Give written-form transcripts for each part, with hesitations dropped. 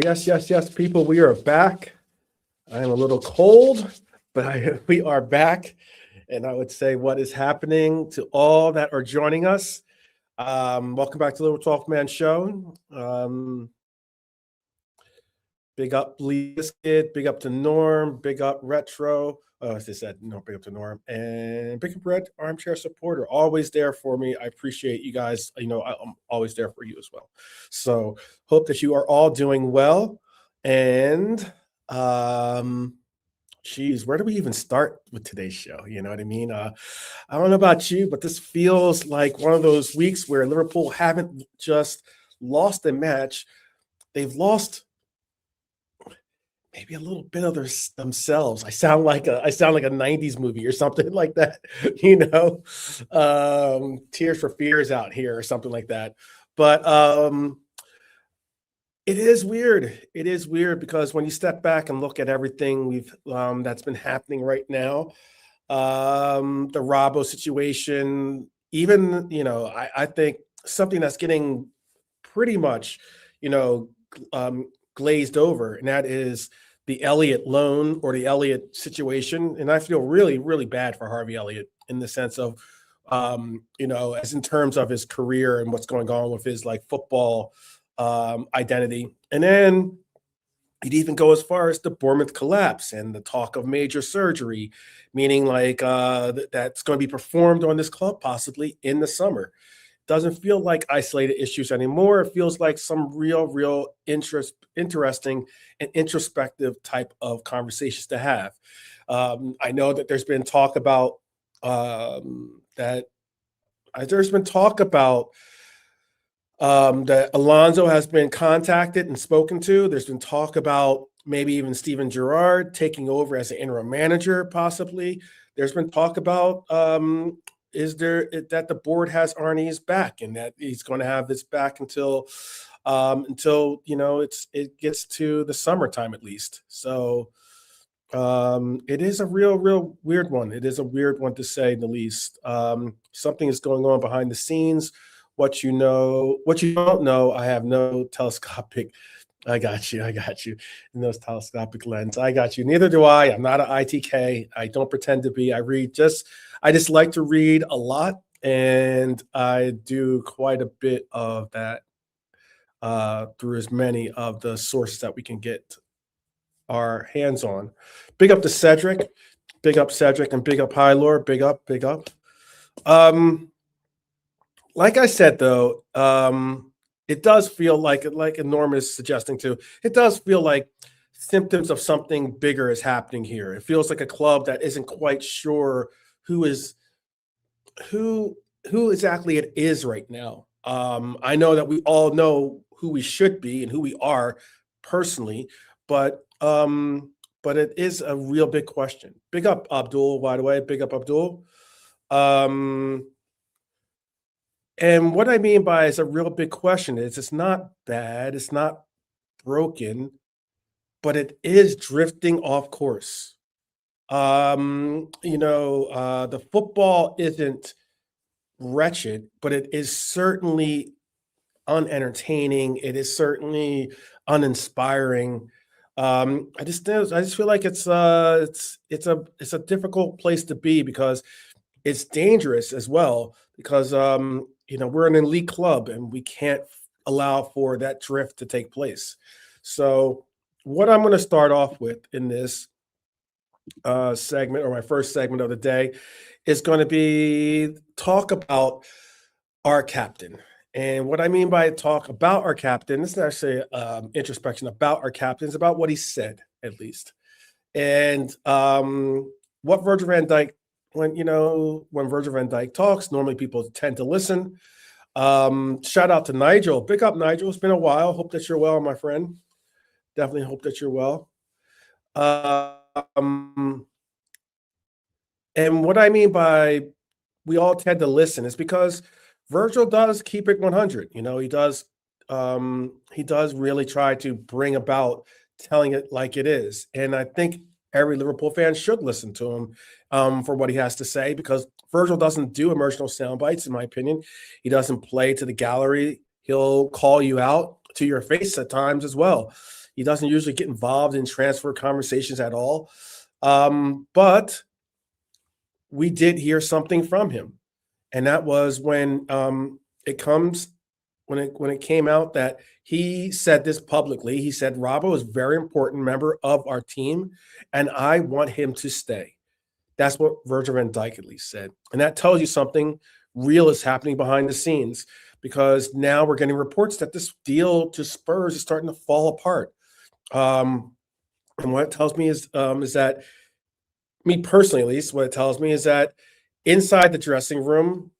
Yes, people, we are back. I am a little cold, but we are back. And I would say what is happening to all that are joining us. Welcome back to the Little 12 Man Show. Big up Lee Biscuit, big up to Norm, big up Retro. Oh, as they said, no, big up to Norm. And big up Red Armchair Supporter, always there for me. I appreciate you guys. I'm always there for you as well. So hope that you are all doing well. And geez, where do we even start with today's show? You know what I mean? I don't know about you, but this feels like one of those weeks where Liverpool haven't just lost a match. They've lost maybe a little bit of themselves. I sound like a 90s movie or something like that, Tears for Fears out here or something like that. But it is weird. It is weird because when you step back and look at everything that's been happening right now, the Robbo situation, even, I think something that's getting pretty much, glazed over, and that is the Elliott loan or the Elliott situation. And I feel really, really bad for Harvey Elliott in the sense of, as in terms of his career and what's going on with his football identity. And then you'd even go as far as the Bournemouth collapse and the talk of major surgery, meaning that's going to be performed on this club possibly in the summer. Doesn't feel like isolated issues anymore. It feels like some real interesting and introspective type of conversations to have. I know that there's been talk about that Alonso has been contacted and spoken to. There's been talk about maybe even Steven Gerrard taking over as an interim manager, possibly. There's been talk about that the board has Arne's back and that he's going to have this back until it gets to the summertime at least. So it is a real weird one. It is a weird one to say the least. Something is going on behind the scenes. What you don't know, I have no telescopic. I got you. No telescopic lens. I got you. Neither do I. I'm not an ITK. I don't pretend to be. I just like to read a lot, and I do quite a bit of that through as many of the sources that we can get our hands on. Big up to Cedric. And big up High Lord. Big up. Like I said, though, it does feel like Norm is suggesting too, it does feel like symptoms of something bigger is happening here. It feels like a club that isn't quite sure who exactly it is right now. I know that we all know who we should be and who we are personally, but it is a real big question. Big up Abdul, by the way. Big up Abdul. And what I mean by it's a real big question is it's not bad, it's not broken, but it is drifting off course. The football isn't wretched, but it is certainly unentertaining. It is certainly uninspiring. I just feel like it's a difficult place to be because it's dangerous as well because we're an elite club and we can't allow for that drift to take place. So what I'm going to start off with in this segment, or my first segment of the day, is going to be talk about our captain. And what I mean by talk about our captain, this is actually introspection about our captain. It's about what he said, at least. And what Virgil van Dijk, when Virgil van Dijk talks, normally people tend to listen. Shout out to Nigel. Big up, Nigel. It's been a while. Hope that you're well, my friend. Definitely hope that you're well. And what I mean by we all tend to listen is because Virgil does keep it 100. He does really try to bring about telling it like it is. And I think every Liverpool fan should listen to him for what he has to say, because Virgil doesn't do emotional sound bites, in my opinion. He doesn't play to the gallery. He'll call you out to your face at times as well. He doesn't usually get involved in transfer conversations at all. But we did hear something from him, and that was when it came out that he said this publicly. He said Robbo is a very important member of our team, and I want him to stay. That's what Virgil van Dijk at least said, and that tells you something real is happening behind the scenes, because now we're getting reports that this deal to Spurs is starting to fall apart. And what it tells me is that, me personally at least, what it tells me is that inside the dressing room,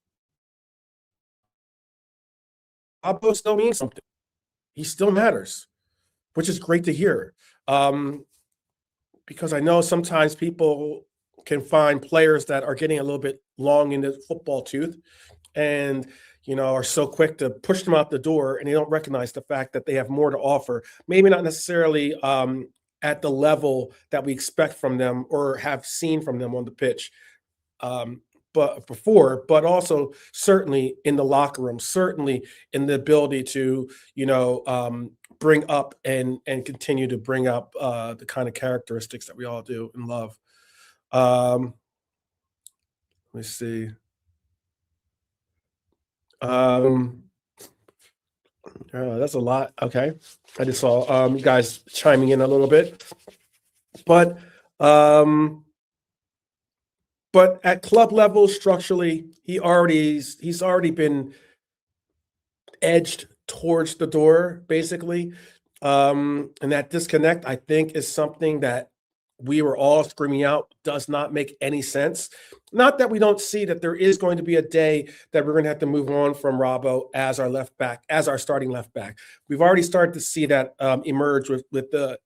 Robbo still means something. He still matters, which is great to hear. Because I know sometimes people can find players that are getting a little bit long in the football tooth and, are so quick to push them out the door, and they don't recognize the fact that they have more to offer. Maybe not necessarily at the level that we expect from them or have seen from them on the pitch. But also certainly in the locker room, certainly in the ability to, bring up and continue to bring up the kind of characteristics that we all do and love. Let me see. That's a lot. Okay. I just saw you guys chiming in a little bit. But at club level, structurally, he's already been edged towards the door, basically. And that disconnect, I think, is something that we were all screaming out does not make any sense. Not that we don't see that there is going to be a day that we're going to have to move on from Robbo as our left back, as our starting left back. We've already started to see that emerge with the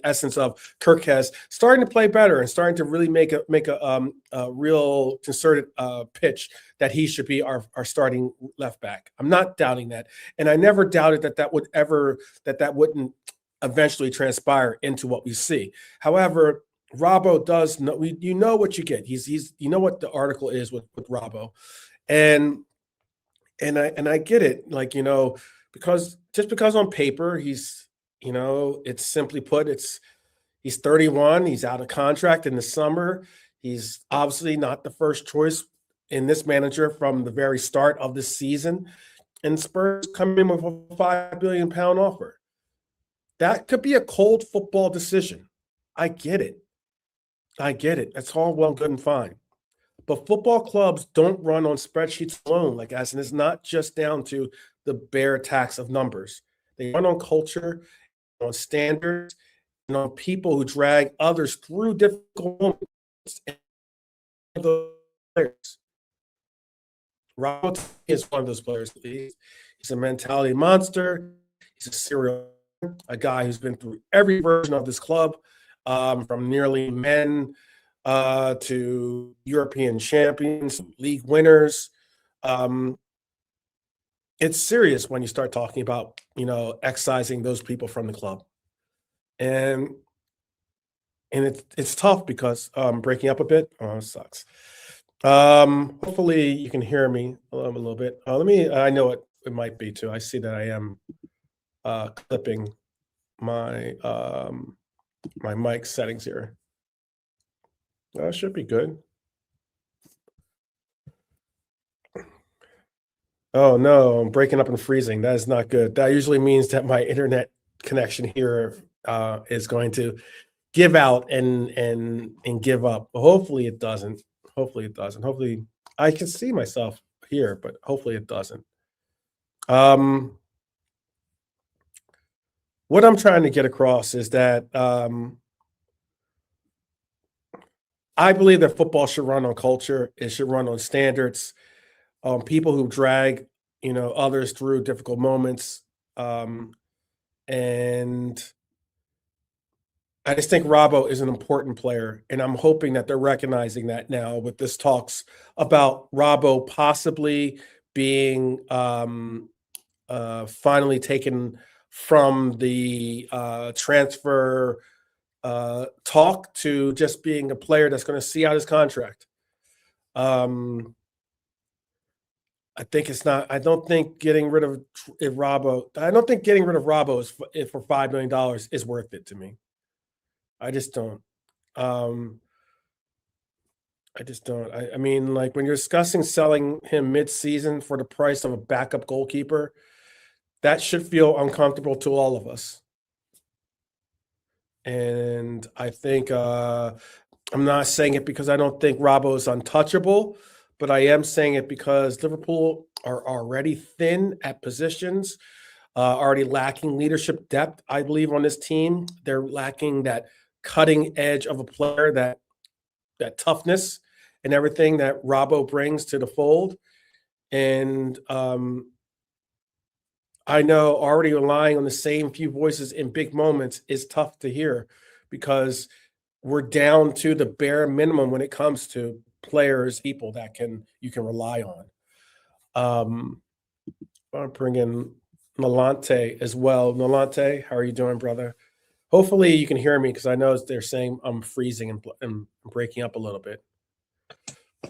essence of Kirkes starting to play better and starting to really make a real concerted pitch that he should be our starting left back. I'm not doubting that, and I never doubted that wouldn't eventually transpire into what we see. However, Robbo does know, you know what you get. He's what the article is with Robbo, and I get it. Because on paper he's, it's simply put, he's 31. He's out of contract in the summer. He's obviously not the first choice in this manager from the very start of the season, and Spurs come in with a £5 billion offer. That could be a cold football decision. I get it. That's all well, good, and fine. But football clubs don't run on spreadsheets alone, and it's not just down to the bare tax of numbers. They run on culture, on standards, and on people who drag others through difficult moments. And those players. Rob is one of those players. He's a mentality monster. He's a serial, a guy who's been through every version of this club, from nearly men to European champions, league winners. It's serious when you start talking about, excising those people from the club. And it's tough because breaking up a bit. Oh, it sucks. Hopefully you can hear me a little bit. I know it might be too. I see that I am clipping my my mic settings here. That should be good. Oh no, I'm breaking up and freezing. That is not good. That usually means that my internet connection here is going to give out and give up. Hopefully it doesn't. Hopefully I can see myself here, but hopefully it doesn't. What I'm trying to get across is that I believe that football should run on culture. It should run on standards. People who drag, others through difficult moments. And I just think Robbo is an important player, and I'm hoping that they're recognizing that now with this talks about Robbo possibly being finally taken from the transfer talk to just being a player that's going to see out his contract. I think it's not. I don't think getting rid of Robbo. I don't think getting rid of Robbo for $5 million is worth it to me. I just don't. Um, I just don't. I mean, like when you're discussing selling him mid-season for the price of a backup goalkeeper, that should feel uncomfortable to all of us. And I think I'm not saying it because I don't think Robbo is untouchable, but I am saying it because Liverpool are already thin at positions, already lacking leadership depth, I believe, on this team. They're lacking that cutting edge of a player, that toughness and everything that Robbo brings to the fold. And I know already relying on the same few voices in big moments is tough to hear because we're down to the bare minimum when it comes to players, people that you can rely on. I'll bring in Nalante as well. Nalante, how are you doing, brother? Hopefully you can hear me because I know they're saying I'm freezing and breaking up a little bit.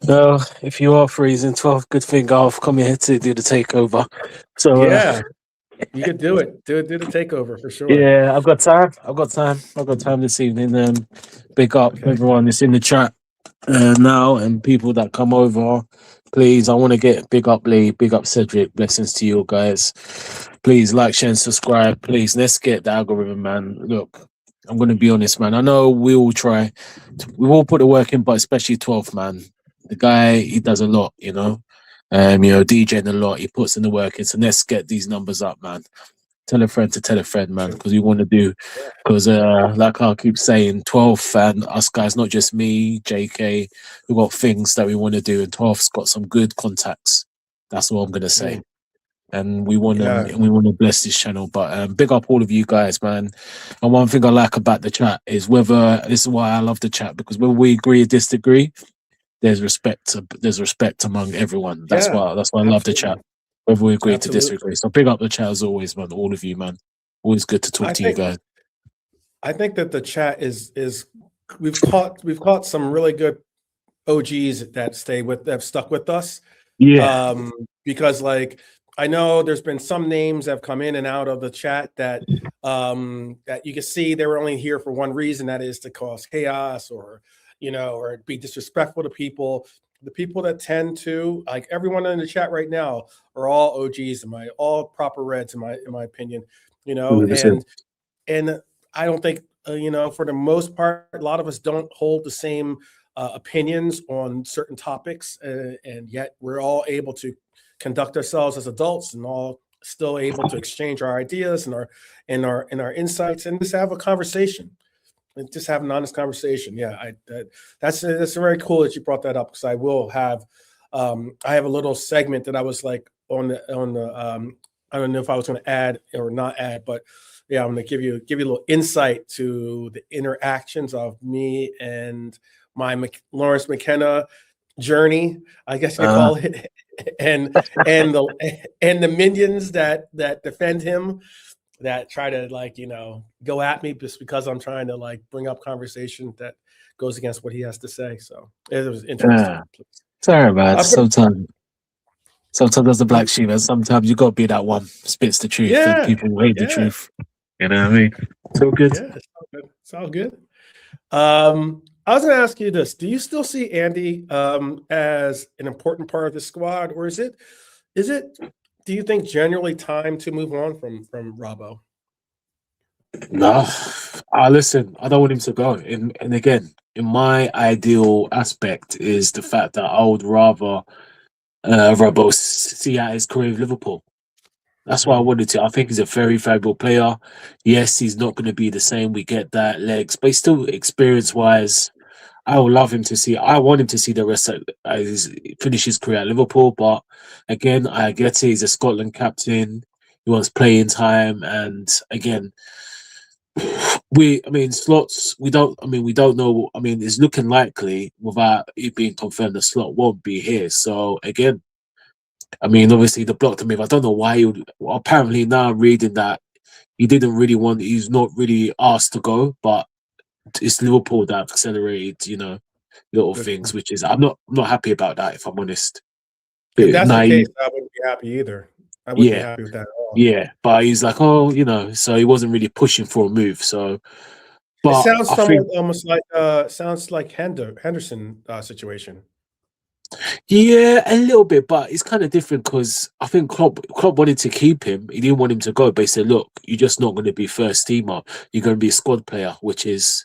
No, if you are freezing, 12, good thing I've come here to do the takeover. So yeah, you could do it. Do the takeover for sure. Yeah, I've got time. I've got time this evening. Big up everyone that's in the chat now and people that come over. Please, I want to get big up Lee, big up Cedric. Blessings to you guys. Please like, share, and subscribe. Please, let's get the algorithm, man. Look, I'm going to be honest, man. I know we all try. We all put the work in, but especially 12th, man. The guy, he does a lot, DJing a lot. He puts in the work in. So let's get these numbers up, man. Tell a friend, man, because we want to do, because like I keep saying, 12 and us guys, not just me, JK, we've got things that we want to do, and 12's got some good contacts. That's all I'm going to say. And we want to bless this channel. But big up all of you guys, man. And one thing I like about the chat is this is why I love the chat, because when we agree or disagree, there's respect among everyone. That's why I love the chat. Whether we agree to disagree. So big up the chat as always, man. All of you, man. Always good to talk to you guys. I think that the chat is we've caught some really good OGs that have stuck with us. Yeah. Because like I know there's been some names that have come in and out of the chat that that you can see they were only here for one reason, that is to cause chaos or or be disrespectful to people. The people that tend to, like everyone in the chat right now, are all OGs, all proper Reds in my opinion. 100%. And I don't think for the most part, a lot of us don't hold the same opinions on certain topics, and yet we're all able to conduct ourselves as adults and all still able to exchange our ideas and our insights and just have a conversation. And just have an honest conversation. Yeah, that's very cool that you brought that up, because I will have I have a little segment that I was like on the I don't know if I was going to add or not add, but yeah, I'm going to give you a little insight to the interactions of me and my Lawrence McKenna journey, I guess you could call it, and the minions that defend him, that try to go at me just because I'm trying to bring up conversation that goes against what he has to say. So it was interesting. Sorry, man. Sometimes there's the black sheep, and sometimes you got to be that one spits the truth, and people hate the truth. You know what I mean? It's all good. Yeah, it's all good. I was going to ask you this: do you still see Andy as an important part of the squad, or is it? Do you think generally time to move on from Robbo? No, listen, I don't want him to go. And again, in my ideal aspect is the fact that I would rather Robbo see out his career with Liverpool. That's why I wanted to. I think he's a very valuable player. Yes, he's not going to be the same. We get that, legs, but he's still experience-wise. I would love him to see. I want him to see the rest of finish his career at Liverpool. But again, I get it. He's a Scotland captain. He wants playing time, and again, Slots. We don't know. I mean, it's looking likely without it being confirmed the Slot won't be here. So again, I mean, obviously the blocked him. I don't know why he would. Well, apparently now I'm reading that he didn't really want. He's not really asked to go, but it's Liverpool that have accelerated. Little things, which is I'm not happy about that, if I'm honest. If bit that's the case, naive. I wouldn't be happy either. I wouldn't be Yeah, happy with that at all. yeah. But he's like, oh, so he wasn't really pushing for a move. So, It but sounds I somewhat think, almost like Henderson situation. yeah, a little bit, but it's kind of different because I think Klopp wanted to keep him. He didn't want him to go, but he said, look, you're just not going to be first teamer. You're going to be a squad player, which is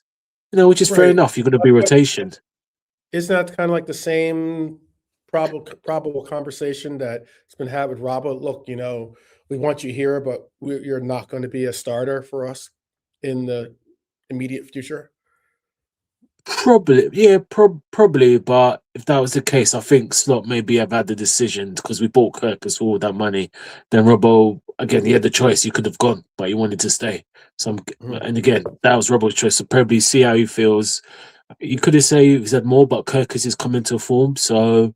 fair Right. enough. You're going to be But rotation. isn't that kind of like the same probable conversation that's been had with Robbo? Look, we want you here, but you're not going to be a starter for us in the immediate future. Probably, yeah, probably. But if that was the case, I think Slot maybe have had the decision because we bought Kirkus for all that money. Then Robbo, again, he had the choice. He could have gone, but he wanted to stay. So, Mhm. and again, that was Robbo's choice. So probably see how he feels. You could have said he's had more, but Kirkus is coming to form. So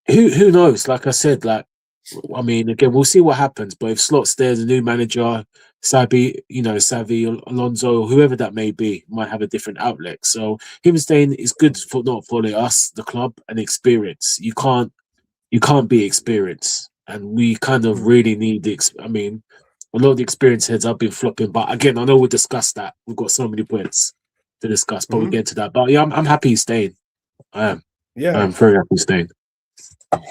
who knows? Like I said, I mean, again, we'll see what happens. But if Slot's there, the new manager, Savvy Alonso, whoever that may be, might have a different outlet. So him staying is good for not for us, the club, and experience. You can't be experience, and we kind of Mhm. really need the. I mean, a lot of the experience heads have been flopping, but again, I know we'll discuss that. We've got so many points to discuss, but we'll Mhm. get to that. But yeah, I'm happy he's staying. I am. Yeah. I'm very happy he's staying.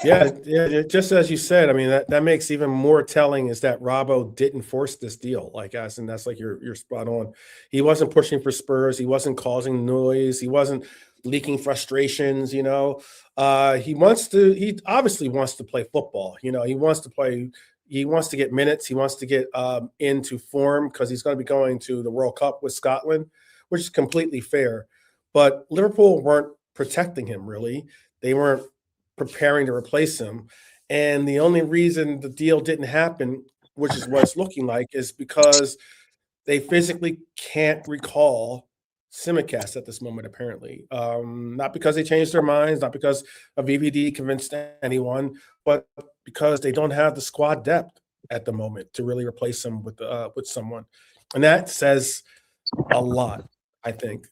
Yeah, yeah, just as you said, I mean that makes even more telling is that Robbo didn't force this deal. Like as and that's like you're spot on. He wasn't pushing for Spurs, he wasn't causing noise, he wasn't leaking frustrations. He obviously wants to play football. He wants to get minutes, he wants to get into form because he's going to be going to the World Cup with Scotland, which is completely fair. But Liverpool weren't protecting him really. They weren't preparing to replace him. And the only reason the deal didn't happen, which is what it's looking like, is because they physically can't recall Simicast at this moment, apparently. Not because they changed their minds, not because a VVD convinced anyone, but because they don't have the squad depth at the moment to really replace him with someone. And that says a lot, I think.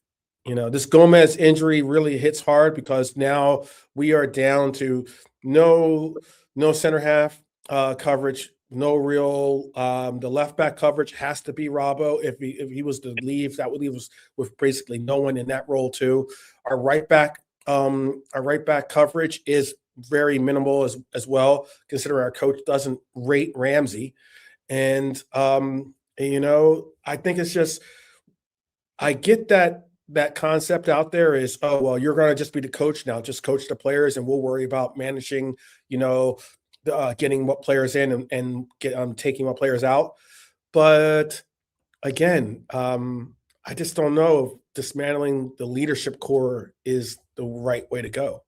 This Gomez injury really hits hard because now we are down to no no center half coverage, no real the left back coverage has to be Robbo. If he was to leave, that would leave us with basically no one in that role too. Our right back coverage is very minimal as well, considering our coach doesn't rate Ramsey. And I think it's just I get that concept out there is, oh well, you're going to just be the coach now, just coach the players, and we'll worry about managing, getting what players in and taking what players out. But again, I just don't know if dismantling the leadership core is the right way to go.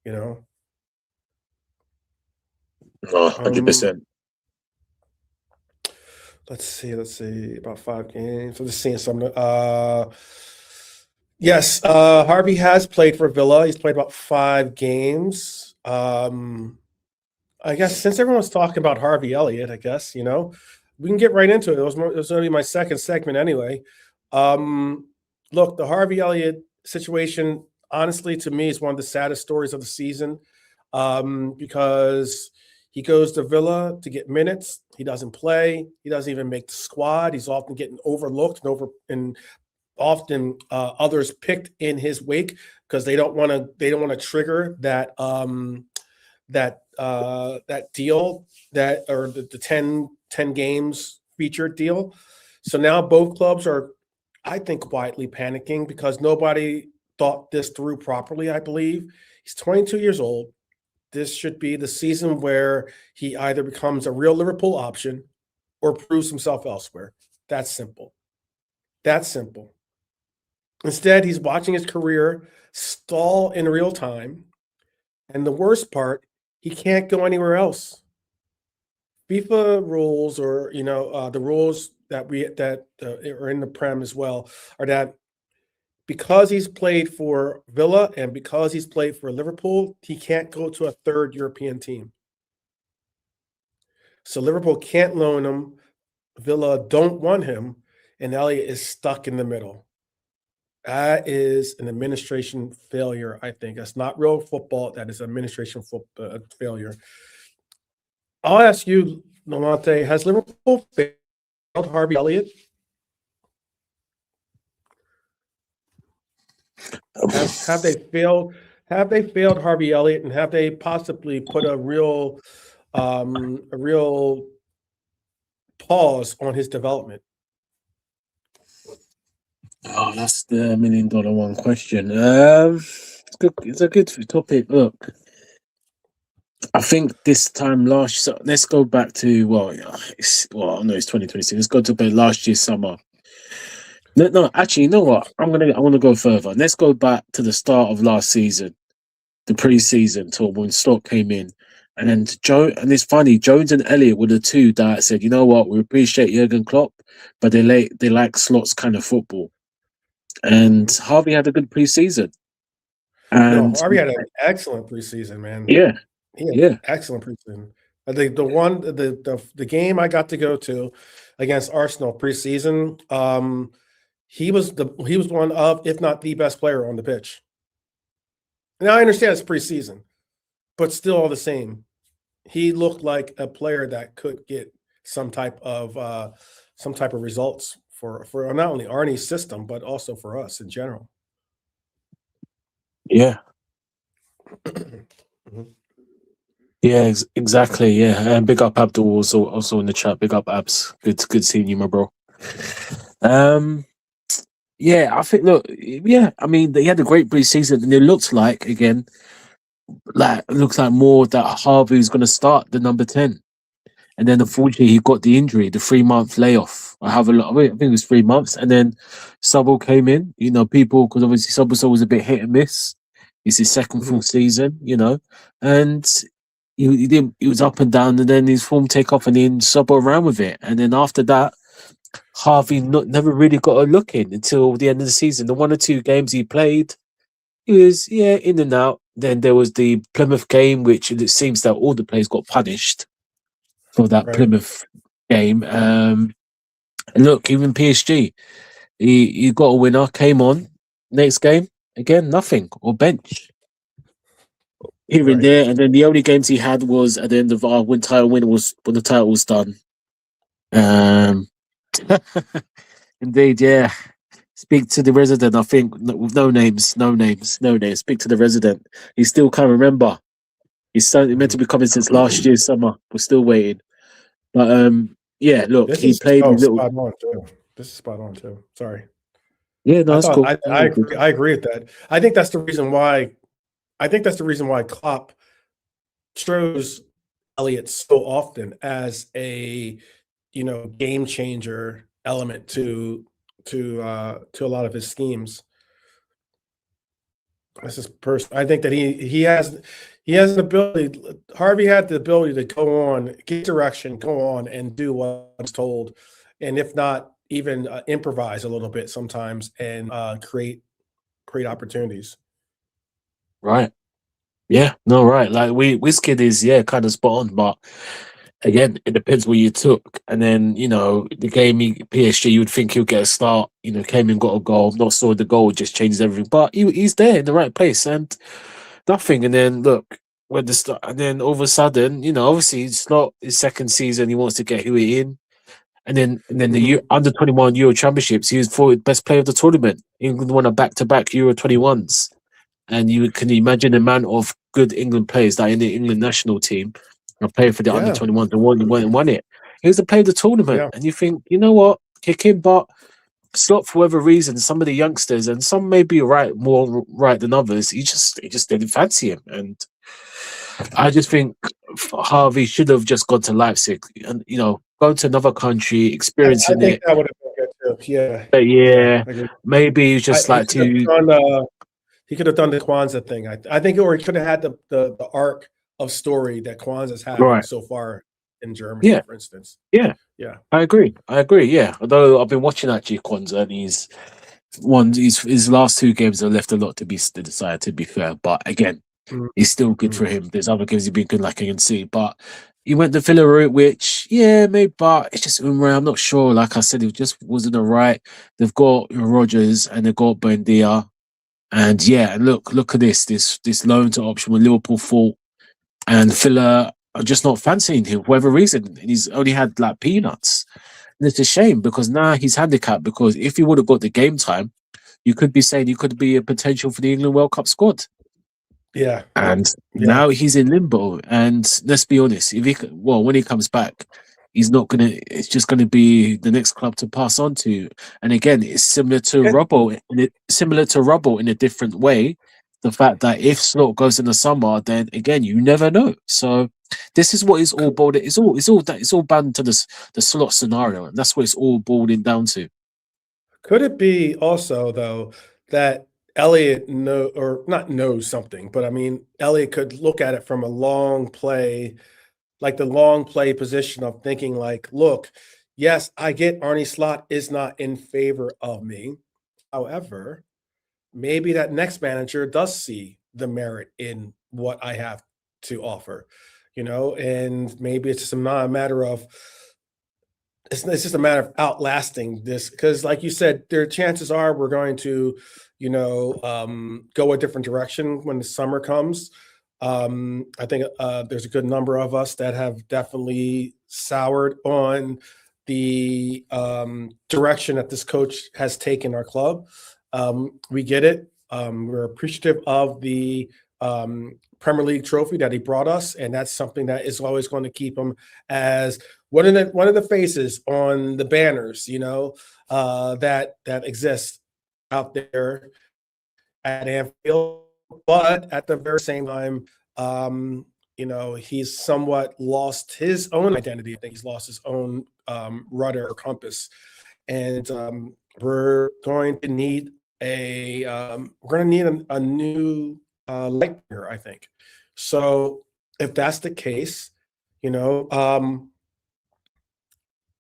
You know, Oh, um, 100%. let's see about 5 games. I'm just seeing some. Yes, Harvey has played for Villa. He's played about 5 games. I guess since everyone's talking about Harvey Elliott, I guess we can get right into it. It was going to be my second segment anyway. Um, Look, the Harvey Elliott situation, honestly, to me, is one of the saddest stories of the season because he goes to Villa to get minutes. He doesn't play. He doesn't even make the squad. He's often getting overlooked and often others picked in his wake because they don't want to trigger that deal that or the 10 games featured deal. So now both clubs are, I think, quietly panicking because nobody thought this through properly. I believe he's 22 years old. This should be the season where he either becomes a real Liverpool option or proves himself elsewhere. That's simple. That's simple. Instead, he's watching his career stall in real time. And the worst part, he can't go anywhere else. FIFA rules, or the rules that are in the Prem as well, are that because he's played for Villa and because he's played for Liverpool, he can't go to a third European team. So Liverpool can't loan him. Villa don't want him, and Elliott is stuck in the middle. That is an administration failure, I think. That's not real football. That is administration failure. I'll ask you, Lamante, has Liverpool failed Harvey Elliott? Have they failed? Have they failed Harvey Elliott, and have they possibly put a real pause on his development? Oh, that's the $1 million one question. It's a good topic. Look, I think this time last. So let's go back to I know it's 2026. Let's go to last year's summer. No, actually, you know what? I want to go further. Let's go back to the start of last season, the pre-season tour when Slot came in, and it's funny. Jones and Elliott were the two that said, "You know what? We appreciate Jurgen Klopp, but they like Slot's kind of football." And Harvey had a good pre-season. And Harvey had an excellent preseason, man. Yeah, excellent preseason. I think the game I got to go to against Arsenal preseason, he was one of, if not the best player on the pitch. Now I understand it's preseason, but still all the same, he looked like a player that could get some type of results for not only Arne's system, but also for us in general. Yeah. Yeah, exactly. Yeah, and big up Abdul also in the chat. Big up Abs. Good seeing you, my bro. Yeah, I think. Look, yeah, I mean, they had a great pre-season, and it looks like more that Harvey was going to start the number 10, and then unfortunately he got the injury, the 3-month layoff. I think it was 3 months, and then Subble came in. You know, people, because obviously Subble was a bit hit and miss. It's his second full season, you know, and he was up and down, and then his form take off, and then Subble around with it, and then after that, Harvey never really got a look in until the end of the season. The 1 or 2 games he played, he was in and out. Then there was the Plymouth game, which it seems that all the players got punished for that Plymouth game. And look, even PSG, he got a winner, came on. Next game, again, nothing, or bench. Here and there, and then the only games he had was at the end of our title win was when the title was done. Indeed, yeah. Speak to the resident. I think with no names. Speak to the resident. He still can't remember. He's meant to be coming since last year's summer. We're still waiting. But yeah. Look, he played. Spot on too. This is spot on too. Sorry. Yeah, no, that's cool. I agree with that. I think that's the reason why. Klopp shows Elliott so often as a game changer element to a lot of his schemes. This is personal. I think that he has an ability. Harvey had the ability to go on, get direction, go on, and do what's told, and if not, even improvise a little bit sometimes and create opportunities. Right. Yeah. No. Right. Like Wizkid is kind of spot on, but again, it depends where you took. And then, the game PSG, you would think he'll get a start, came and got a goal, not saw the goal, just changes everything. But he's there in the right place and nothing. And then look, and then all of a sudden, obviously it's not his second season, he wants to get Huey in. And then the under-21 Euro Championships, he was the best player of the tournament. England won a back-to-back Euro 21s. And you can imagine the amount of good England players that are in the England national team are playing for the under-21s and won it. He was the player of the tournament. And you think, you know what, kick him, but Slot, for whatever reason, some of the youngsters, and some may be more right than others, he just didn't fancy him. And I just think Harvey should have just gone to Leipzig and, go to another country, experiencing it. That would have been good too. Yeah. But yeah, maybe it's just he could have done the Kwanzaa thing. I think, or he could have had the arc of story that Kwanzaa's had so far in Germany, for instance. Yeah. I agree. Yeah. Although I've been watching actually Kwanzaa, and his last 2 games have left a lot to be desired, to be fair. But again, he's still good for him. There's other games he's been good, like I can see. But He went the Villa route, which, yeah, maybe, but it's just, I'm not sure. Like I said, it just wasn't the right. They've got Rodgers and they've got Buendia. And yeah, and look at this loan to option when Liverpool fought, and Villa are just not fancying him for whatever reason. And he's only had like peanuts. And it's a shame because now he's handicapped, because if he would have got the game time, you could be saying he could be a potential for the England World Cup squad. Yeah. And Yeah. now he's in limbo. And let's be honest, when he comes back, he's not gonna. It's just gonna be the next club to pass on to. And again, it's similar to Okay. Robbo in a different way. The fact that if Slot goes in the summer, then again, you never know. So this is what is all boiled. It's all bound to the Slot scenario, and that's what it's all boiling down to. Could it be also, though, that Elliott knows something, but I mean, Elliott could look at it from a long play, like the long play position of thinking like, look, yes, I get Arne Slot is not in favor of me. However, maybe that next manager does see the merit in what I have to offer, and maybe it's just not a matter of it's just a matter of outlasting this, because like you said, there chances are we're going to, go a different direction when the summer comes. I think there's a good number of us that have definitely soured on the direction that this coach has taken our club. We get it. We're appreciative of the Premier League trophy that he brought us, and that's something that is always going to keep him as one of the faces on the banners, that exists out there at Anfield. But at the very same time, he's somewhat lost his own identity. I think he's lost his own rudder or compass, and we're going to need a new light here, I think. So if that's the case,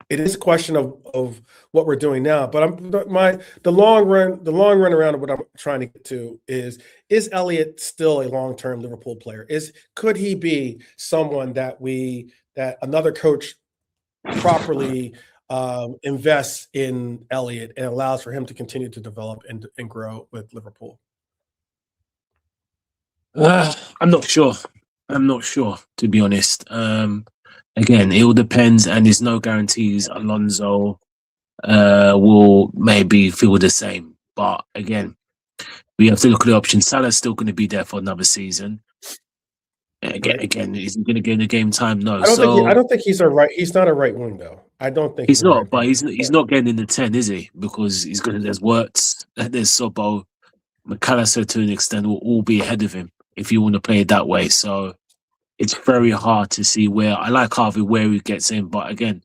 it is a question of what we're doing now. But the long run around of what I'm trying to get to is Elliott still a long-term Liverpool player? Could he be someone that another coach properly invests in Elliott and allows for him to continue to develop and grow with Liverpool? I'm not sure. To be honest. Again, it all depends, and there's no guarantees Alonso will maybe feel the same. But again, we have to look at the option. Salah's still going to be there for another season. Again, is he going to get in the game time? No. I don't think he's He's not a right wing though. I don't think he's not. But he's not getting in the 10, is he? Because he's going to. There's Wirtz, there's Sobbo, McAllister to an extent will all be ahead of him if you want to play it that way. So it's very hard to see where I like Harvey where he gets in, but again,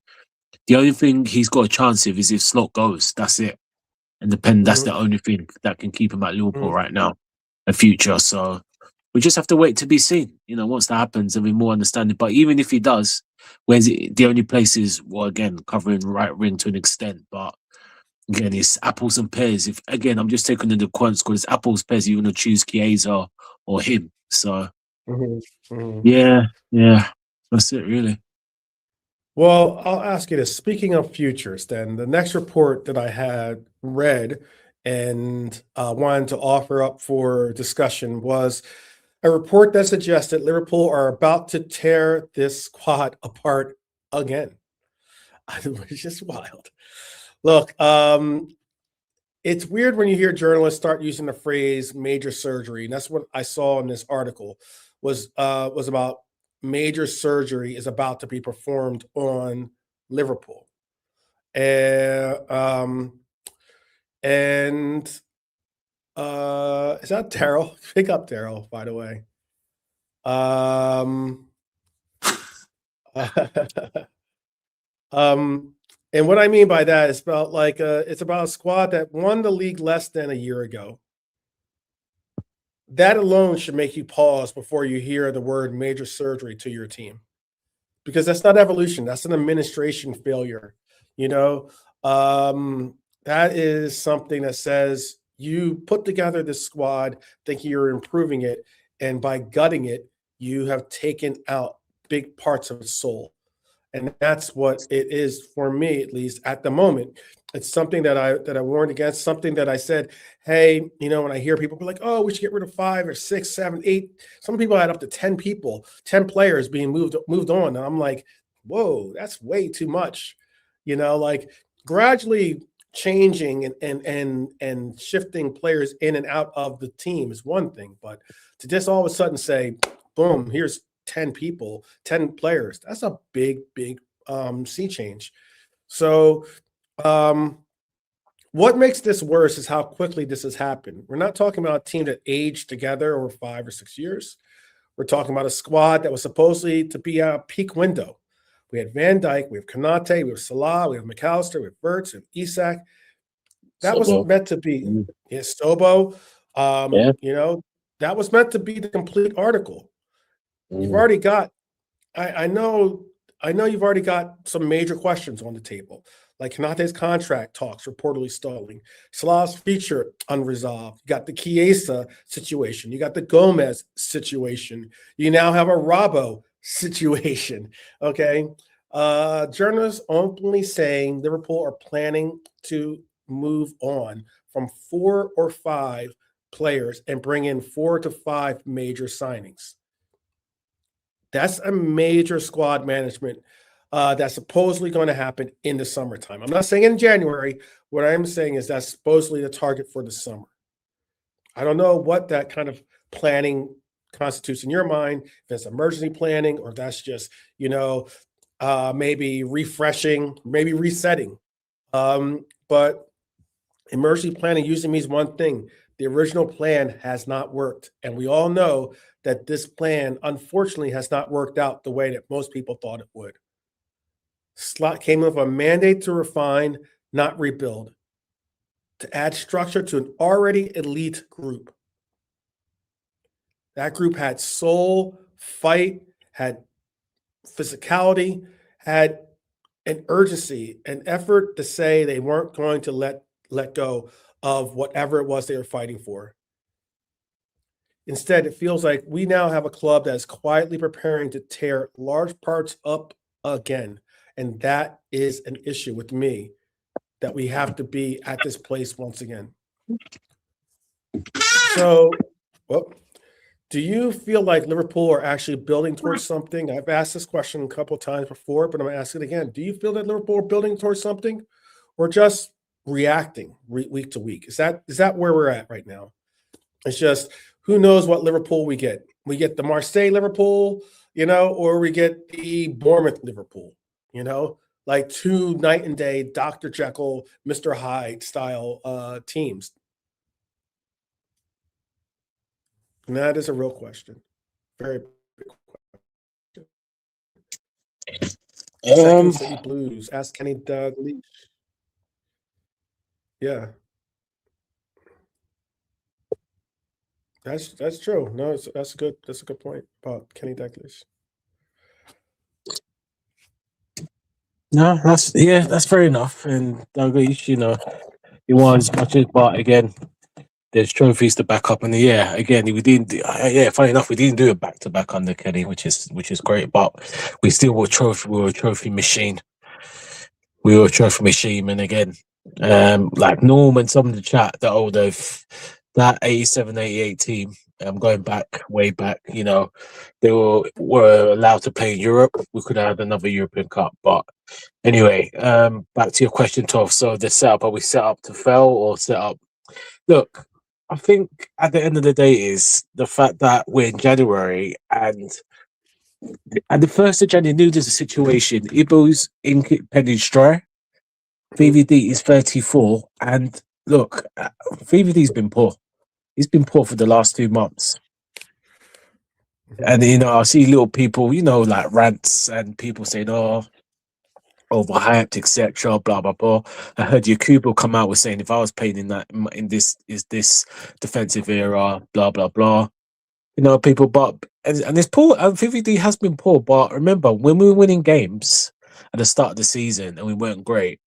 the only thing he's got a chance of is if Slot goes. That's it, and that's the only thing that can keep him at Liverpool right now, a future. So we just have to wait to be seen. Once that happens, there'll be more understanding. But even if he does, where's it? The only places, again, covering right wing to an extent, but again, it's apples and pears. If again, I'm just taking the quotes because it's apples, pears. You're going to choose Chiesa or him. So. Yeah, that's it, really. Well, I'll ask you this. Speaking of futures, then the next report that I had read and wanted to offer up for discussion was a report that suggested Liverpool are about to tear this squad apart again. It's just wild. Look, it's weird when you hear journalists start using the phrase major surgery, and that's what I saw in this article was about major surgery is about to be performed on Liverpool. And is that Daryl? Pick up Daryl, by the way. And what I mean by that is about it's about a squad that won the league less than a year ago. That alone should make you pause before you hear the word major surgery to your team, because that's not evolution. That's an administration failure. That is something that says you put together this squad thinking you're improving it, and by gutting it, you have taken out big parts of its soul. And that's what it is for me, at least at the moment. It's something that I warned against, something that I said, hey, when I hear people be like, oh, we should get rid of 5 or 6, 7, 8. Some people had up to 10 people, 10 players being moved on. And I'm like, whoa, that's way too much. Like gradually changing and shifting players in and out of the team is one thing, but to just all of a sudden say, boom, here's 10 people, 10 players, that's a big sea change. So what makes this worse is how quickly this has happened. We're not talking about a team that aged together over 5 or 6 years. We're talking about a squad that was supposedly to be a peak window. We had Van Dijk, we have Konate, we have Salah, we have McAllister, we have Wirtz, we have Isak. That was meant to be Sobo. That was meant to be the complete article. You've already got, I know you've already got some major questions on the table, like Konate's contract talks reportedly stalling, Salah's feature unresolved. You got the Chiesa situation. You got the Gomez situation. You now have a Robbo situation. Okay. Journalists openly saying Liverpool are planning to move on from 4 or 5 players and bring in 4 to 5 major signings. That's a major squad management that's supposedly going to happen in the summertime. I'm not saying in January. What I'm saying is that's supposedly the target for the summer. I don't know what that kind of planning constitutes in your mind, if it's emergency planning or that's just, maybe refreshing, maybe resetting. But emergency planning usually means one thing. The original plan has not worked. And we all know that this plan, unfortunately, has not worked out the way that most people thought it would. Slot came with a mandate to refine, not rebuild, to add structure to an already elite group. That group had soul, fight, had physicality, had an urgency, an effort to say they weren't going to let go of whatever it was they were fighting for. Instead, it feels like we now have a club that is quietly preparing to tear large parts up again. And that is an issue with me, that we have to be at this place once again. So, do you feel like Liverpool are actually building towards something? I've asked this question a couple of times before, but I'm going to ask it again. Do you feel that Liverpool are building towards something or just reacting week to week? Is that where we're at right now? It's just, who knows what Liverpool we get? We get the Marseille Liverpool, or we get the Bournemouth Liverpool, like 2 night and day, Dr. Jekyll, Mr. Hyde style teams. And that is a real question. Very big question. Second City Blues. Ask Kenny Dalglish. Yeah. That's true. No, that's a good point about Kenny Dalglish. No, that's fair enough. And Dalglish, he won as much as, but again, there's trophies to back up. And again, we didn't. Funny enough, we didn't do it back to back under Kenny, which is great. But we still were a trophy machine. We were a trophy machine, and again, like Norm and some of the chat that 87, 88 team. Going back, way back, they were allowed to play in Europe. We could have had another European Cup, but anyway, back to your question, Tov. So the setup, are we set up to fail or set up? Look, I think at the end of the day is the fact that we're in January and at the 1st of January, knew there's a situation. Ibo's ink pennies dry. VVD is 34. And look, VVD's been poor. He's been poor for the last 2 months. And, I see little people, like rants and people saying, overhyped, etc., blah, blah, blah. I heard Yakubu come out with saying, if I was playing in this defensive era, blah, blah, blah. People, but, and it's poor, and VVD has been poor, but remember, when we were winning games at the start of the season and we weren't great,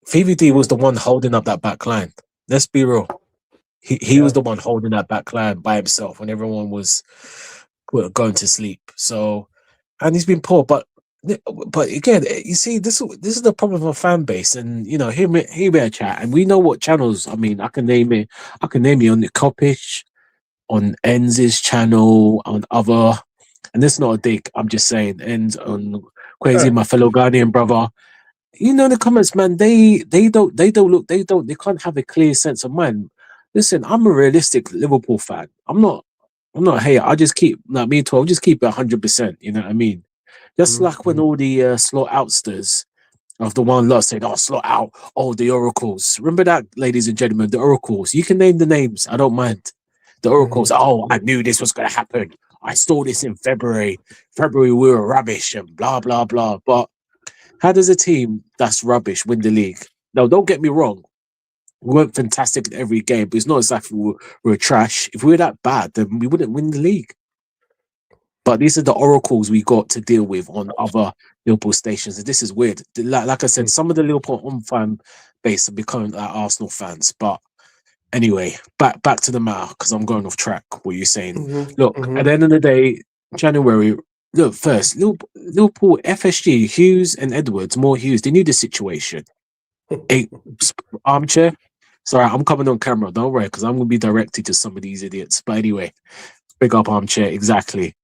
VVD was the one holding up that back line. Let's be real. He was the one holding that back line by himself when everyone was going to sleep. So and he's been poor. But again, you see, this is the problem of a fan base, and you know, hear me a chat, and we know what channels. I mean, I can name it. I can name you on the Copish, on Enz's channel, on other, and this is not a dig. I'm just saying, Enz on Crazy, my fellow Ghanaian brother. You know, the comments, man. They can't have a clear sense of mind. Listen, I'm a realistic Liverpool fan. I'm not. Hey, I just keep like me too. I'll just keep it 100%. You know what I mean? Just like when all the Slot outsters of the one lot said, "Oh, Slot out." Oh, the Oracles. Remember that, ladies and gentlemen, the Oracles. You can name the names. I don't mind. The Oracles. Oh, I knew this was going to happen. I saw this in February. February we were rubbish and blah blah blah. But how does a team that's rubbish win the league? No, don't get me wrong. We weren't fantastic in every game, but it's not exactly we were trash. If we were that bad, then we wouldn't win the league. But these are the oracles we got to deal with on other Liverpool stations. And this is weird. Like I said, some of the Liverpool fan base are becoming like Arsenal fans. But anyway, back to the matter, because I'm going off track. What you're saying. Look, at the end of the day, January. Look, first, Liverpool, FSG, Hughes and Edwards, more Hughes. They knew the situation. Armchair. Sorry, I'm coming on camera. Don't worry, because I'm going to be directed to some of these idiots. But anyway, big up Armchair. Exactly.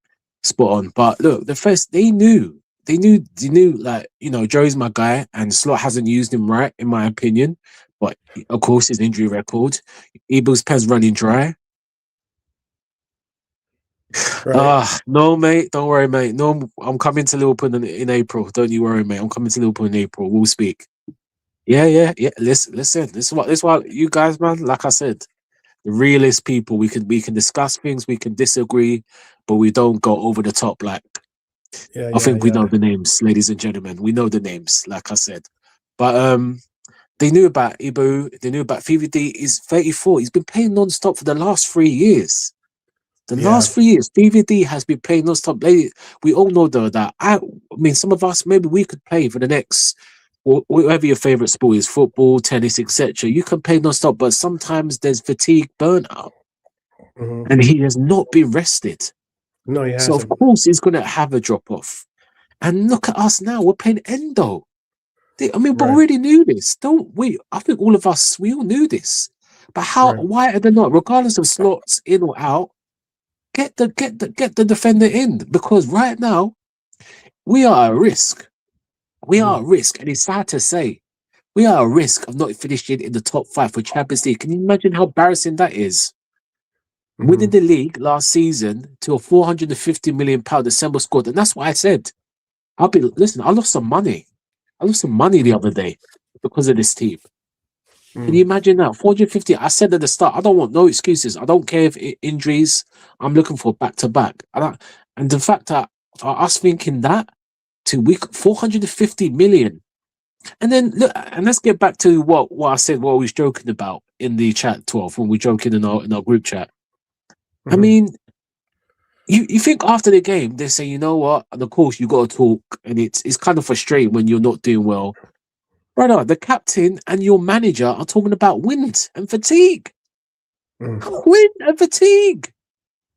Spot on. But look, they knew, like, you know, Joe's my guy and Slot hasn't used him right, in my opinion. But of course, his injury record. Eagles' pen's running dry. Right. No, mate. Don't worry, mate. No, I'm coming to Liverpool in April. Don't you worry, mate. I'm coming to Liverpool in April. We'll speak. Yeah. Listen. This is what you guys, man. Like I said, the realist people. We can discuss things. We can disagree, but we don't go over the top. Like I think we know the names, ladies and gentlemen. We know the names. Like I said, but they knew about Ibu. They knew about VVD. He's 34. He's been playing non-stop for the last 3 years. Last 3 years, VVD has been playing non-stop. We all know though that I mean, some of us maybe we could play for the next. Whatever your favorite sport is, football, tennis, etc. You can play non-stop, but sometimes there's fatigue, burnout, and he has not been rested. No, he hasn't. So of course he's going to have a drop-off. And look at us now; we're playing Endo. But we already knew this, don't we? I think all of us, we all knew this. But why are they not? Regardless of slots in or out, get the defender in, because right now we are at risk. We are at risk, and it's sad to say, we are at risk of not finishing in the top 5 for Champions League. Can you imagine how embarrassing that is? Winning the league last season to a £450 million December squad, and that's what I said. I lost some money. I lost some money the other day because of this team. Can you imagine that? 450. I said at the start, I don't want no excuses. I don't care if injuries. I'm looking for back-to-back. And the fact that us thinking that, to week 450 million, and then look, and let's get back to what I said, what I was joking about in the chat 12 when we're joking in our group chat. I mean, you think after the game they say, you know what, and of course you got to talk, and it's kind of frustrating when you're not doing well, brother. The captain and your manager are talking about wind and fatigue. Wind and fatigue.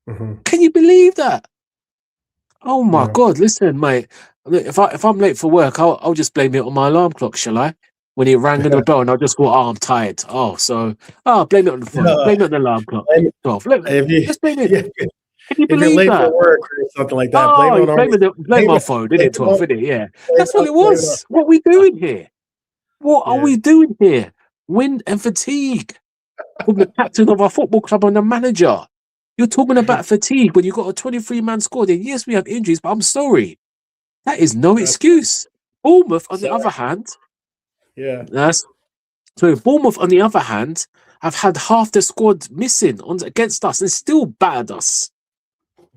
Can you believe that? Oh my God! Listen, mate. If I'm late for work, I'll just blame it on my alarm clock, shall I? When it rang the bell, and I'll just go, I'm tired. Blame it on the phone. Blame it on the alarm clock. Just blame it. Can you believe late that? For work or something like that, blame my phone, didn't it, 12, didn't it? Yeah, that's what it was. What are we doing here? What are we doing here? Wind and fatigue. From the captain of our football club and the manager. You're talking about fatigue when you've got a 23-man squad. And yes, we have injuries, but I'm sorry. That is no excuse. Bournemouth, on the other hand, Bournemouth, on the other hand, have had half the squad missing against us and still battered us.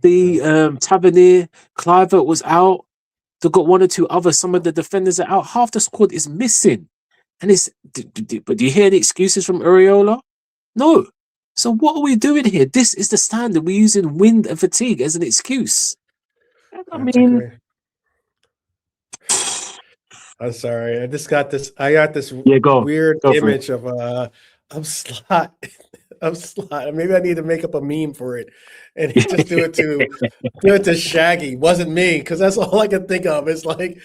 The Tavernier, Clivert was out. They've got one or two others. Some of the defenders are out. Half the squad is missing. And but do you hear any excuses from Uriola? No. So what are we doing here? This is the standard. We're using wind and fatigue as an excuse. I mean, I'm sorry. I got this weird image of Slot of Slot. Maybe I need to make up a meme for it and just do it to Shaggy. Wasn't me, because that's all I can think of. It's like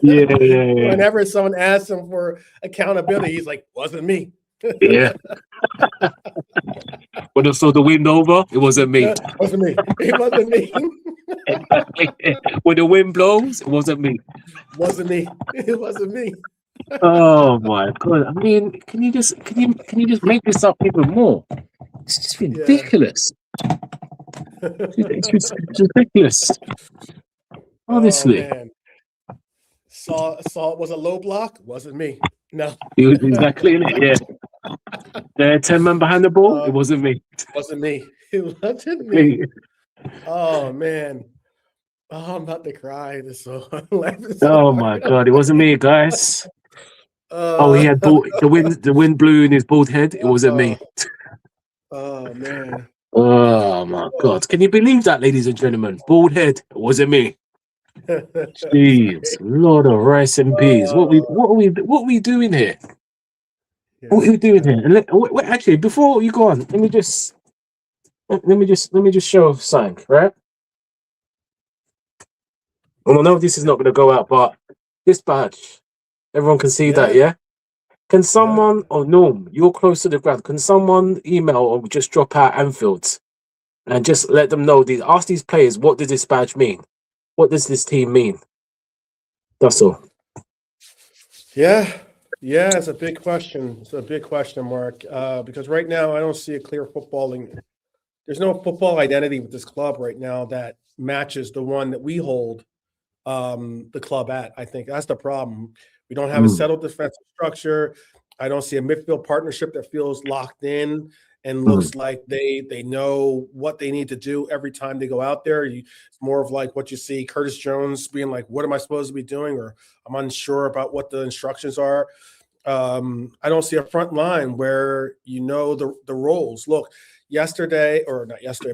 Yeah. whenever someone asks him for accountability, he's like, wasn't me. Yeah. When I saw the wind over, it wasn't me. Wasn't me. It wasn't me. When the wind blows, it wasn't me. Wasn't me. It wasn't me. Oh my god! I mean, can you just make this up even more? It's just ridiculous. It's ridiculous. Honestly, Oh, man. Saw it was a low block. Wasn't me. No. it was exactly it. Yeah. The 10-man behind the ball. It wasn't me. Wasn't me. It wasn't me. Oh man. Oh, I'm about to cry. This so Oh my god! It wasn't me, guys. He had the wind blew in his bald head. It wasn't me. Oh man. Oh my god! Can you believe that, ladies and gentlemen? Bald head. It wasn't me. Jeez, Lord of rice and peas. What are we doing here? What are we doing here? And wait, actually, before you go on, let me just show something, right? Well, I know this is not going to go out, but this badge, everyone can see that, yeah? Can someone, or Norm, you're close to the ground, can someone email or just drop out Anfield and just let them know, ask these players, what does this badge mean? What does this team mean? That's all. Yeah, it's a big question. It's a big question mark because right now I don't see a clear footballing. There's no football identity with this club right now that matches the one that we hold the club at. I think that's the problem. We don't have a settled defensive structure. I don't see a midfield partnership that feels locked in and looks like they know what they need to do every time they go out there. It's more of like what you see Curtis Jones being like, what am I supposed to be doing? Or I'm unsure about what the instructions are. I don't see a front line where you know the roles. Look, not yesterday,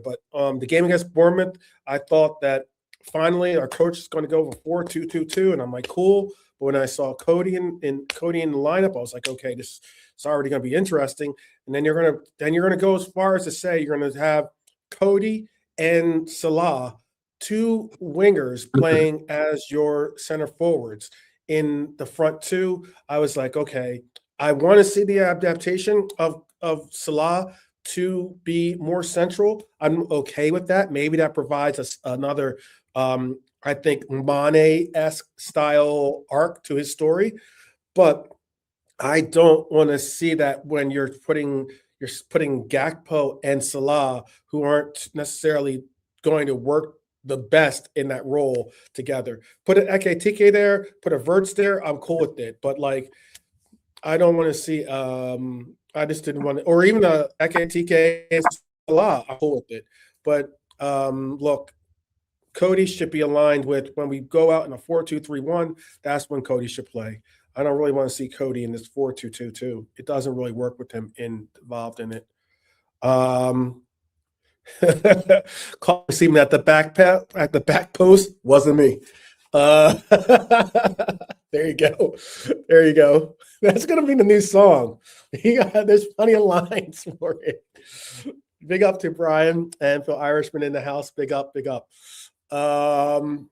but the game against Bournemouth, I thought that finally our coach is going to go for 4-2-2-2, and I'm like, cool. But when I saw Cody in the lineup, I was like, okay, this is already going to be interesting. And then you're gonna go as far as to say you're going to have Cody and Salah, two wingers playing as your center forwards in the front two. I was like, okay, I want to see the adaptation of Salah to be more central. I'm okay with that. Maybe that provides us another I think Mane-esque style arc to his story, but I don't want to see that when you're putting Gakpo and Salah, who aren't necessarily going to work the best in that role together. Put an Ekitike there, put a Verts there, I'm cool with it. But like, I don't want to see. I just didn't want to, or even a Ekitike and Salah, I'm cool with it. But look. Cody should be aligned with when we go out in a 4-2-3-1. That's when Cody should play. I don't really want to see Cody in this 4-2-2-2. It doesn't really work with him involved in it. Receiving at the back post wasn't me. There you go. That's gonna be the new song. There's plenty of lines for it. Big up to Brian and Phil Irishman in the house. Big up. And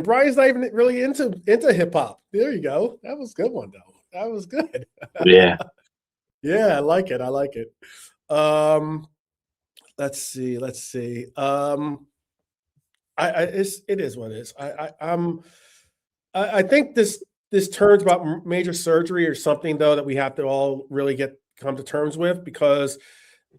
Brian's not even really into hip hop. There you go. That was a good one though. That was good. Yeah. Yeah, I like it. Let's see. It is what it is. I think this turns about major surgery or something though that we have to all really come to terms with, because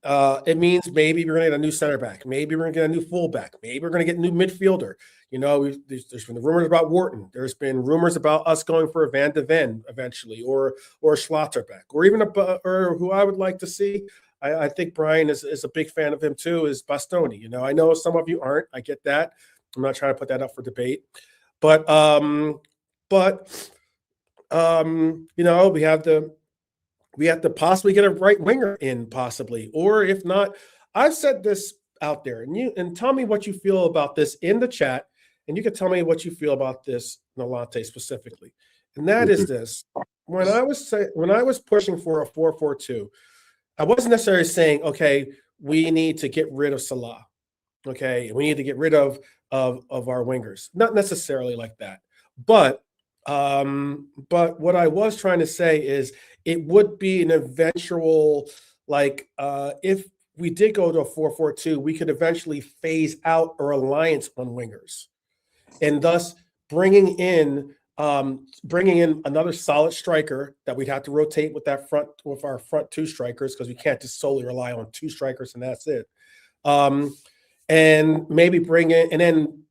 it means maybe we're going to get a new center back. Maybe we're going to get a new fullback. Maybe we're going to get a new midfielder. You know, there's been rumors about Wharton. There's been rumors about us going for a Van de Ven eventually, or a Schlotterbeck, or even or who I would like to see. I think Brian is a big fan of him too, is Bastoni. You know, I know some of you aren't. I get that. I'm not trying to put that up for debate. But you know, we have to possibly get a right winger in, possibly, or if not, I've said this out there, and tell me what you feel about this in the chat, and you can tell me what you feel about this, Nolante specifically, and that is this: when I was pushing for a 4-4-2, I wasn't necessarily saying, okay, we need to get rid of Salah. Okay, we need to get rid of our wingers. Not necessarily like that, but what I was trying to say is it would be an eventual if we did go to a 4-4-2, we could eventually phase out our reliance on wingers, and thus bringing in another solid striker that we'd have to rotate with our front two strikers, because we can't just solely rely on two strikers and that's it. And maybe bring in and then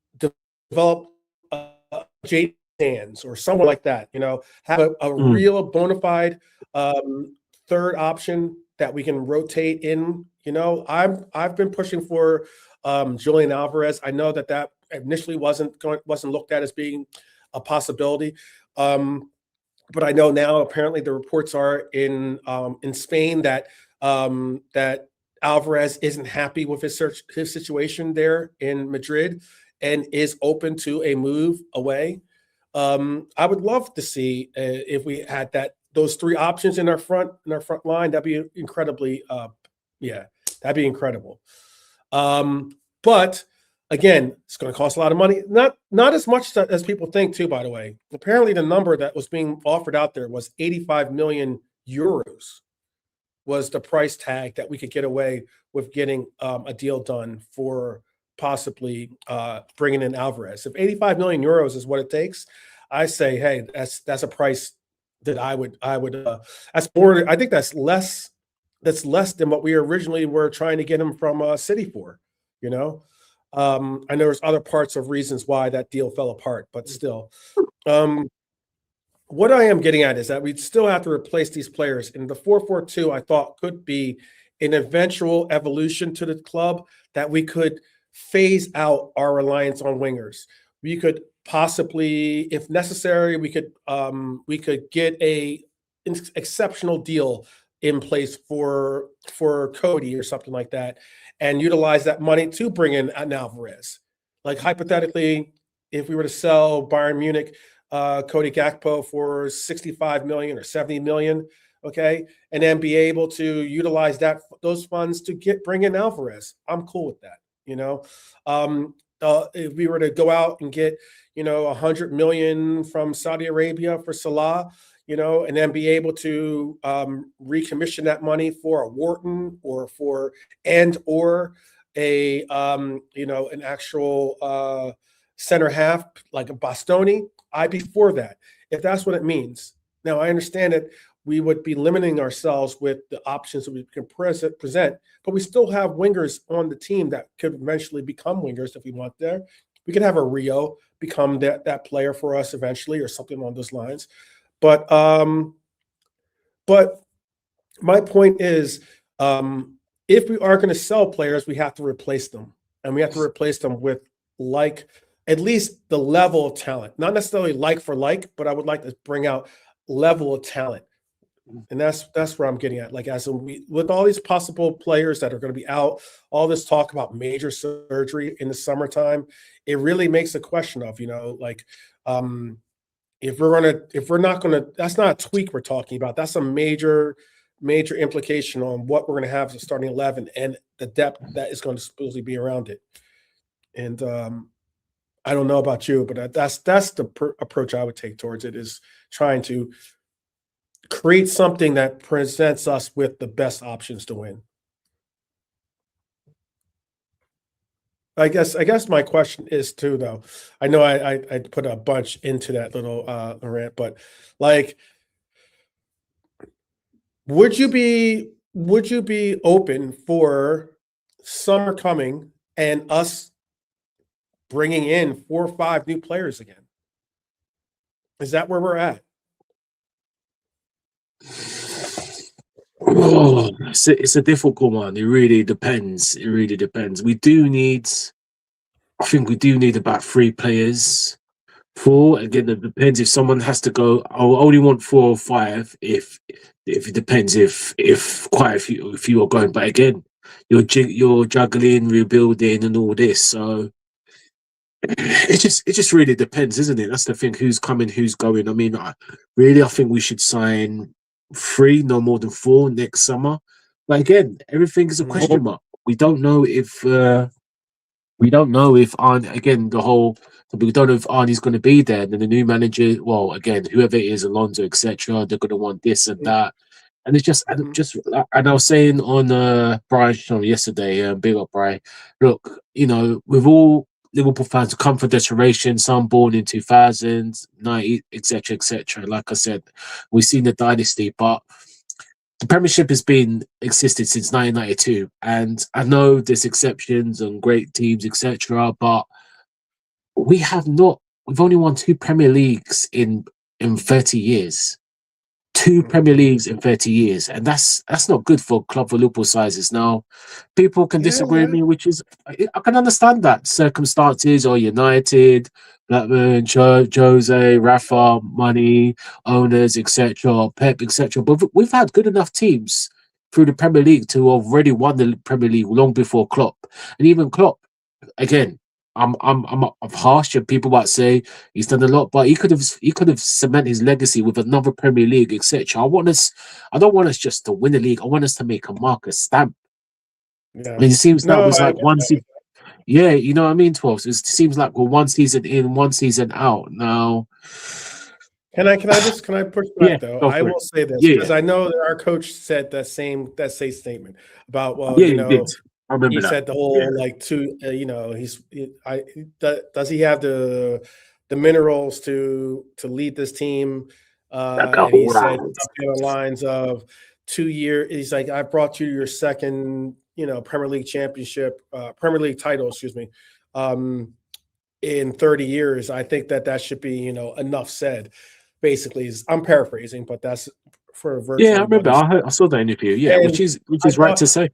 develop Jade Sands or someone like that. Have a real bona fide third option that we can rotate in. I've been pushing for Julian Alvarez. I know that initially wasn't looked at as being a possibility, but I know now apparently the reports are in Spain that that Alvarez isn't happy with his situation there in Madrid and is open to a move away. I would love to see if we had those three options in our front line. That'd be incredibly, that'd be incredible. But again, it's going to cost a lot of money. Not as much as people think, too. By the way, apparently the number that was being offered out there was 85 million euros. Was the price tag that we could get away with getting a deal done for possibly bringing in Alvarez. If 85 million euros is what it takes, I say, hey, that's a price that I would that's more. I think that's less than what we originally were trying to get him from City for. I know there's other parts of reasons why that deal fell apart, but still. What I am getting at is that we still have to replace these players. And the 4-4-2, I thought, could be an eventual evolution to the club that we could phase out our reliance on wingers. We could possibly, if necessary, we could get a exceptional deal in place for Cody or something like that, and utilize that money to bring in an Alvarez. Like hypothetically, if we were to sell Bayern Munich Cody Gakpo for 65 million or 70 million, okay, and then be able to utilize those funds to bring in Alvarez. I'm cool with that. If we were to go out and get 100 million from Saudi Arabia for Salah, and then be able to recommission that money for a Wharton or a an actual center half like a Bastoni, I'd be for that if that's what it means. Now, I understand that we would be limiting ourselves with the options that we can present, but we still have wingers on the team that could eventually become wingers if we want there. We could have a Rio become that player for us eventually or something along those lines. But my point is, if we are going to sell players, we have to replace them, and we have to replace them with at least the level of talent, not necessarily like for like, but I would like to bring out level of talent. And that's where I'm getting at. With all these possible players that are going to be out, all this talk about major surgery in the summertime, it really makes a question of, if we're not going to, that's not a tweak we're talking about. That's a major implication on what we're going to have as a starting 11 and the depth that is going to supposedly be around it. And I don't know about you, but that's the approach I would take towards it, is trying to create something that presents us with the best options to win. I guess my question is too, though. I know I put a bunch into that little rant, but would you be open for summer coming and us bringing in 4 or 5 new players again? Is that where we're at? Oh, it's a difficult one. It really depends. We do need, I think we do need about 3 players. 4, again, it depends if someone has to go. I'll only want 4 or 5 if it depends if quite a few are going. But again, you're juggling, rebuilding, and all this. So it just really depends, isn't it? That's the thing. Who's coming? Who's going? I mean, I think we should sign 3, no more than 4 next summer. But again, everything is a question mark. We don't know if Arne, again, we don't know if Arnie's going to be there. And then the new manager, well, again, whoever it is, Alonso, etc., they're going to want this and that. And it's just, and I was saying on Brian's show yesterday, big up Brian, look, with all Liverpool fans who come from desperation, some born in 2000, 90, etc., etc. Like I said, we've seen the dynasty, but the Premiership has been existed since 1992, and I know there's exceptions and great teams, etc. But we've only won 2 Premier Leagues in 30 years. 2 Premier Leagues in 30 years, and that's not good for a club for Liverpool sizes. Now, people can disagree with me, which is I can understand that circumstances, or United, Blackburn, Jose, Rafa, money, owners, etc., Pep, etc. But we've had good enough teams through the Premier League to have already won the Premier League long before Klopp, and even Klopp, again. I'm harsh, and people might say he's done a lot, but he could have cemented his legacy with another Premier League, etc. I don't want us just to win the league. I want us to make a mark, a stamp. Yeah. And it seems that was like one season. Yeah, you know what I mean, 12. It seems like we're one season in, one season out. Now, can I push back though? I will say this because I know that our coach said that same statement about he did. I remember he that. said the whole does he have the minerals to lead this team? And he said something along the lines of 2 years. He's like, I brought you your second, Premier League championship, Premier League title, excuse me, in 30 years. I think that should be, enough said. Basically, I'm paraphrasing, but that's for Virgil. Yeah, I remember. I saw that interview. Yeah, and which is right to say.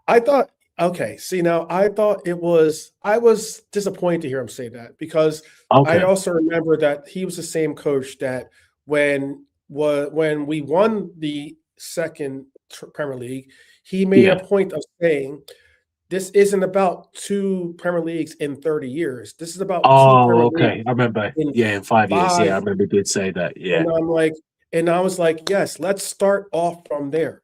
I thought, okay, see now, I was disappointed to hear him say that because I also remember that he was the same coach that when we won the second Premier League, he made a point of saying, this isn't about 2 Premier Leagues in 30 years. This is about 2 Premier Leagues. I remember. In 5 years. Yeah, I remember he did say that. Yeah. And I was like, yes, let's start off from there.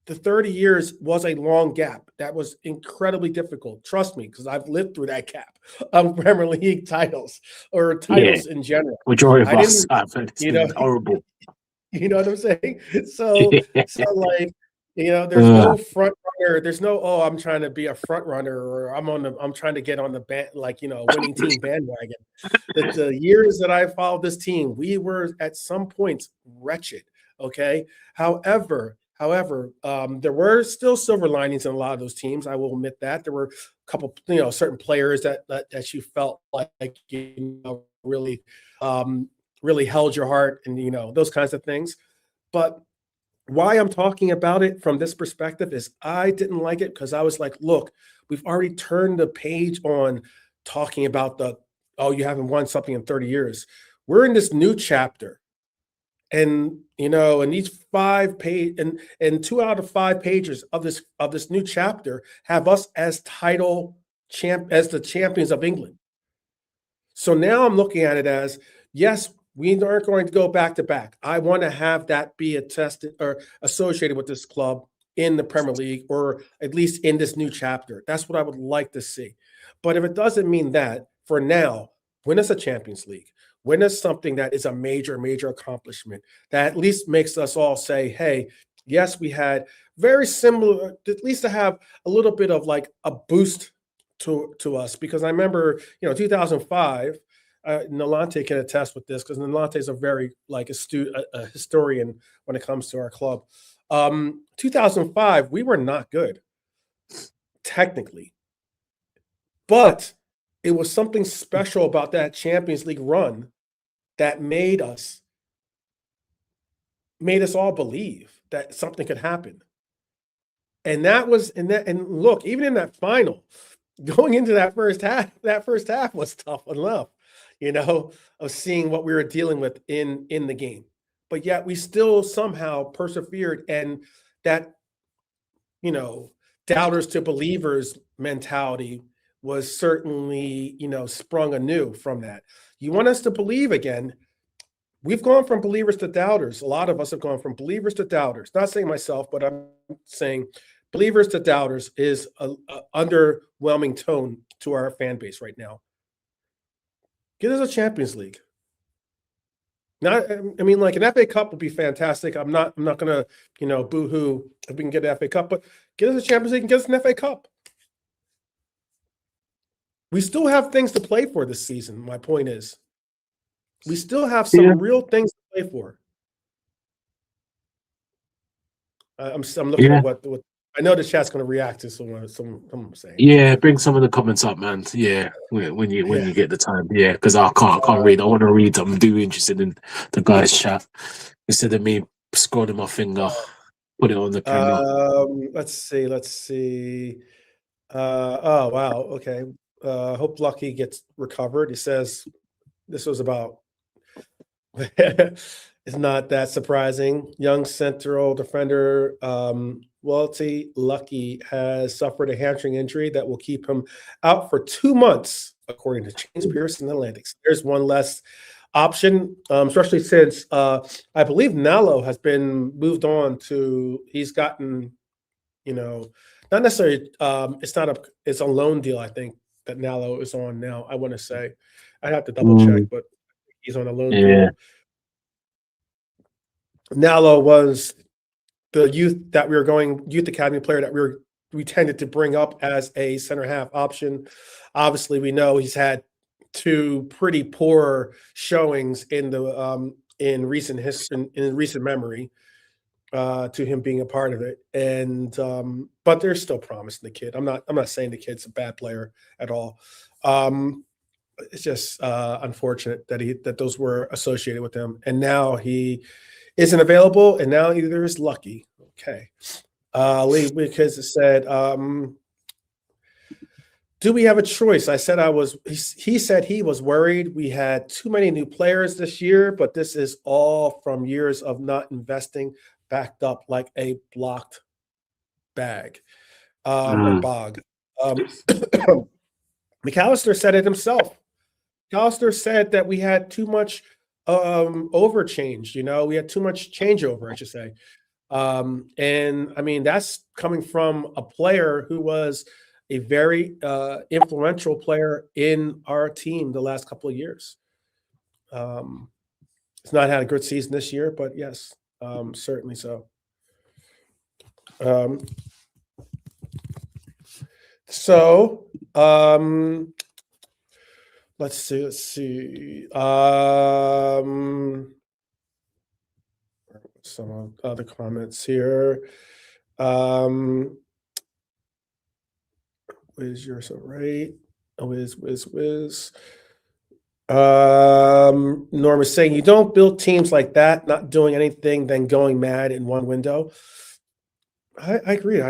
The 30 years was a long gap. That was incredibly difficult. Trust me, because I've lived through that gap of Premier League titles or titles in general. Majority of us have. It's been horrible. You know what I'm saying? So there's no front runner. There's no, I'm trying to be a front runner, or I'm trying to get on the winning team bandwagon. The years that I followed this team, we were at some points wretched. Okay. However, there were still silver linings in a lot of those teams. I will admit that there were a couple, certain players that you felt like really, really held your heart, and those kinds of things. But why I'm talking about it from this perspective is I didn't like it because I was like, look, we've already turned the page on talking about you haven't won something in 30 years. We're in this new chapter. And in each 5 page and 2 out of 5 pages of this new chapter have us as as the champions of England. So now I'm looking at it as, yes, we aren't going to go back to back. I want to have that be attested or associated with this club in the Premier League, or at least in this new chapter. That's what I would like to see. But if it doesn't mean that, for now, win us a Champions League. Win us something that is a major, major accomplishment that at least makes us all say, hey, yes, we had very similar, at least to have a little bit of like a boost to us. Because I remember, 2005, Nalante can attest with this because Nalante is a very astute a historian when it comes to our club. 2005, we were not good technically, but it was something special about that Champions League run that made us all believe that something could happen. And look, even in that final, going into that first half was tough enough, of seeing what we were dealing with in the game. But yet we still somehow persevered, and that, doubters to believers mentality was certainly, sprung anew from that. You want us to believe again, we've gone from believers to doubters. A lot of us have gone from believers to doubters. Not saying myself, but I'm saying believers to doubters is a underwhelming tone to our fan base right now. Get us a Champions League. Not, I mean, like an FA Cup would be fantastic. I'm not gonna, boo-hoo if we can get an FA Cup, but get us a Champions League and get us an FA Cup. We still have things to play for this season. My point is, we still have some real things to play for. I'm looking at what I know the chat's going to react to someone saying. Yeah, bring some of the comments up, man. Yeah, when you get the time. Yeah, because I can't read. I want to read. I'm too interested in the guys' chat instead of me scrolling my finger. Put it on the camera. Let's see. Oh wow. Okay. Hope Lucky gets recovered. He says this was about. It's not that surprising. Young central defender Walty Lucky has suffered a hamstring injury that will keep him out for 2 months, according to James Pearson Atlantics. There's one less option, especially since I believe Nalo has been moved on to. He's gotten, not necessarily. It's a loan deal. I think that Nalo is on now. I want to say, I'd have to double check, but he's on a loan deal. Nalo was the youth academy player that we tended to bring up as a center half option. Obviously, we know he's had 2 pretty poor showings in recent history, in recent memory, to him being a part of it. And but there's still promise in the kid. I'm not saying the kid's a bad player at all. It's just unfortunate that those were associated with him, and now he isn't available, and now either is Lucky. Okay. Lee, because it said, do we have a choice? I said he said he was worried we had too many new players this year, but this is all from years of not investing, backed up like a blocked bag or bog. McAllister said it himself. McAllister said that we had too much overchange, we had too much changeover, I should say. And I mean, that's coming from a player who was a very influential player in our team the last couple of years. He's not had a good season this year, but yes, certainly so. Let's see. Some other comments here. Whiz, you're so right. Whiz. Norm is saying you don't build teams like that, not doing anything, then going mad in one window. I agree.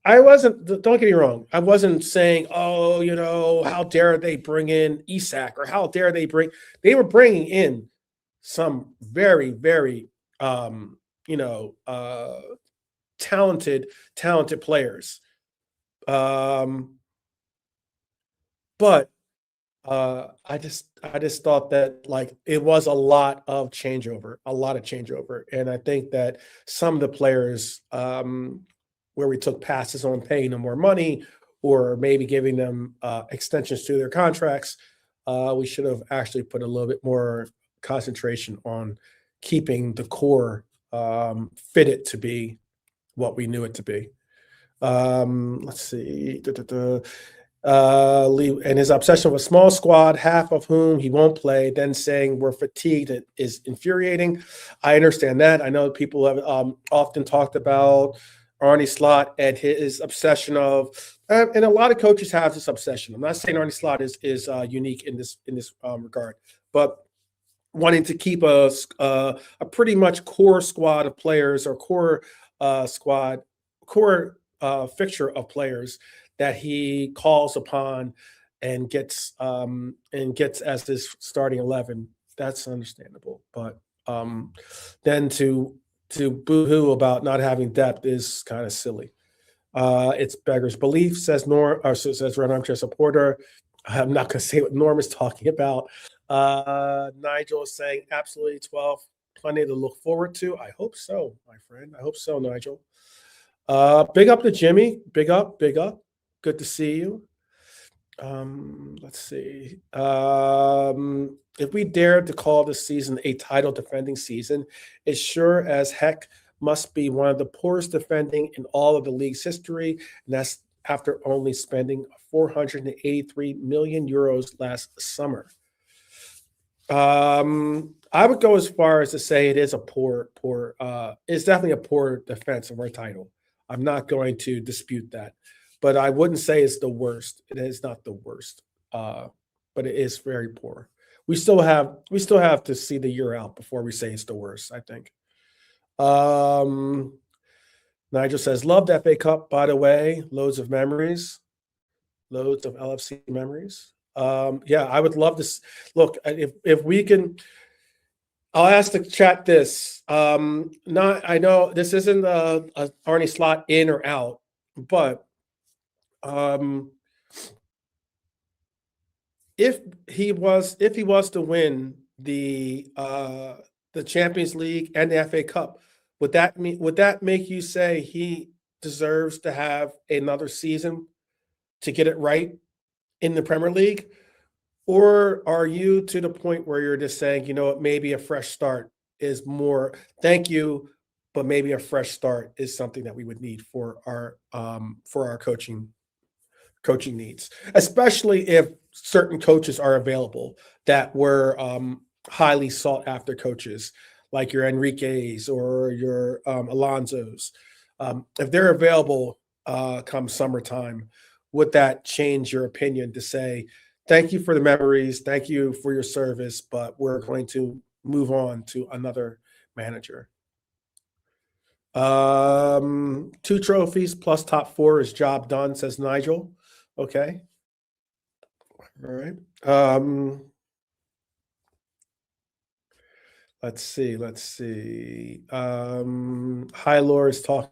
I wasn't, don't get me wrong. I wasn't saying, how dare they bring in Isak, or how dare they were bringing in some very, very, talented players. But I just thought that it was a lot of changeover. And I think that some of the players, where we took passes on paying them more money, or maybe giving them extensions to their contracts, we should have actually put a little bit more concentration on keeping the core fitted to be what we knew it to be. Let's see. Lee and his obsession with a small squad, half of whom he won't play, then saying we're fatigued is infuriating. I understand that. I know people have often talked about Arne Slot and his obsession of, and a lot of coaches have this obsession. I'm not saying Arne Slot is unique in this regard, but wanting to keep a pretty much core squad of players, or core fixture of players that he calls upon and gets as his starting 11. That's understandable, but then to boo-hoo about not having depth is kind of silly. It's beggars belief, says Red Armchair Supporter. I'm not going to say what Norm is talking about. Nigel is saying absolutely 12. Plenty to look forward to. I hope so, my friend. I hope so, Nigel. Big up to Jimmy. Big up, big up. Good to see you. Let's see. If we dared to call this season a title defending season, it sure as heck must be one of the poorest defending in all of the league's history, and that's after only spending 483 million euros last summer. I would go as far as to say it is a it's definitely a poor defense of our title. I'm not going to dispute that, but I wouldn't say it's the worst. It is not the worst, but it is very poor. We still have to see the year out before we say it's the worst, I think. Nigel says, loved FA Cup, by the way. Loads of memories, loads of LFC memories. Yeah, I would love to look if we can. I'll ask the chat this. Not, I know this isn't a Arne Slot in or out, but if he was to win the Champions League and the FA Cup, would that make you say he deserves to have another season to get it right in the Premier League? Or are you to the point where you're just saying, you know what, maybe a fresh start is more, thank you, but maybe a fresh start is something that we would need for our coaching needs, especially if certain coaches are available that were highly sought after coaches, like your Enrique's or your Alonso's. If they're available come summertime, would that change your opinion to say, thank you for the memories, thank you for your service, but we're going to move on to another manager? 2 trophies plus top 4 is job done, says Nigel. Okay. All right. Let's see. High Lore is talking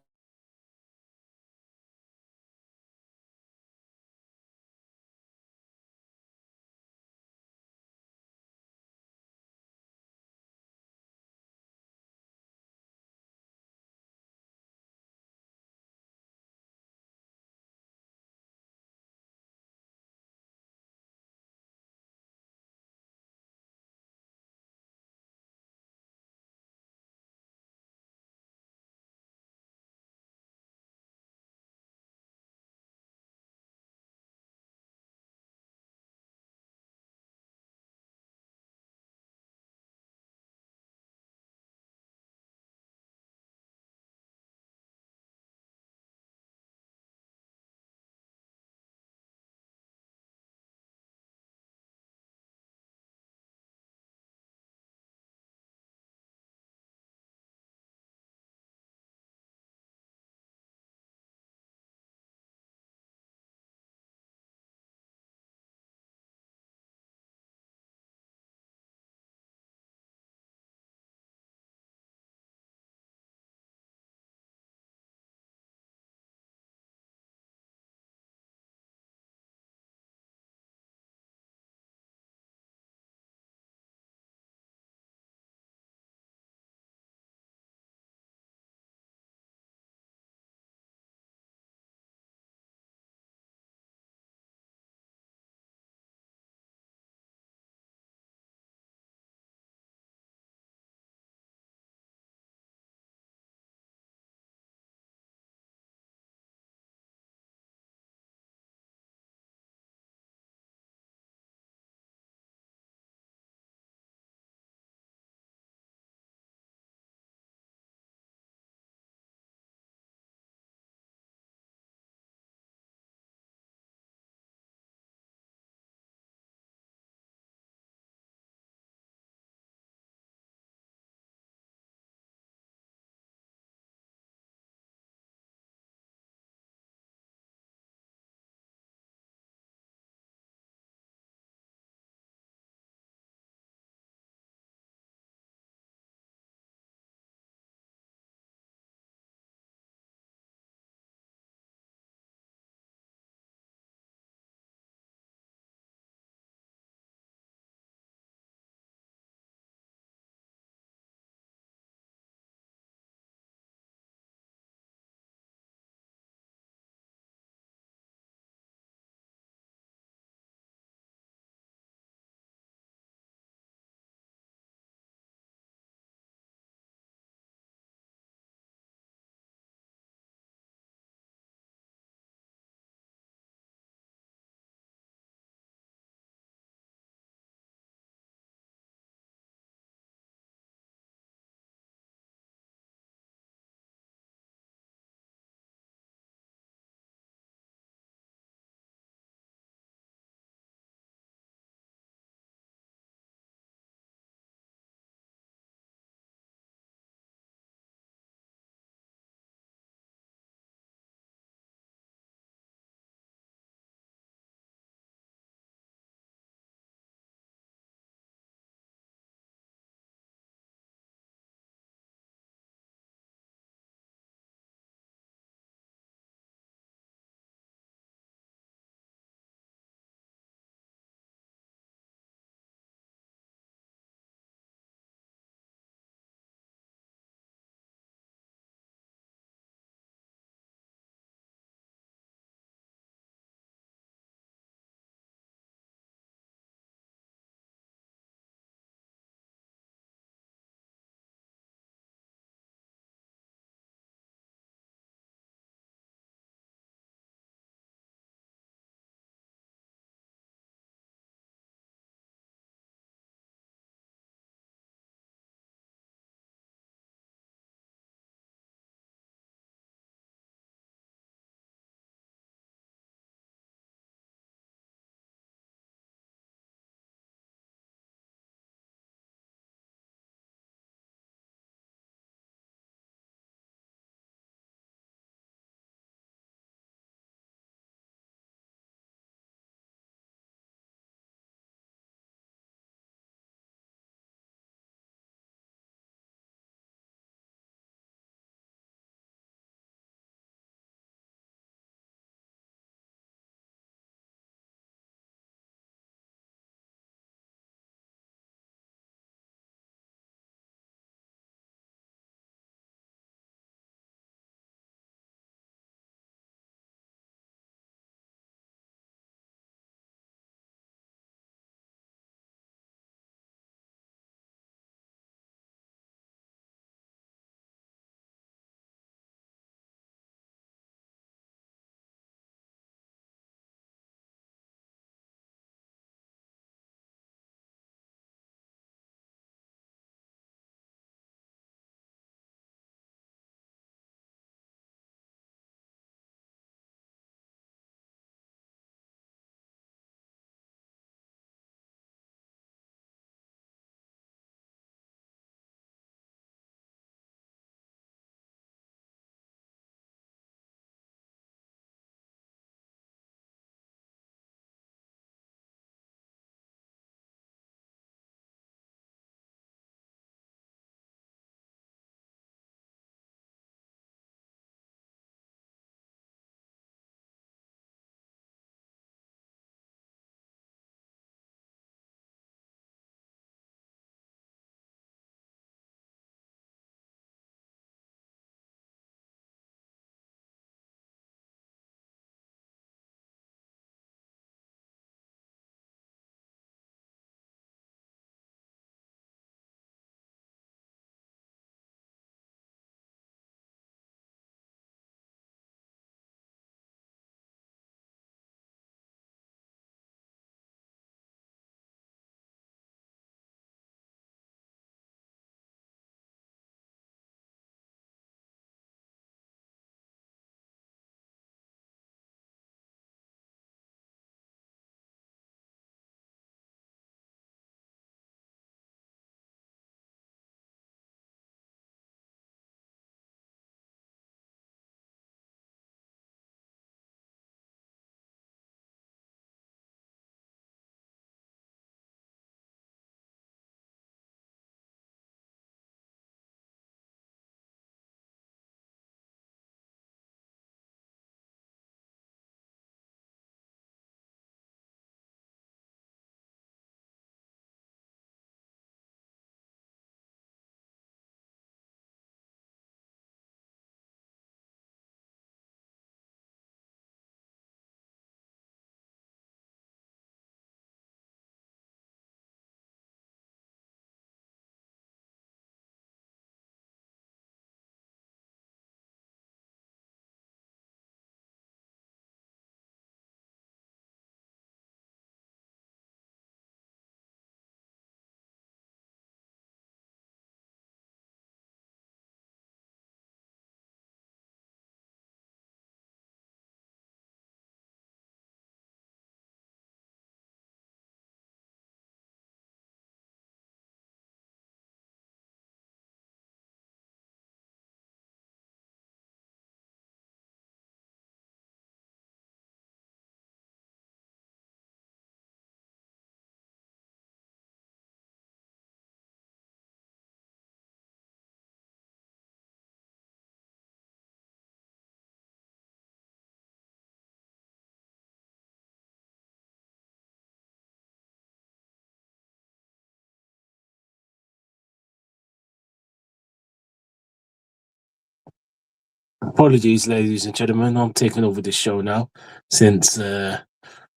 Apologies, ladies and gentlemen. I'm taking over this show now since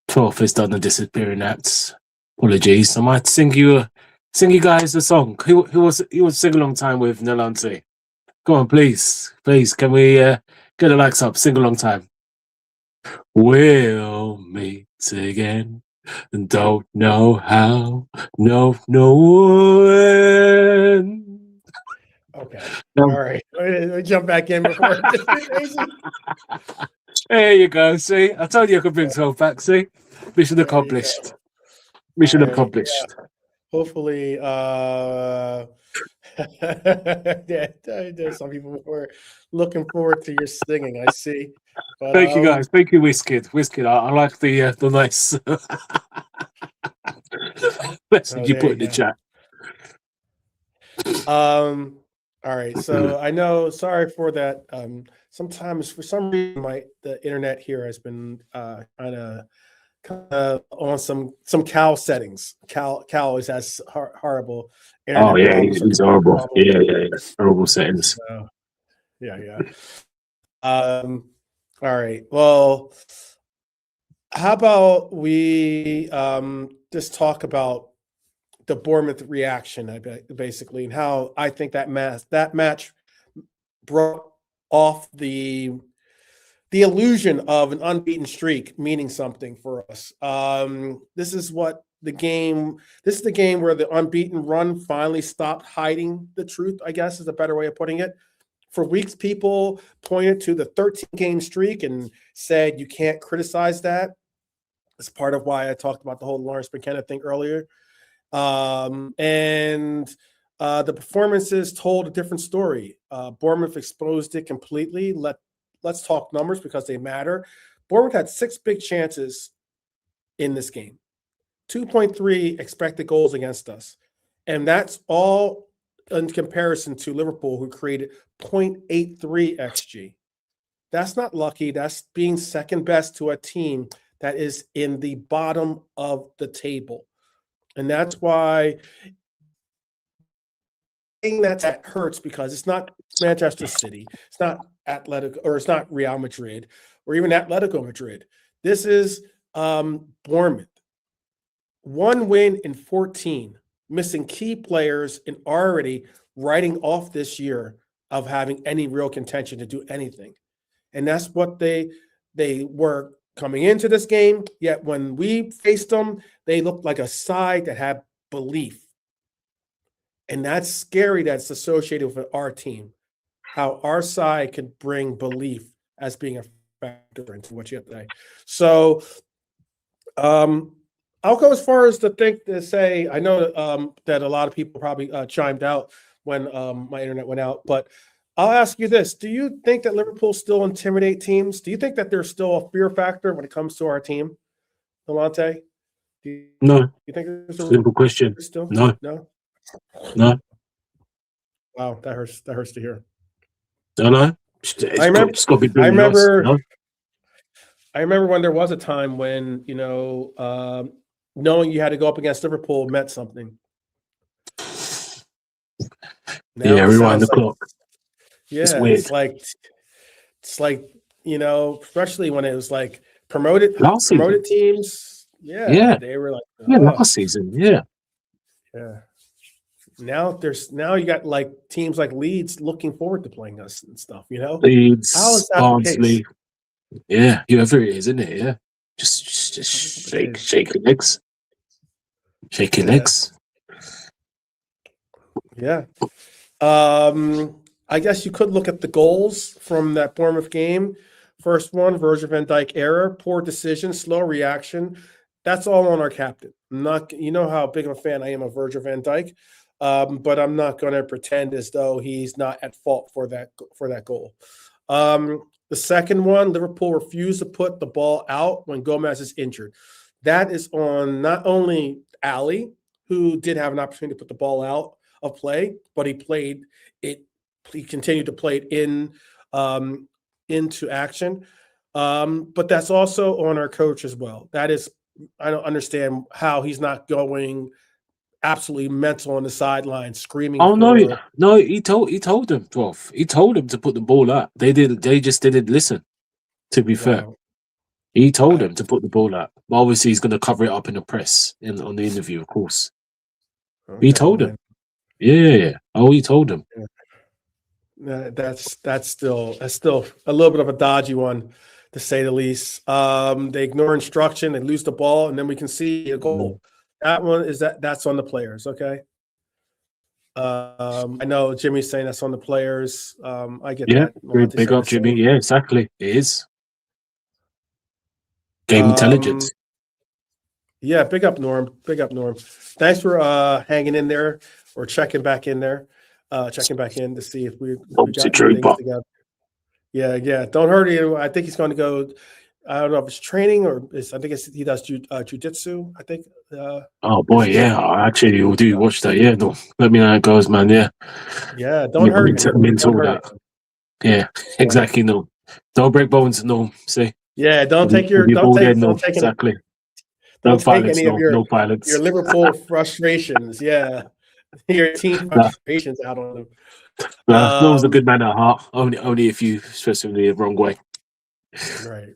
12 has done the disappearing acts. Apologies. I might sing you guys a song. Who was sing a long time with Nolante? Go on, please. Please, can we get the likes up? Sing a long time. We'll meet again. Don't know how, no when. Okay. All right. Let me jump back in before it's crazy. There you go. See, I told you I could bring 12 back. See, mission accomplished. Mission accomplished. Yeah. Hopefully, there's some people who are looking forward to your singing. I see. But, Thank you, guys. Thank you, Wizkid. I like the nice message you put in the chat. All right. So I know. Sorry for that. Sometimes, for some reason, the internet here has been kind of on some Cal settings. Cal always has horrible internet. Oh yeah, he's horrible. Yeah, horrible settings. So, yeah. All right. Well, how about we just talk about the Bournemouth reaction, basically, and how I think that match brought off the illusion of an unbeaten streak meaning something for us. This is the game where the unbeaten run finally stopped hiding the truth, I guess is a better way of putting it. For weeks, people pointed to the 13-game streak and said you can't criticize that. It's part of why I talked about the whole Lawrence McKenna thing earlier. And the performances told a different story. Bournemouth exposed it completely. Let's talk numbers because they matter. Bournemouth had 6 big chances in this game, 2.3 expected goals against us. And that's all in comparison to Liverpool, who created 0.83 XG. That's not lucky. That's being second best to a team that is in the bottom of the table. And that's why that hurts, because it's not Manchester City, it's not Atletico, or it's not Real Madrid, or even Atletico Madrid. This is Bournemouth. 1 win in 14, missing key players, and already writing off this year of having any real contention to do anything. And that's what they were coming into this game. Yet when we faced them, they looked like a side that had belief. And that's scary, that's associated with our team, how our side could bring belief as being a factor into what you have today. So I'll go as far as to say, I know that a lot of people probably chimed out when my internet went out, but I'll ask you this. Do you think that Liverpool still intimidate teams? Do you think that there's still a fear factor when it comes to our team, Nolante? No. You think there's a simple question? Still? No. Wow, that hurts to hear. No. I remember when there was a time when, knowing you had to go up against Liverpool meant something. Rewind the clock. Yeah, it's weird. It's like especially when it was like promoted teams. Yeah, they were like, last season. Yeah. Now you got like teams like Leeds looking forward to playing us and stuff. Leeds, how is that Barnsley. Yeah, whoever it is, isn't it? Yeah, just shake your legs, shake your legs. Yeah. I guess you could look at the goals from that Bournemouth game. First one, Virgil van Dijk error, poor decision, slow reaction. That's all on our captain. I'm not, how big of a fan I am of Virgil van Dijk, but I'm not going to pretend as though he's not at fault for that goal. The second one, Liverpool refused to put the ball out when Gomez is injured. That is on not only Ali, who did have an opportunity to put the ball out of play, but he played it. He continued to play it into action. But that's also on our coach as well. That is, I don't understand how he's not going absolutely mental on the sideline, screaming Oh no, for. no, he told them, 12. He told them to put the ball out. They just didn't listen, to be fair. Wow. He told I, them to put the ball out. But obviously he's gonna cover it up in the press on the interview, of course. He okay, told them. man. Yeah. Oh, he told them. That's still a little bit of a dodgy one, to say the least. They ignore instruction, they lose the ball, and then we can see a goal. That one that's on the players. Okay. I know Jimmy's saying that's on the players. I get Yeah, that. great, Monty's big saying up the same. Jimmy. Yeah, exactly. It is. Game Um, intelligence. yeah, big up Norm. Big up Norm. Thanks for hanging in there or checking back in there. Checking back in to see if we Obviously, got any things trooper. together. Yeah. Don't hurt you. I think he's going to go. I don't know if it's training or I think he does jujitsu. I think. Oh boy, yeah. I actually will do watch that. Yeah, no. Let me know how it goes, man. Yeah. Yeah, don't hurt I'm anyone. into Don't all hurt that. anyone. Yeah, exactly. No. Don't break bones, no. See? Yeah, don't take With your don't ball there, take no. don't take any Exactly. No don't take violence, any of no. No your violence. Liverpool frustrations. Yeah, your team Nah, frustrations out on them. Norm's a good man at heart. Only if you stress him the wrong way. Right.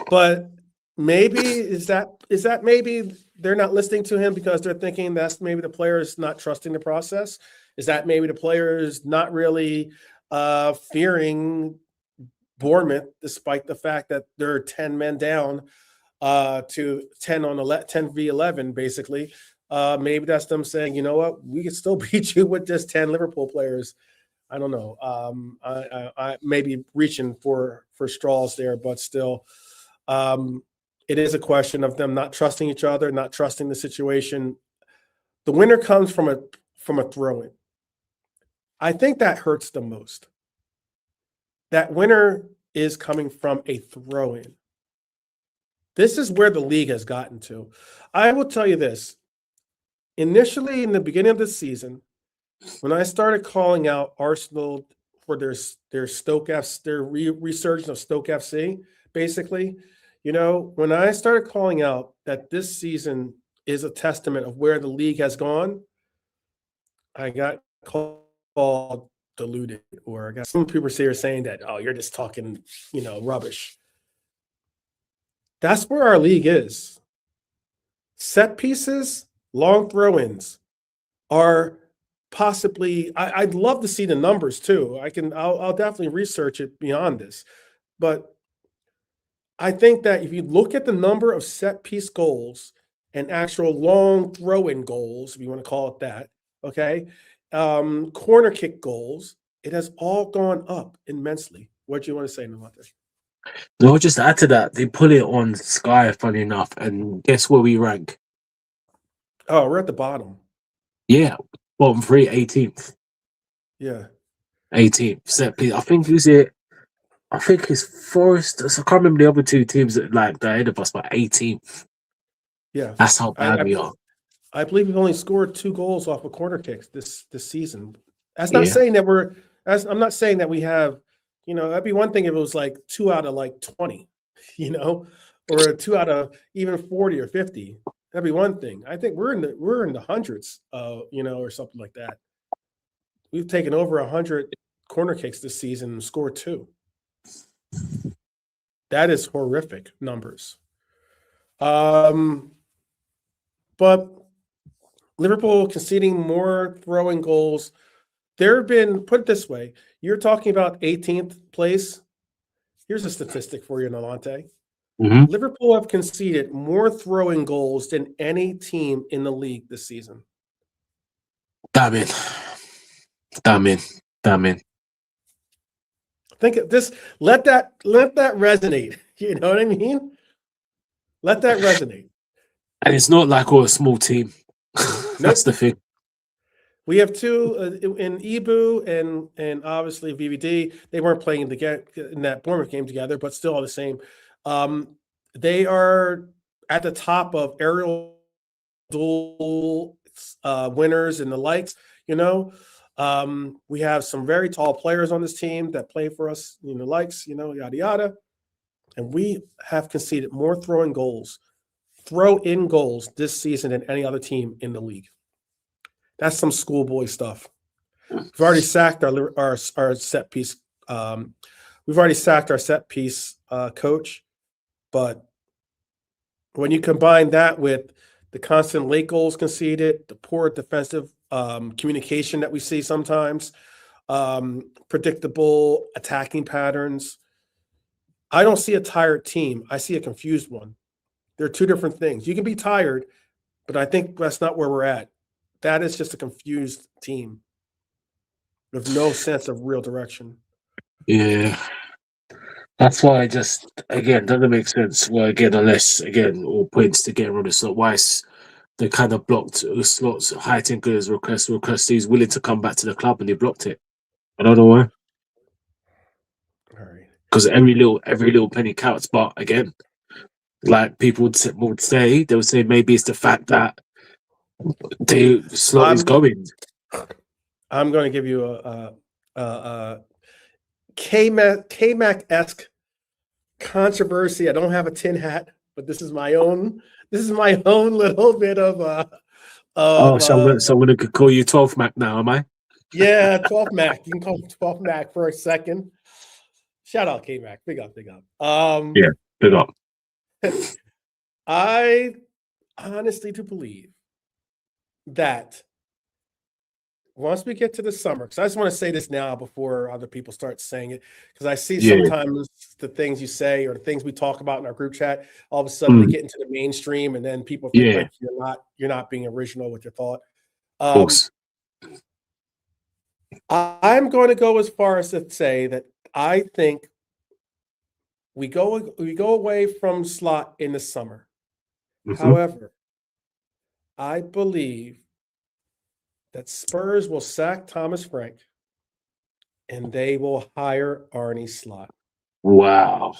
But maybe is that maybe they're not listening to him because they're thinking that's maybe the players not trusting the process? Is that maybe the players not really fearing Bournemouth, despite the fact that they're 10 men down to 10 on 10 v 11, basically? Maybe that's them saying, you know what, we can still beat you with just 10 Liverpool players. I don't know. I maybe reaching for straws there, but still, it is a question of them not trusting each other, not trusting the situation. The winner comes from a throw-in. I think that hurts the most. That winner is coming from a throw-in. This is where the league has gotten to. I will tell you this. Initially, in the beginning of the season, when I started calling out Arsenal for their Stoke FC, their resurgence of Stoke FC, basically, when I started calling out that this season is a testament of where the league has gone, I got called deluded, or I got some people saying that, oh, you're just talking, rubbish. That's where our league is. Set pieces, long throw-ins are possibly. I'd love to see the numbers too. I'll definitely research it beyond this, but I think that if you look at the number of set piece goals and actual long throw-in goals, if you want to call it that, okay, corner kick goals, it has all gone up immensely. What do you want to say, Nawate? No, just add to that. They put it on Sky, funny enough, and guess where we rank? Oh, we're at the bottom. Yeah, bottom three, 18th. Yeah. 18th. Set piece. I think it's Forest. I can't remember the other two teams that ahead of us, but 18th. Yeah. That's how bad we are. I believe we've only scored 2 goals off of corner kicks this season. That's not Yeah. saying that I'm not saying that we have, that'd be one thing if it was like 2 out of like 20, or 2 out of even 40 or 50. That'd be one thing. I think we're in the hundreds, or something like that. We've taken over 100 corner kicks this season and scored 2. That is horrific numbers. But Liverpool conceding more throwing goals. There have been, put it this way, you're talking about 18th place. Here's a statistic for you, Nalante. Mm-hmm. Liverpool have conceded more throwing goals than any team in the league this season. Damn it. Think of this. Let that resonate. You know what I mean? Let that resonate. And it's not like we're a small team. That's the thing. We have 2 in Ibu and obviously VVD. They weren't playing in that Bournemouth game together, but still all the same. They are at the top of aerial duel winners and the likes. We have some very tall players on this team that play for us. Yada yada. And we have conceded more throwing goals throw in goals this season than any other team in the league. That's some schoolboy stuff. We've already sacked our set piece. We've already sacked our set piece coach, but when you combine that with the constant late goals conceded, the poor defensive communication that we see sometimes, predictable attacking patterns, I don't see a tired team. I see a confused one. They're two different things. You can be tired, but I think that's not where we're at. That is just a confused team with no sense of real direction. Yeah. That's why again, doesn't make sense. Well, again, unless, again, all points to get rid of Slot. Why they kind of blocked Slot's Heitinger's request. He's willing to come back to the club and he blocked it. I don't know why. All right. Because every little penny counts. But again, like people would say, they would say maybe it's the fact that Slot is going. I'm going to give you a K-Mac-esque controversy. I don't have a tin hat, but this is my own little bit of so I'm gonna call you 12 Mac now, am I? Yeah, 12 Mac. You can call me 12 Mac for a second. Shout out K-Mac. Big up. Yeah, big up. I honestly do believe that once we get to the summer, because I just want to say this now before other people start saying it, because I see sometimes the things you say or the things we talk about in our group chat, all of a sudden they get into the mainstream, and then people think like you're not being original with your thought. Of course. I'm going to go as far as to say that I think we go away from Slot in the summer. However, I believe that Spurs will sack Thomas Frank and they will hire Arne Slot. Wow.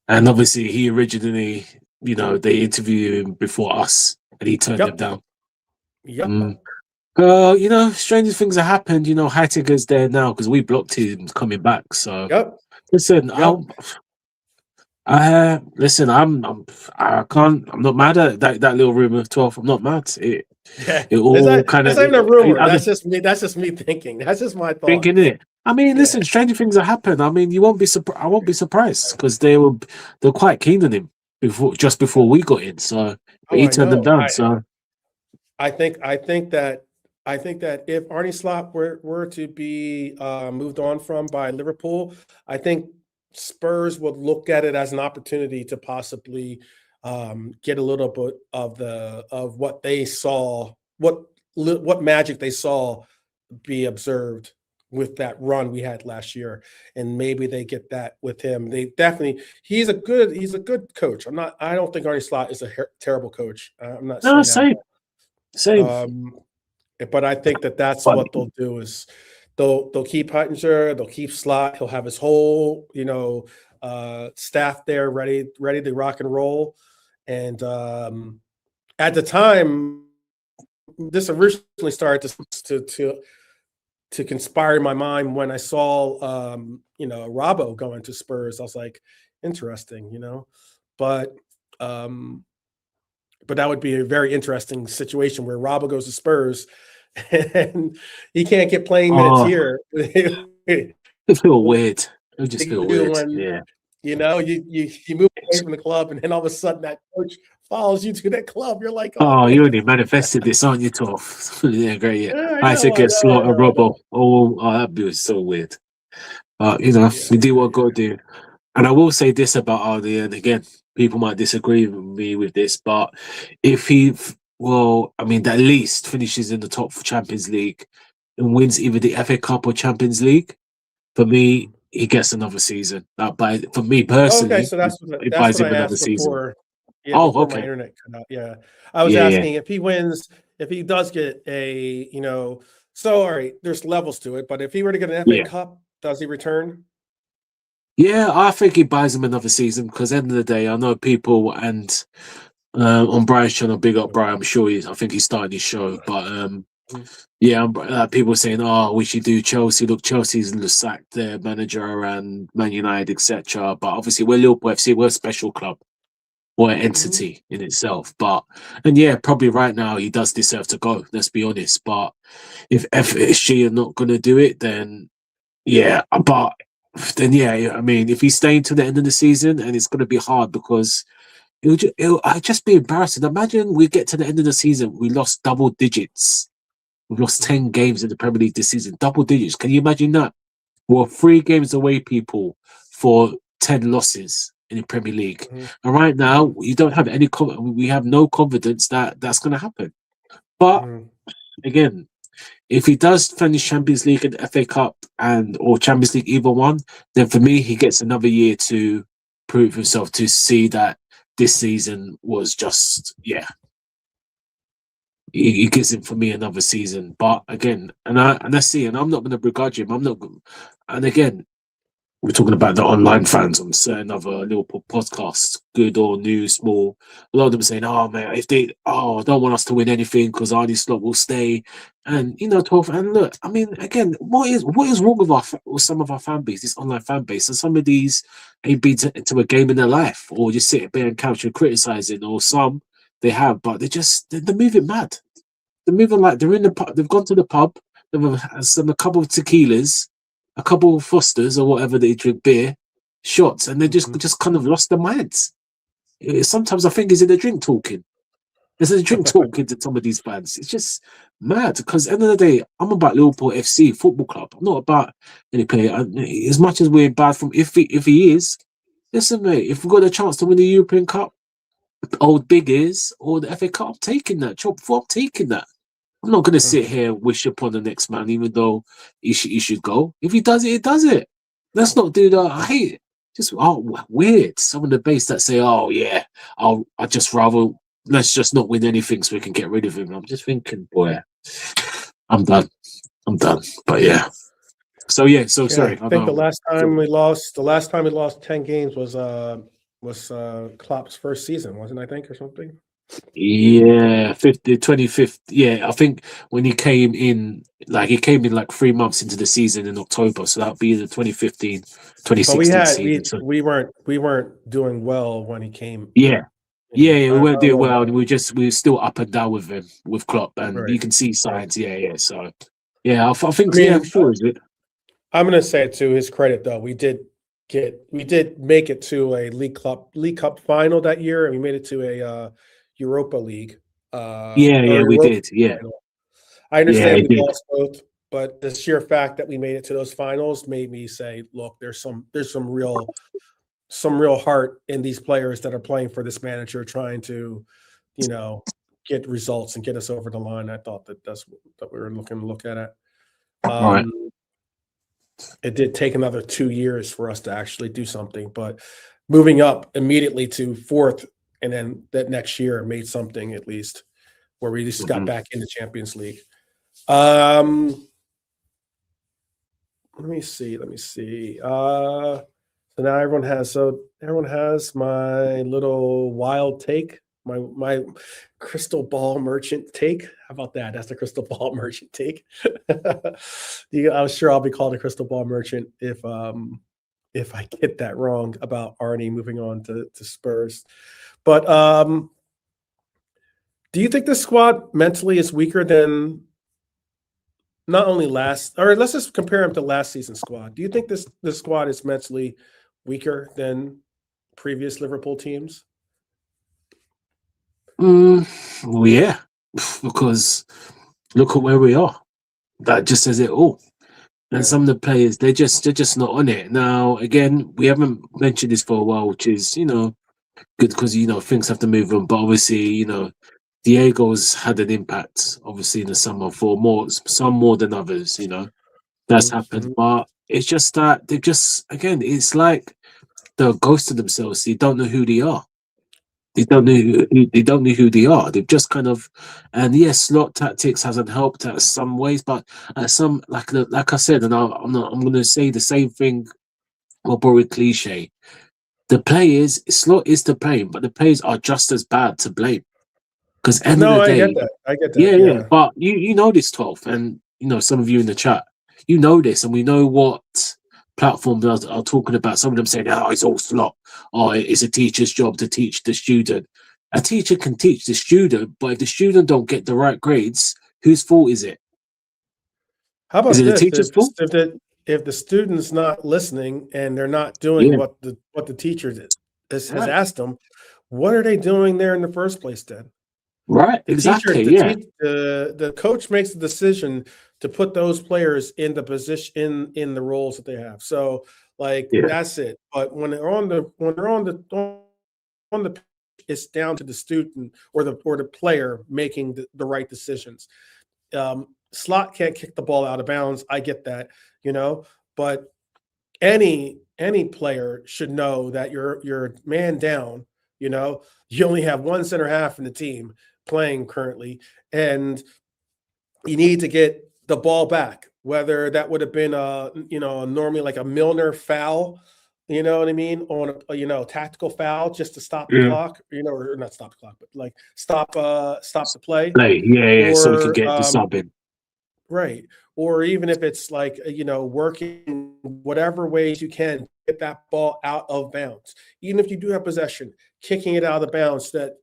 And obviously he originally, they interviewed him before us and he turned them down. Yep. Stranger things have happened. Heitinger's there now because we blocked him coming back. So listen, I'm not mad at that little rumor of 12. I'm not mad. It all kind of. That's not even a rumor. That's just me. That's just me thinking. That's just my thought. Thinking it. I mean, listen, stranger things have happened. I mean, you won't be I won't be surprised because they're quite keen on him just before we got in. So he turned them down. I think that if Arne Slot were to be moved on from by Liverpool, I think Spurs would look at it as an opportunity to possibly get a little bit of what they saw, what magic they saw be observed with that run we had last year, and maybe they get that with him. He's a good coach. I don't think Arne Slot is a terrible coach. I'm not saying that. Same. But I think that's what they'll do is they'll keep Huttinger, they'll keep Slot. He'll have his whole staff there ready to rock and roll. And at the time, this originally started to conspire in my mind when I saw Robbo going to Spurs. I was like, interesting, but that would be a very interesting situation where Robbo goes to Spurs and he can't get playing minutes here. It feel weird. It just feel weird. You move away from the club, and then all of a sudden that coach follows you to that club. You're like, oh, you already manifested this, aren't you, Toff? Yeah, great. Yeah. I said get Slot and Robbo. Oh, that'd be so weird. But we do what God do. And I will say this about Arne, and again, people might disagree with me with this, but if he, at least finishes in the top for Champions League and wins either the FA Cup or Champions League, for me, he gets another season. For me personally, okay, so that's what I asked before. Yeah, okay. My internet cut out. Yeah, I was asking if he wins, if he does get a, So all right, there's levels to it, but if he were to get an FA Cup, does he return? Yeah, I think he buys him another season because at the end of the day, I know people and on Brian's channel, big up Brian. I'm sure I think he's starting his show, but people saying, "Oh, we should do Chelsea." Look, Chelsea's sacked their manager and Man United, etc. But obviously, we're Liverpool FC. We're a special club. or an entity in itself. And yeah, probably right now he does deserve to go. Let's be honest. But if FSG are not going to do it, then yeah. But then yeah, I mean, if he's staying to the end of the season, and it's going to be hard because I'd just be embarrassing. Imagine we get to the end of the season, we lost double digits. We've lost 10 games in the Premier League this season, double digits. Can you imagine that? We're 3 games away, people, for 10 losses in the Premier League. And right now, you don't have any. We have no confidence that that's going to happen. But again, if he does finish Champions League and FA Cup or Champions League either one, then for me, he gets another year to prove himself, to see that this season was just, he gives him, for me, another season. But again, and I see, and I'm not going to begrudge him. I'm not. And again, we're talking about the online fans on certain other Liverpool podcasts, good or new, small. A lot of them saying, "Oh man, if they, don't want us to win anything because Arne Slot will stay." And 12. And look, I mean, again, what is wrong with some of our fan base, this online fan base, and some of these ain't been to a game in their life, or just sit there and couch and criticizing, or some they have, but they're moving mad. They're moving like they're in the pub. They've gone to the pub. They've had a couple of tequilas, a couple of Fosters or whatever they drink, beer, shots, and they just kind of lost their minds. Sometimes I think it's in the drink talking. There's a drink talking to some of these fans. It's just mad because at the end of the day, I'm about Liverpool FC Football Club. I'm not about any player. As much as we're bad from if he is, listen, mate, if we've got a chance to win the European Cup, old big is, or the FA Cup, I'm taking that. I'm taking that. I'm not going to sit here and wish upon the next man, even though he should go. If he does it, he does it. Let's not do that. I hate it. Just weird. Some of the base that say, I just rather let's just not win anything so we can get rid of him. I'm just thinking, boy, I'm done. But yeah. So sorry. I think the last time we lost 10 games was Klopp's first season, wasn't I think, or something? Yeah, 25th. Yeah, I think when he came in like 3 months into the season in October, so that'll be the 2015, 2016 season. We weren't doing well when he came. Yeah, we weren't doing well, and we were still up and down with him, with Klopp, and you can see signs. Yeah. So yeah, I think I'm sure is it. I'm going to say it to his credit though. We did make it to a League Cup final that year, and we made it to a Europa League. We did. Yeah, I understand we lost both, but the sheer fact that we made it to those finals made me say, look, there's some real heart in these players that are playing for this manager, trying to, get results and get us over the line. I thought that's what we were looking to look at it. Right. It did take another 2 years for us to actually do something, but moving up immediately to 4th, and then that next year made something at least where we just got back in the Champions League. Let me see. So now everyone has my little wild take, my crystal ball merchant take. How about that? That's the crystal ball merchant take. I'm sure I'll be called a crystal ball merchant if I get that wrong about Arne moving on to Spurs. But do you think this squad mentally is weaker than not only let's just compare them to last season's squad. Do you think this squad is mentally weaker than previous Liverpool teams? Well, yeah, because look at where we are. That just says it all. And some of the players, they're just not on it. Now, again, we haven't mentioned this for a while, which is, good because, things have to move on. But obviously, Diego's had an impact, obviously, in the summer for some more than others, That's happened. But it's just that they've again, it's like they're ghosting themselves. They don't know who they are. They don't know who they are. They've just kind of, and yes, slot tactics hasn't helped at some ways, but at some, like I said, and I'm going to say the same thing, or borrow cliche. The players, slot is to blame, but the players are just as bad to blame. Because end of the day, I get that. Yeah. But you know this, 12th, and some of you in the chat, you know this, and we know what platforms are talking about. Some of them saying, "Oh, it's all slot." oh, it's a teacher's job to teach the student. A teacher can teach the student, but if the student don't get the right grades, whose fault is it? How Is about it the this? teacher's fault? If the student's not listening and they're not doing Yeah, what the teacher has right, asked them, what are they doing there in the first place then? right, exactly. Yeah, The coach makes the decision to put those players in the position in the roles that they have. So like yeah, that's it. But when they're on the pitch, it's down to the student or the player making the right decisions. Slot can't kick the ball out of bounds. I get that, but any player should know that you're man down. You only have one center half in the team playing currently, and you need to get the ball back. Whether that would have been normally like a Milner foul, you know what I mean, on a tactical foul just to stop the yeah. clock, or not stop the clock, but like stop the play, Play, yeah, so we can or get the sub in. right. Or even if it's like, working whatever ways you can get that ball out of bounds. Even if you do have possession, kicking it out of bounds, giving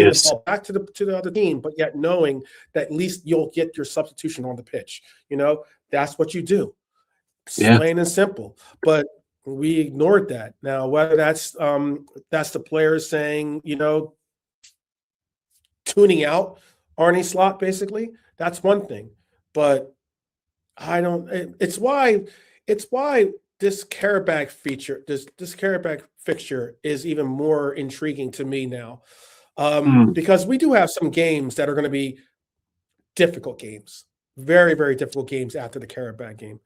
the Yes, ball back to the other team, but yet knowing that at least you'll get your substitution on the pitch. That's what you do. It's yeah, plain and simple. But we ignored that. Now, whether that's the players saying, tuning out Arne Slot, basically, that's one thing. But I don't. It's why this Qarabag this Qarabag fixture is even more intriguing to me now, mm, because we do have some games that are going to be difficult games, very very difficult games after the Qarabag game.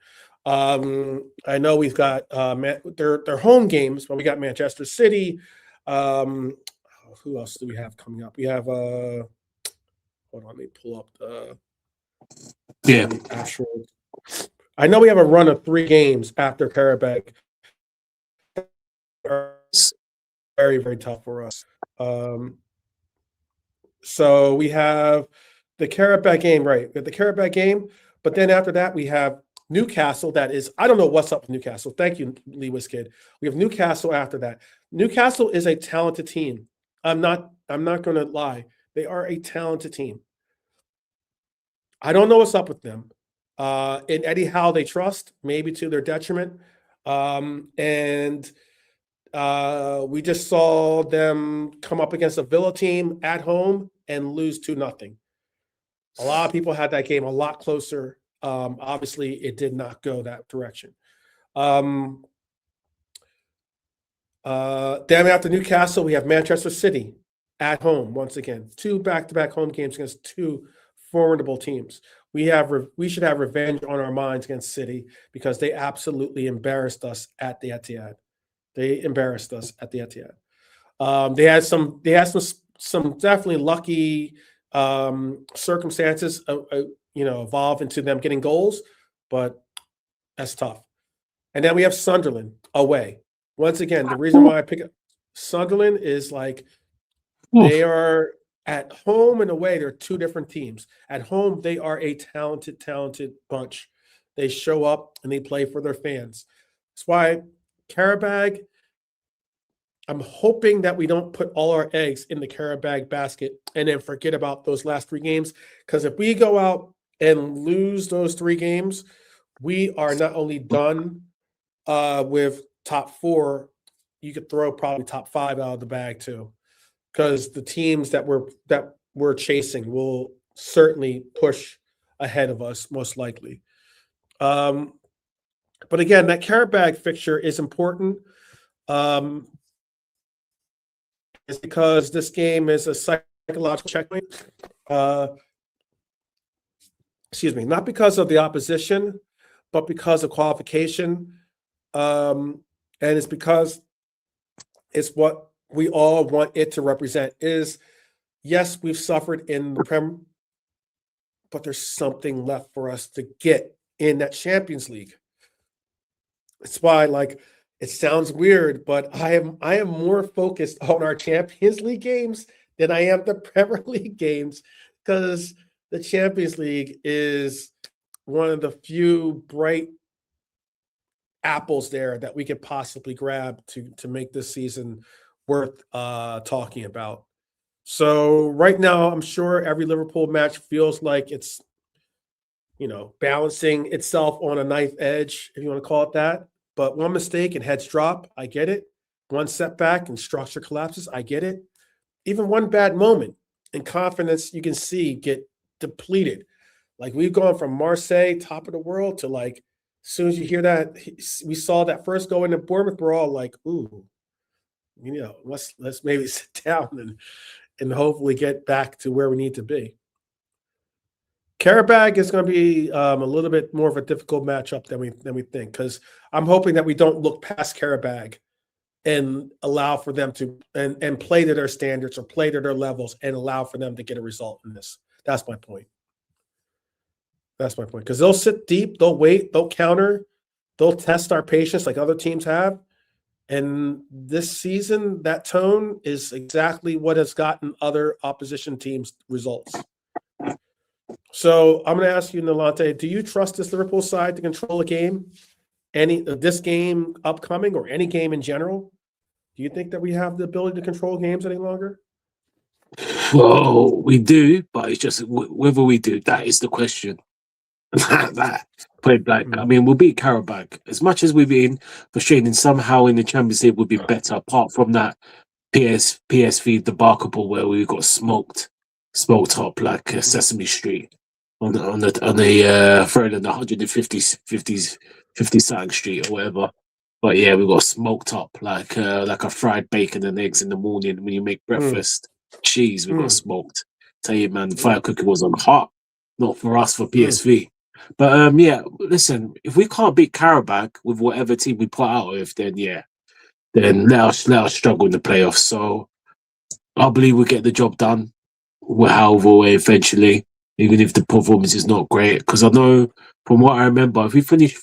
I know we've got their home games, but we got Manchester City. Um, who else do we have coming up? We have hold on, let me pull up yeah. the actual. I know we have a run of 3 games after Qarabag. Are very, very tough for us. So we have the Qarabag game, right? We have the Qarabag game, but then after that we have Newcastle. That is, I don't know what's up with Newcastle. Thank you, Lewis Kid. We have Newcastle after that. Newcastle is a talented team. I'm not going to lie. They are a talented team. I don't know what's up with them. In Eddie Howe, they trust, maybe to their detriment. And we just saw them come up against a Villa team at home and lose 2-0. A lot of people had that game a lot closer. Obviously, it did not go that direction. Then after Newcastle, we have Manchester City at home once again. 2 back-to-back home games against 2 formidable teams. We should have revenge on our minds against City because they absolutely embarrassed us at the Etihad. They embarrassed us at the Etihad. They had some definitely lucky circumstances, evolve into them getting goals, but that's tough. And then we have Sunderland away. Once again, the reason why I pick up Sunderland is like they Oof. are at home and away. They're 2 different teams. At home, they are a talented bunch. They show up and they play for their fans. That's why Qarabag, I'm hoping that we don't put all our eggs in the Qarabag basket and then forget about those last 3 games. Because if we go out and lose those 3 games, we are not only done with top 4, you could throw probably top 5 out of the bag too. Because the teams that we're chasing will certainly push ahead of us, most likely. But again, that Qarabag fixture is important. It's because this game is a psychological checkmate. Excuse me, not because of the opposition, but because of qualification. And it's because it's what we all want it to represent. Is, yes, we've suffered in the Prem, but there's something left for us to get in that Champions League. It's why, like, it sounds weird, but I am more focused on our Champions League games than I am the Premier League games, because the Champions League is one of the few bright apples there that we could possibly grab to make this season worth talking about. So right now, I'm sure every Liverpool match feels like it's, balancing itself on a knife edge, if you want to call it that. But one mistake and heads drop, I get it. One setback and structure collapses, I get it. Even one bad moment and confidence you can see get depleted. Like we've gone from Marseille, top of the world, to like, as soon as you hear that, we saw that first go into Bournemouth, we're all like, ooh, let's maybe sit down and hopefully get back to where we need to be. Qarabag is going to be a little bit more of a difficult matchup than we think, because I'm hoping that we don't look past Qarabag and allow for them to and play to their standards or play to their levels and allow for them to get a result in this. That's my point. Because they'll sit deep, they'll wait, they'll counter, they'll test our patience like other teams have. And this season, that tone is exactly what has gotten other opposition teams results. So I'm going to ask you, Nalante, do you trust this Liverpool side to control a game? This game upcoming or any game in general? Do you think that we have the ability to control games any longer? Well, we do, but it's just whether we do, that is the question. That point blank. I mean, we'll beat Qarabag. As much as we've been frustrating, somehow in the Champions League would be better, apart from that PSV debacle where we got smoked up like Sesame Street on the Frozen 150 something street or whatever. But yeah, we got smoked up like a fried bacon and eggs in the morning when you make breakfast. Cheese, we got smoked. Tell you, man, the fire cooker was on hot. Not for us, for PSV. But yeah, listen, if we can't beat Qarabag with whatever team we put out with, then let us struggle in the playoffs. So I believe we'll get the job done, however way eventually, even if the performance is not great. Because I know from what I remember, if we finish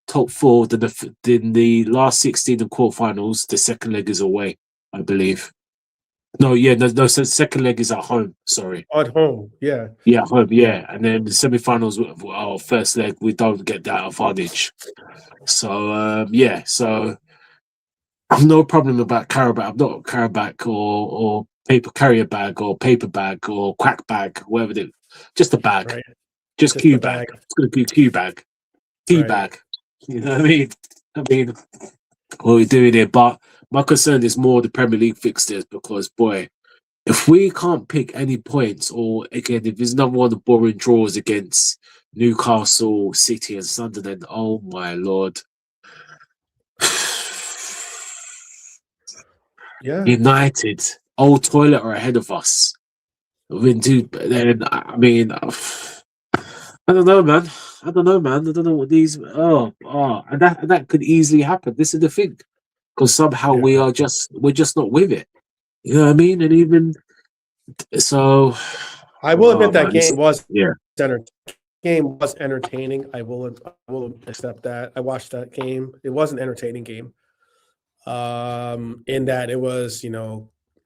top four, then the last 16 of quarterfinals, the second leg is away, I believe. No, second leg is at home. Sorry. At home, yeah. Yeah, home, yeah. And then the semi-finals, our first leg, we don't get that advantage. So, so I've no problem about Qarabag. I'm not Qarabag or carrier bag or paper bag or quack bag, whatever it is. Just a bag. Right. Just Q bag. It's going to be Q bag. Tea bag. You know what I mean? What we're doing here. But my concern is more the Premier League fixtures because, boy, if we can't pick any points, or again, if there's another one of the boring draws against Newcastle, City, and Sunderland, oh my Lord. Yeah. United, Old Toilet are ahead of us. I mean, I don't know, man. I don't know what these and that could easily happen. This is the thing, because somehow we're just not with it. You know what I mean? And even so, I will admit that game was entertaining. I will accept that. I watched that game. It was an entertaining game. In that it was,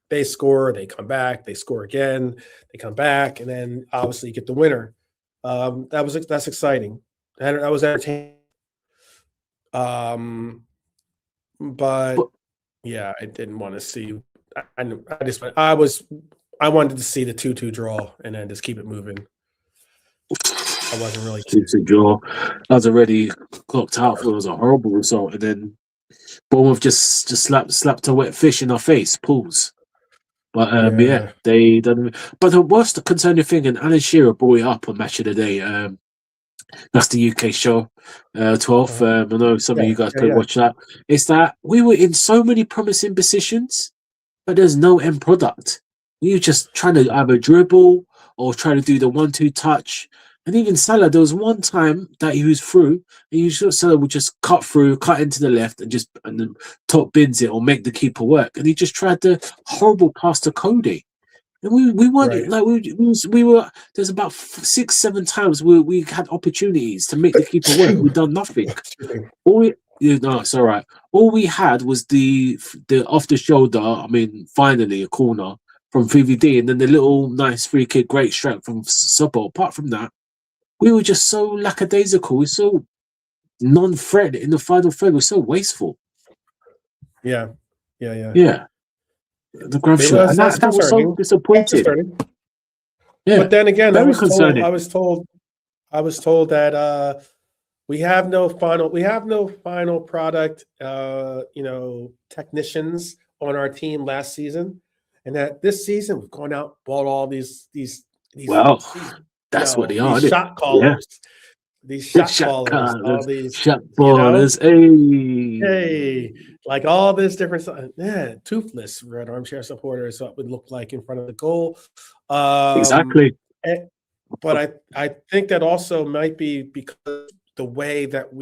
they score, they come back, they score again, they come back, and then obviously you get the winner. That's exciting. And that was entertaining. But yeah, I didn't want to see. I wanted to see the 2-2 draw and then just keep it moving. I wasn't really 2-2 draw. I was already clocked out for it was a horrible result, and then Bournemouth just slapped a wet fish in our face. Pools. But they done. But what's the concerning thing? And Alan Shearer brought it up on Match of the Day. That's the UK show, 12th. I know some of you guys could watch that. It's that we were in so many promising positions, but there's no end product. We were just trying to either dribble or try to do the 1-2 touch. And even Salah, there was one time that he was through, and Salah would just cut into the left, and then top bins it or make the keeper work. And he just tried the horrible pass to Cody. And we weren't like we were. There's about 6-7 times we had opportunities to make the keeper work. We've done nothing. It's all right. All we had was the off the shoulder. I mean, finally a corner from VVD, and then the little nice free kick, great strike from Sobol. Apart from that, we were just so lackadaisical. We're so non-threat in the final third was so wasteful. Yeah. Yeah. The grab It shot. was And that's that was so concerning. disappointing. Concerning. Yeah. But then again, Very concerning. I was told that we have no final product technicians on our team last season, and that this season we've gone out, bought all these Well, that's what they are, these isn't it? shot callers, Shot all callers, these, shot ballers. hey, like all this different stuff. Yeah, toothless red armchair supporters, what would look like in front of the goal. Exactly. But I think that also might be because the way that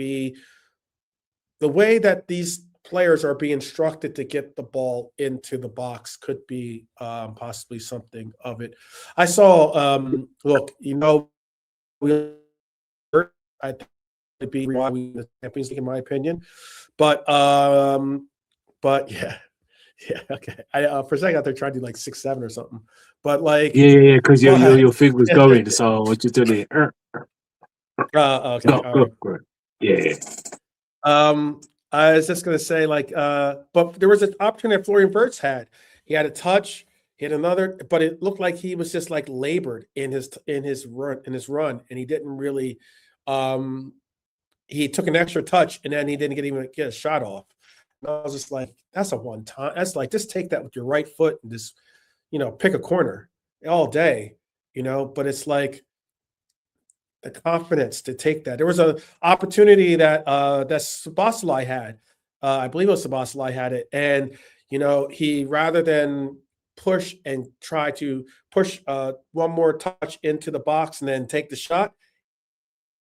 these players are being instructed to get the ball into the box could be possibly something of it. I saw, look, I think it'd be why we win the Champions League, in my opinion. But yeah, okay. I for a second out there trying to do like 6-7 or something. But like, yeah, because your thing was going, so I was just doing it. Okay, Go. Yeah. I was just gonna say, like, but there was an opportunity that Florian Wirtz had. He had a touch, he had another, but it looked like he was just like labored in his run, and he didn't really. He took an extra touch, and then he didn't even get a shot off. And I was just like, that's a one time. That's like, just take that with your right foot and just, pick a corner all day, But it's like the confidence to take that. There was an opportunity that Szoboszlai had. I believe it was Szoboszlai had it, and he, rather than push and try to push one more touch into the box and then take the shot,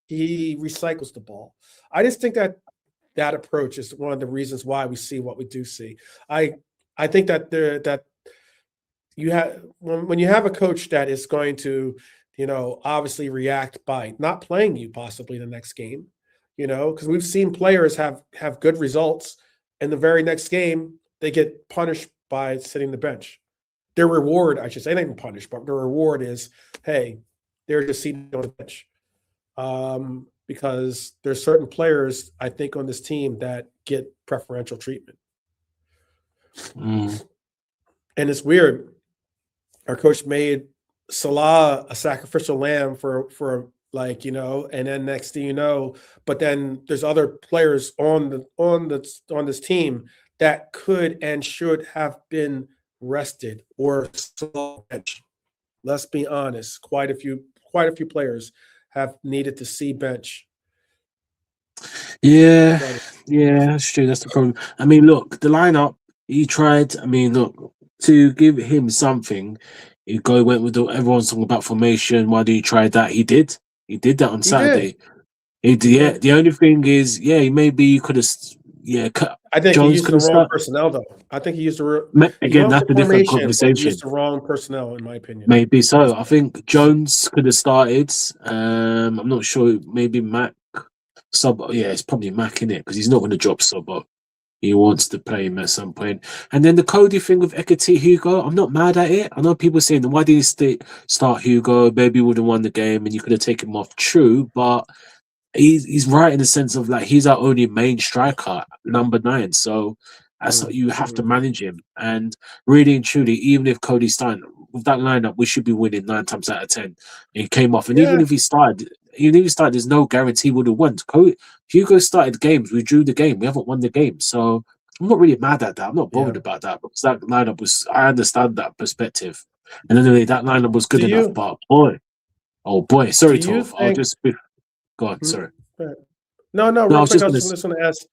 he recycles the ball. I just think that approach is one of the reasons why we see what we do see. I think that that you have when you have a coach that is going to obviously react by not playing you possibly the next game, because we've seen players have good results, and the very next game they get punished by sitting the bench. Their reward, I should say, not even punished, but their reward is, hey, they're just sitting on the bench. Because there's certain players, I think, on this team that get preferential treatment. Mm. And it's weird. Our coach made Salah a sacrificial lamb for like, and then next thing you know, but then there's other players on this team that could and should have been rested or bench. Let's be honest. Quite a few players have needed to see bench. Yeah, that's true. That's the problem. I mean, look, the lineup he tried. I mean, look, to give him something, went with everyone's talking about formation. Why do you try that? He did. He did that on Saturday. He did. Yeah. The only thing is, maybe you could have. Yeah, I think Jones he used the wrong personnel, though. I think he used again. That's a different conversation. He used the wrong personnel, in my opinion. Maybe so. I think Jones could have started. I'm not sure. Maybe Mac sub. Yeah, it's probably Mac in it because he's not going to drop sub up. He wants to play him at some point. And then the Cody thing with Ekiti Hugo, I'm not mad at it. I know people saying, why did he start Hugo? Maybe he would have won the game and you could have taken him off. True, but he's right in the sense of like he's our only main striker, number 9. So that's you have to manage him. And really and truly, even if Cody's starting with that lineup, we should be winning 9 times out of 10. He came off, and even if he started, there's no guarantee we would have won. Hugo started games, we drew the game, we haven't won the game. So I'm not really mad at that. I'm not bothered about that because that lineup was. I understand that perspective, and anyway, that lineup was good enough. But boy, sorry, Toph. I'll just go on. Sorry. No. I was just going to ask.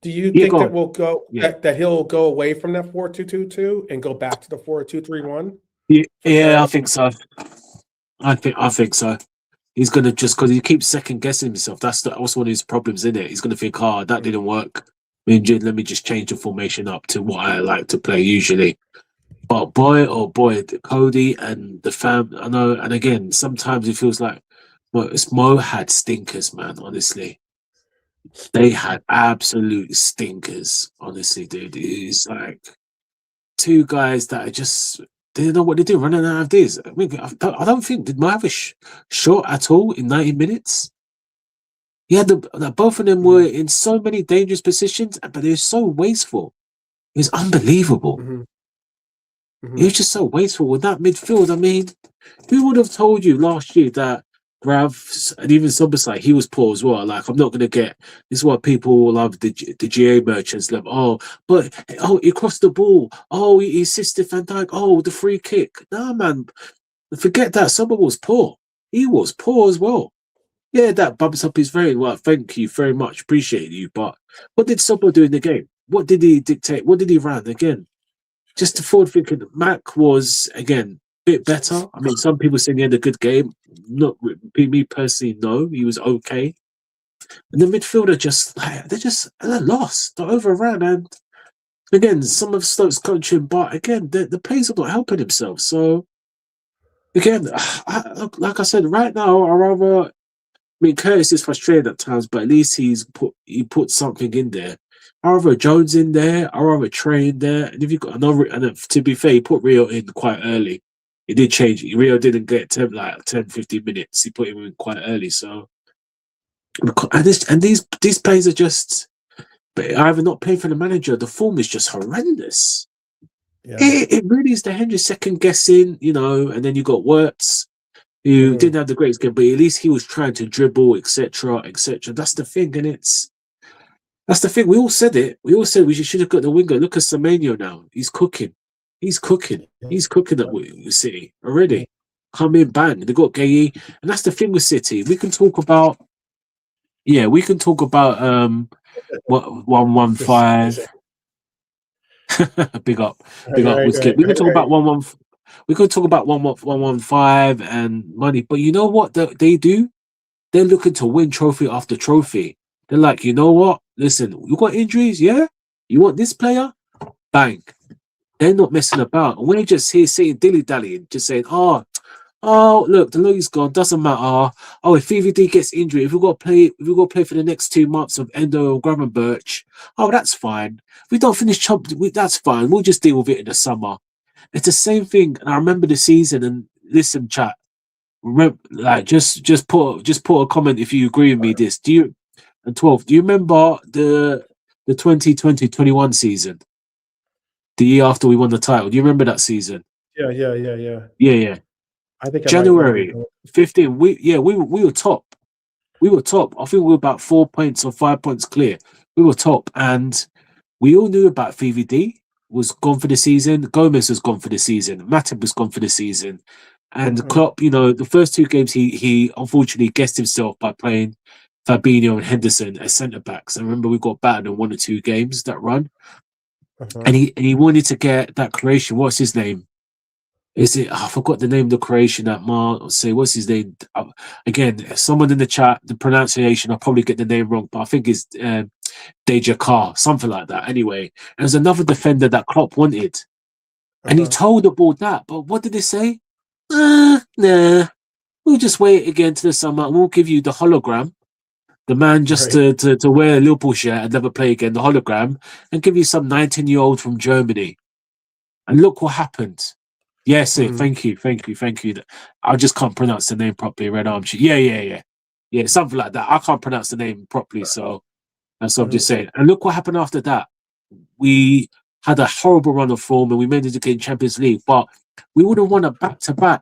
Do you think that we'll go that he'll go away from that 4-2-2-2 and go back to the 4-2-3-1? Yeah, I think so. I think so. He's gonna just because he keeps second guessing himself. That's one of his problems, isn't it? He's gonna think, that didn't work. Let me just change the formation up to what I like to play usually. But boy, Cody and the fam. I know, and again, sometimes it feels like Mo had stinkers, man. Honestly, they had absolute stinkers. Honestly, dude, it's like 2 guys that are just. They didn't know what they do running out of this. I mean, I don't think did Mo have a shot at all in 90 minutes. He had both of them were in so many dangerous positions, but they were so wasteful. It was unbelievable. It was just so wasteful with that midfield. I mean, who would have told you last year that Grav and even Sobersai, he was poor as well. Like, I'm not going to get this is what people love the GA merchants love. He crossed the ball. Oh, he assisted Van Dijk. Oh, the free kick. Nah, man, forget that. Sober was poor. He was poor as well. Yeah, that bumps up his very well. Thank you very much. Appreciate you. But what did Sobo do in the game? What did he dictate? What did he run again? Just the forward thinking. Mac was again a bit better. I mean, some people saying he had a good game. Not me personally. No, he was okay. And the midfielder they're lost. They're overrun. And again, some of Stoke's coaching, but again, the players are not helping themselves. So again, like I said, right now, I mean, Curtis is frustrated at times, but at least he put something in there. I rather Jones in there. I rather Trey in there. And if you got another, and to be fair, he put Rio in quite early. He did change it. Rio didn't get 10, 15 minutes. He put him in quite early. So, and these players are just either not playing for the manager. The form is just horrendous. Yeah. It really is the Henry second guessing, and then you got Wirtz, who didn't have the greatest game, but at least he was trying to dribble, etc., etc. That's the thing, and that's the thing. We all said it. We all said we should have got the winger. Look at Semenyo now. He's cooking. He's cooking at City already. Come in, bang. They got Gay, and that's the thing with City. We can talk about, what 115. Big up. Right. We can talk about 115. We could talk about 115 and money, but you know what they do? They're looking to win trophy after trophy. They're like, you know what? Listen, you got injuries, yeah? You want this player? Bang. They're not messing about. And we're just here sitting dilly-dallying, just saying, oh, look, the league's gone, doesn't matter. Oh, if VVD gets injured, if we've got to play for the next 2 months of Endo and Gravenberch, oh, that's fine. If we don't finish that's fine. We'll just deal with it in the summer. It's the same thing, and I remember the season. And listen, chat. Remember, like, just put a comment if you agree with me. This do you remember the 2020-21 season, the year after we won the title? Do you remember that season? Yeah. I think January 15. We were top. We were top. I think we were about 4 points or 5 points clear. We were top, and we all knew about VVD. Was gone for the season. Gomez was gone for the season. Matip was gone for the season. And Klopp, the first 2 games, he unfortunately guessed himself by playing Fabinho and Henderson as centre-backs. I remember we got battered in 1 or 2 games that run. And he wanted to get that Croatian. What's his name? I forgot the name of the Croatian that say, what's his name? Again, someone in the chat, the pronunciation, I'll probably get the name wrong, but I think it's Deja Carr, something like that. Anyway, there's another defender that Klopp wanted. And he told the board that. But what did they say? Nah, we'll just wait again to the summer and we'll give you the hologram. The man just to wear a Liverpool shirt and never play again, the hologram, and give you some 19-year-old from Germany. And look what happened. Yes, thank you. I just can't pronounce the name properly. Red Arm. Yeah, something like that. I can't pronounce the name properly, so that's what I'm just saying. And look what happened after that. We had a horrible run of form and we made it to get Champions League, but we would have won a back-to-back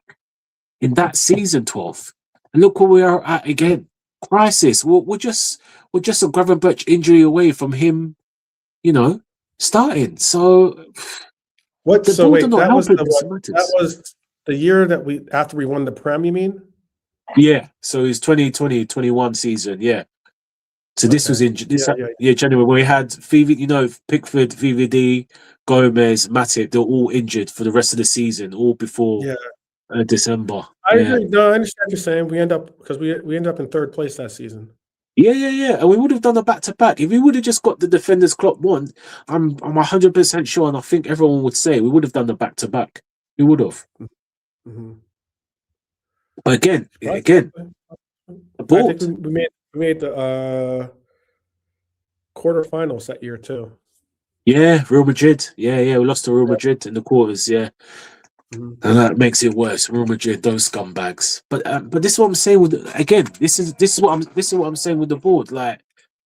in that season, 12th. And look where we are at again. Crisis. We're just a Gravenberch injury away from him, starting. So that was the year that after we won the Prem, you mean? Yeah. So it's 2020-21 season. Yeah. So this was in January when we had Pickford, VVD, Gomez, Matip. They're all injured for the rest of the season, all before December. I agree. No, I understand what you're saying. We end up in 3rd place that season. Yeah. And we would have done a back-to-back. If we would have just got the defenders Klopp won, I'm 100% sure, and I think everyone would say we would have done the back-to-back. We would have. But again, I think we made the quarterfinals that year too. Yeah, Real Madrid. Yeah, we lost to Real Madrid in the quarters. Yeah, Mhm. And that makes it worse. Real Madrid, those scumbags. But this is what I'm saying with again. This is what I'm saying with the board. Like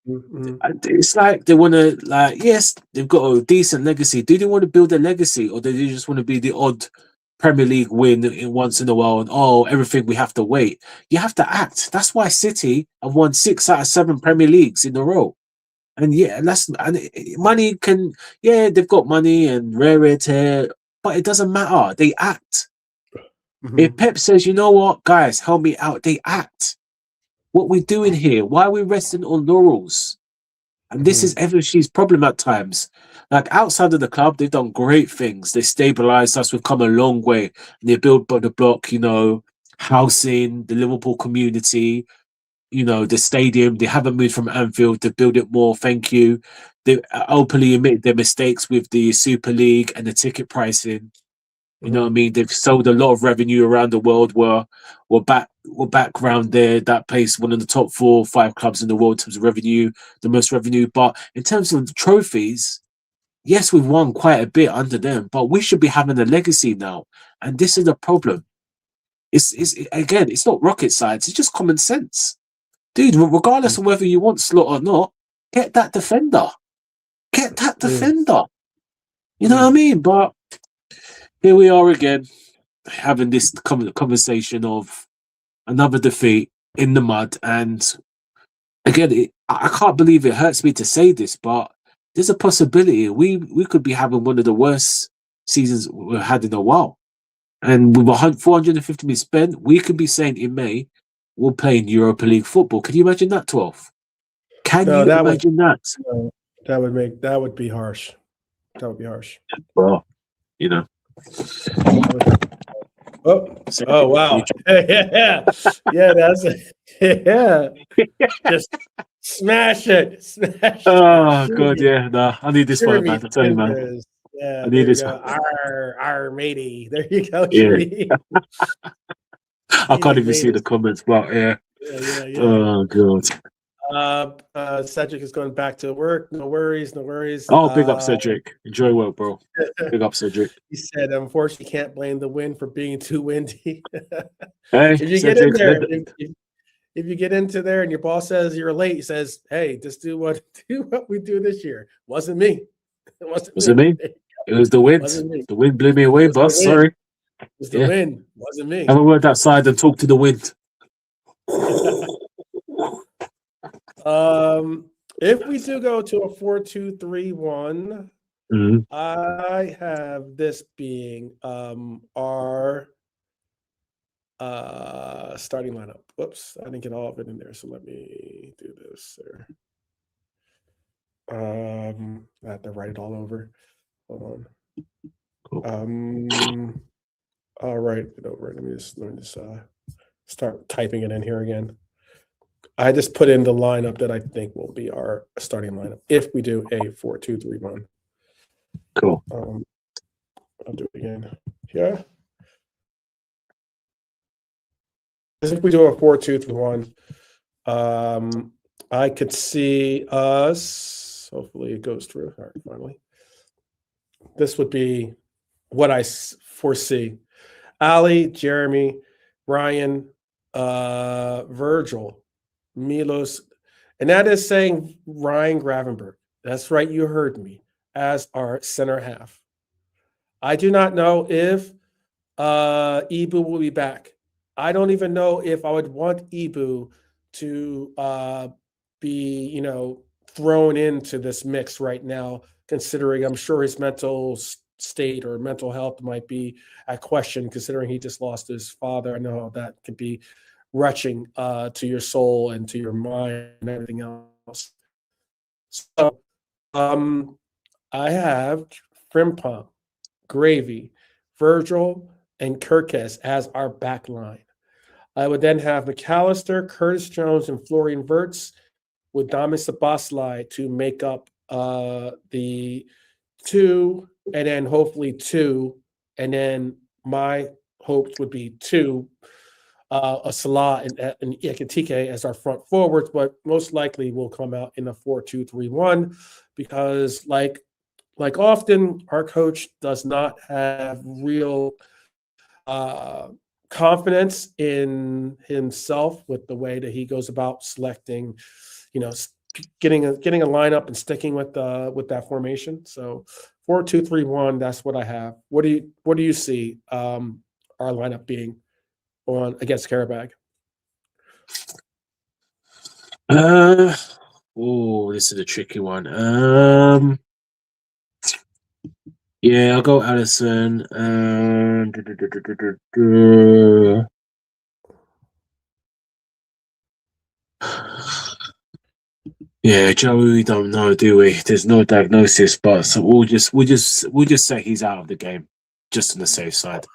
Mhm. it's like they want to yes, they've got a decent legacy. Do they want to build a legacy, or do they just want to be the odd Premier League win in once in a while? And everything we have to wait. You have to act. That's why City have won 6 out of 7 Premier Leagues in a row. And money can they've got money and rarity, but it doesn't matter. They act. If Mhm. Pep says, you know what, guys, help me out, they act. What we doing here? Why are we resting on laurels? And this is Mhm. FFC's problem at times. Like outside of the club, they've done great things. They stabilized us. We've come a long way. And they built by the block, housing, the Liverpool community, the stadium. They haven't moved from Anfield to build it more. Thank you. They openly admit their mistakes with the Super League and the ticket pricing. You know what I Mhm. mean? They've sold a lot of revenue around the world. We're back around there. That place, one of the top 4 or 5 clubs in the world in terms of revenue, the most revenue. But in terms of trophies, yes, we've won quite a bit under them, but we should be having a legacy now. And this is the problem. It's not rocket science. It's just common sense, dude. Regardless of whether you want Slot or not, get that defender. Get that Mhm. defender. You know what I Mhm. mean? But here we are again, having this conversation of another defeat in the mud. And again, I can't believe it hurts me to say this, but there's a possibility we could be having one of the worst seasons we've had in a while. And with 450 million spent, we could be saying in May we'll play in Europa League football. Can you imagine that, 12? Can No, you imagine that? no, that would be harsh. That would be harsh. Well, you know. That would be. Oh, So, oh wow. Yeah. Yeah, that's yeah. Just smash it. Smash it. oh Shoot god, me. yeah, nah. I need this Shiver one, me man. I tell you, man. timbers. Yeah, I need there you this go. one. Our matey. There you go, Yeah. Sharif. I He's can't the even see the greatest. comments, but yeah. Yeah, yeah, yeah. Oh god. Cedric is going back to work. No worries, no worries. Oh, big up Cedric. Enjoy work, bro. Big up Cedric. He said, unfortunately, can't blame the wind for being too windy. Hey, If you get in Cedric. there, if you get into there and your boss says you're late, he says, "Hey, just do what we do this year." Wasn't me. It wasn't Was it me. me? It It was the wind. wasn't me. It The wind blew me away, was the boss. wind. Sorry. It was the Yeah. wind. It wasn't Have me. a word outside and talk to the wind. If we do go to a 4-2-3-1, Mhm. I have this being our starting lineup. Whoops, I didn't get all of it in there, so let me do this there. I have to write it all over. Hold Cool. on. I'll write it over. Let me just start typing it in here again. I just put in the lineup that I think will be our starting lineup if we do a 4-2-3-1. Cool. I'll do it again. Yeah. If we do a 4-2-3-1, I could see us. Hopefully, it goes through. All right, finally. This would be what I foresee. Ali, Jeremy, Ryan, Virgil, Milos, and that is saying Ryan Gravenberg. That's right, you heard me, as our center half. I do not know if Ibu will be back. I don't even know if I would want Ibu to be, thrown into this mix right now, considering I'm sure his mental state or mental health might be at question, considering he just lost his father. I know that could be retching to your soul and to your mind and everything else. So I have Frimpong, Gravy, Virgil, and Kirkes as our back line. I would then have McAllister, Curtis Jones, and Florian Wirtz with Dami Sabaslai to make up the 2, and then hopefully 2, and then my hopes would be 2, a Salah and Ekitike as our front forwards, but most likely will come out in a 4-2-3-1 because like often our coach does not have real confidence in himself with the way that he goes about selecting, getting a lineup and sticking with that formation. So 4-2-3-1. That's what I have. What do you see our lineup being on against Qarabag? This is a tricky one. Yeah, I'll go Allison. Yeah, Joey, we don't know, do we? There's no diagnosis, but so we'll just say he's out of the game, just on the safe side.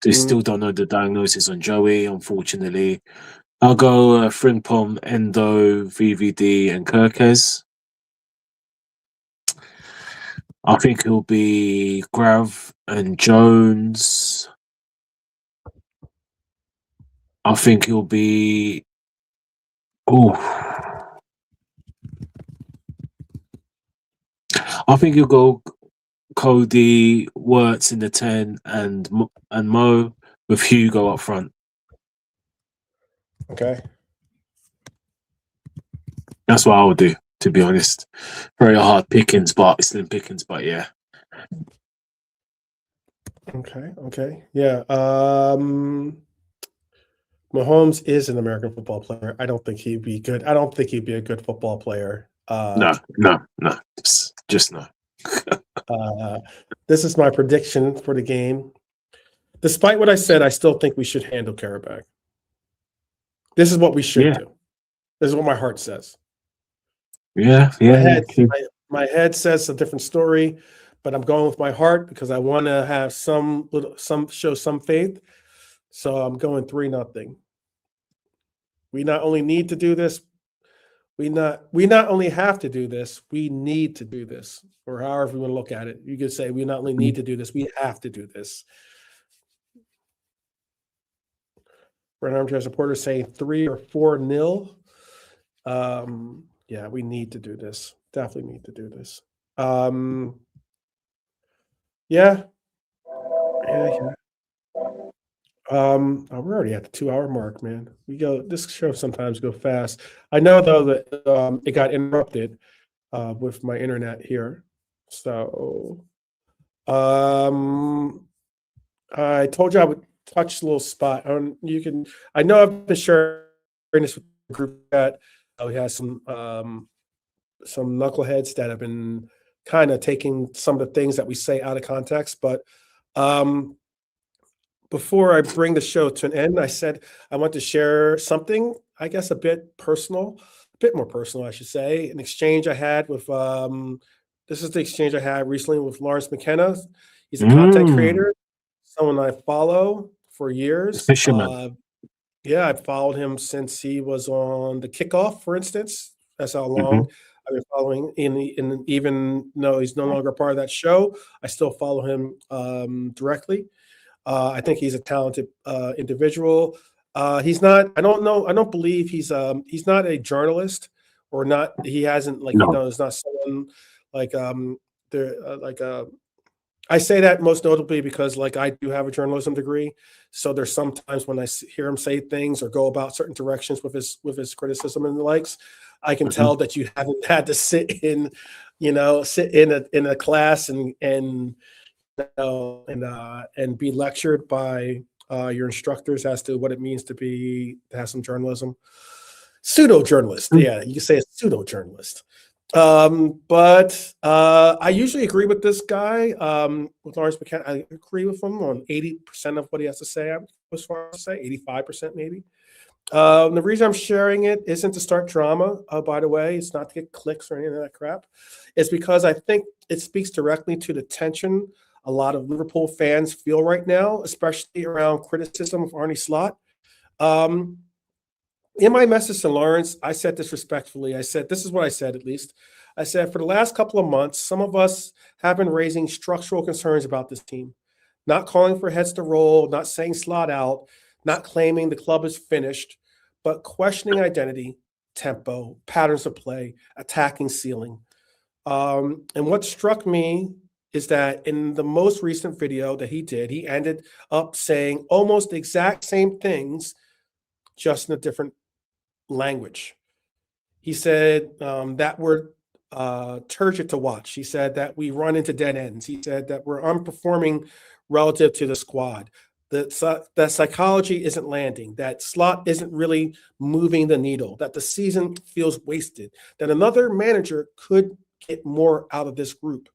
We still don't know the diagnosis on Joey, unfortunately. I'll go Frimpong, Endo, VVD, and Kirkes. I think it'll be Grav and Jones. I think it'll be. I think you'll go Cody, Wirtz in the 10, and Mo with Hugo up front. Okay. That's what I would do, to be honest. Very hard pickings, but slim pickings, but yeah. Okay. Yeah. Mahomes is an American football player. I don't think he'd be good. I don't think he'd be a good football player. No. Just no. This is my prediction for the game. Despite what I said, I still think we should handle Qarabag. This is what we should do. This is what my heart says. Yeah. My head says a different story, but I'm going with my heart because I want to have show some faith. So I'm going 3-0. We not only need to do this, we not only have to do this, we need to do this, or however you want to look at it. You could say we not only need to do this, we have to do this. For an armchair supporter saying 3 or 4-0. Yeah, we need to do this. Definitely need to do this. Yeah. We're already at the 2-hour mark, man. This show sometimes go fast. I know though that it got interrupted with my internet here. So I told you I would touch a little spot. I know I've been sharing this with the group chat. We have some knuckleheads that have been kind of taking some of the things that we say out of context, but before I bring the show to an end, I said I want to share something, I guess, a bit more personal, I should say. An exchange I had with, this is the exchange I had recently with Lawrence McKenna. He's a content creator, someone I follow for years. Fisherman. Yeah, I've followed him since he was on the Kickoff, for instance. That's how long I've been following. In even though he's no longer part of that show, I still follow him directly. I think he's a talented individual. He's not. I don't believe he's not a journalist or not. He hasn't is not someone like I say that most notably because I do have a journalism degree. So there's sometimes when I hear him say things or go about certain directions with his criticism and the likes, I can tell that you haven't had to sit in a class and be lectured by your instructors as to what it means to have some journalism. Pseudo journalist, yeah, you can say a pseudo journalist. But I usually agree with this guy, with Lawrence McKenna. I agree with him on 80% of what he has to say. As far as 85% maybe. The reason I'm sharing it isn't to start drama, by the way. It's not to get clicks or any of that crap. It's because I think it speaks directly to the tension a lot of Liverpool fans feel right now, especially around criticism of Arne Slot. In my message to Lawrence, I said this respectfully. I said, this is what I said at least. I said, for the last couple of months, some of us have been raising structural concerns about this team, not calling for heads to roll, not saying Slot out, not claiming the club is finished, but questioning identity, tempo, patterns of play, attacking ceiling. And what struck me is that in the most recent video that he did, he ended up saying almost the exact same things, just in a different language. He said that we're turgid to watch. He said that we run into dead ends. He said that we're underperforming relative to the squad. That psychology isn't landing, that Slot isn't really moving the needle, that the season feels wasted, that another manager could get more out of this group.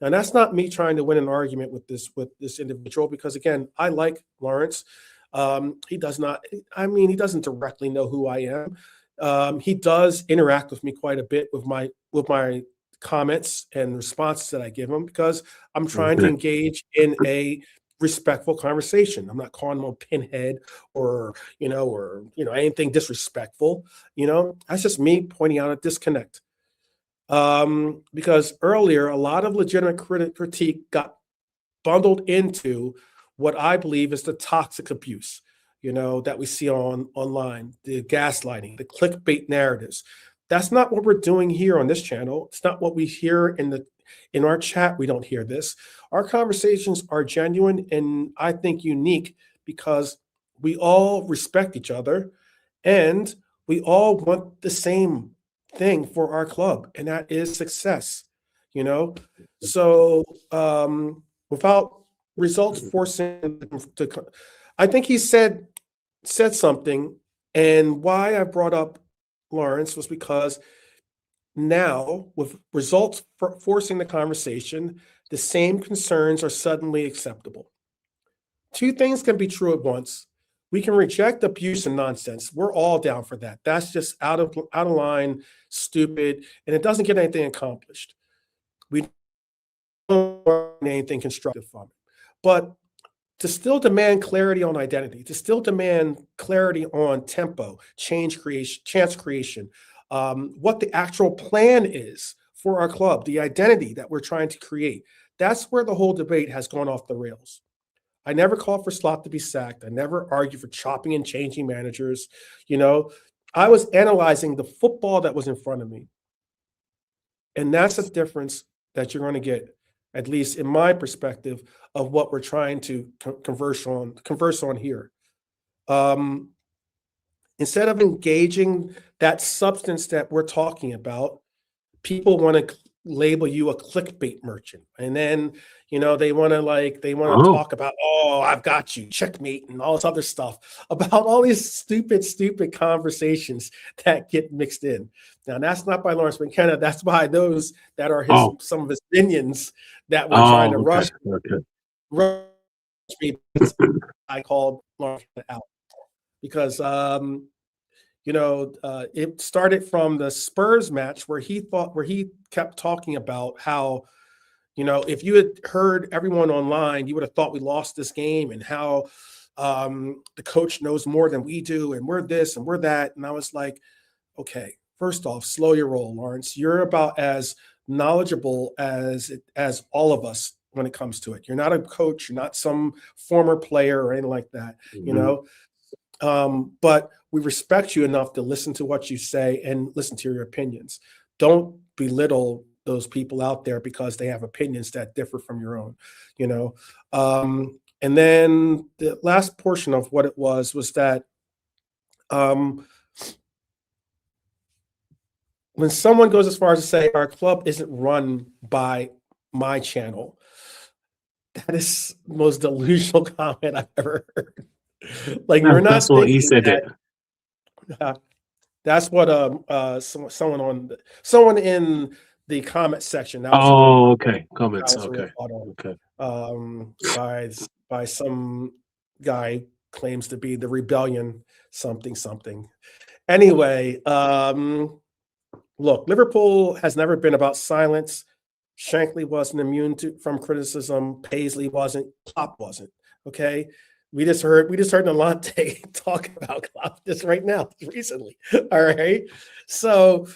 Now, that's not me trying to win an argument with this individual, because again, I like Lawrence. He does not, I mean, he doesn't directly know who I am. He does interact with me quite a bit with my comments and responses that I give him, because I'm trying to engage in a respectful conversation. I'm not calling him a pinhead or anything disrespectful. That's just me pointing out a disconnect. Because earlier, a lot of legitimate critique got bundled into what I believe is the toxic abuse, that we see online, the gaslighting, the clickbait narratives. That's not what we're doing here on this channel. It's not what we hear in our chat. We don't hear this. Our conversations are genuine and I think unique, because we all respect each other and we all want the same thing for our club, and that is success. So without results forcing to, I think he said something, and why I brought up Lawrence was because now, with results forcing the conversation, the same concerns are suddenly acceptable. Two things can be true at once. We can reject abuse and nonsense. We're all down for that. That's just out of line, stupid, and it doesn't get anything accomplished. We don't want anything constructive from it. But to still demand clarity on identity, to still demand clarity on tempo, chance creation, what the actual plan is for our club, the identity that we're trying to create. That's where the whole debate has gone off the rails. I never called for Slot to be sacked. I never argued for chopping and changing managers. I was analyzing the football that was in front of me. And that's a difference that you're going to get, at least in my perspective, of what we're trying to converse on here. Instead of engaging that substance that we're talking about, people want to label you a clickbait merchant, and then they want to talk about, I've got you, checkmate, and all this other stuff about all these stupid conversations that get mixed in. Now, that's not by Lawrence McKenna. That's by those that are some of his minions that were trying to rush me. I called Lawrence out because it started from the Spurs match where he kept talking about how, if you had heard everyone online, you would have thought we lost this game, and how the coach knows more than we do, and we're this and we're that. And I was like, okay, first off, slow your roll, Lawrence. You're about as knowledgeable as all of us when it comes to it. You're not a coach. You're not some former player or anything like that, but we respect you enough to listen to what you say and listen to your opinions. Don't belittle those people out there because they have opinions that differ from your own, and then the last portion of what it was that when someone goes as far as to say our club isn't run by my channel, that is the most delusional comment I've ever heard. Like, we're not. That's what he said. That's what someone in the comment section. That was okay. Comments. Okay. By some guy claims to be the rebellion something. Anyway, look, Liverpool has never been about silence. Shankly wasn't immune from criticism. Paisley wasn't. Klopp wasn't. Okay. We just heard Nalante talk about Klopp this right now, recently. All right. So,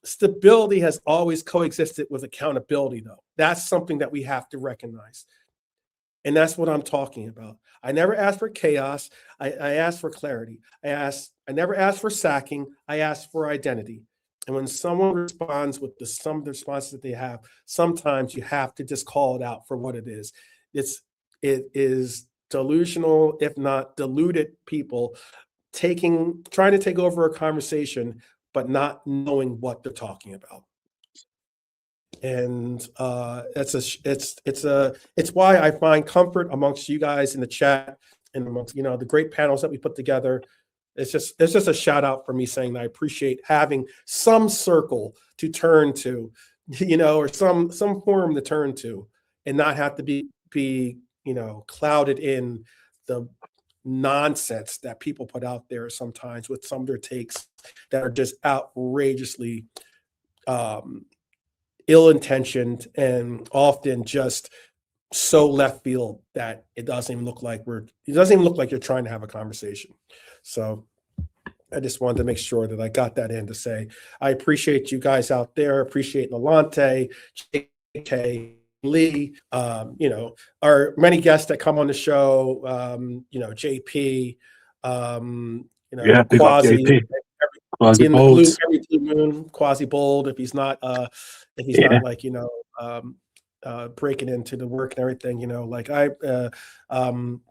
stability has always coexisted with accountability, though. That's something that we have to recognize. And that's what I'm talking about. I never asked for chaos. I asked for clarity. I never asked for sacking. I asked for identity. And when someone responds with some of the responses that they have, sometimes you have to just call it out for what it is. It is delusional, if not deluded people trying to take over a conversation, but not knowing what they're talking about. And it's why I find comfort amongst you guys in the chat and amongst the great panels that we put together. It's just a shout out for me saying that I appreciate having some circle to turn to, or some forum to turn to, and not have to be clouded in the nonsense that people put out there sometimes with some of their takes that are just outrageously ill-intentioned and often just so left field that it doesn't even look like you're trying to have a conversation. So I just wanted to make sure that I got that in to say I appreciate you guys out there. Appreciate Nalante, JK, Lee, our many guests that come on the show, JP, big up Quasi, JP. in the blue, every blue moon, Quasi Bold, if he's not like, breaking into the work and everything,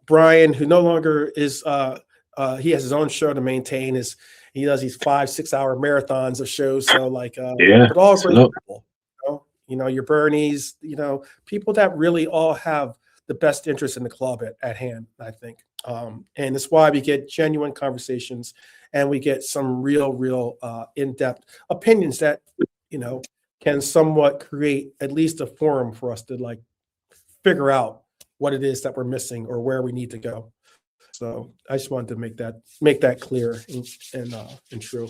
Brian, who no longer is, he has his own show to maintain. He does these 5-6 hour marathons of shows. So but all great people, your Bernies, people that really all have the best interest in the club at hand, I think. And it's why we get genuine conversations and we get some real in-depth opinions that, can somewhat create at least a forum for us to figure out what it is that we're missing or where we need to go. So I just wanted to make that clear and true.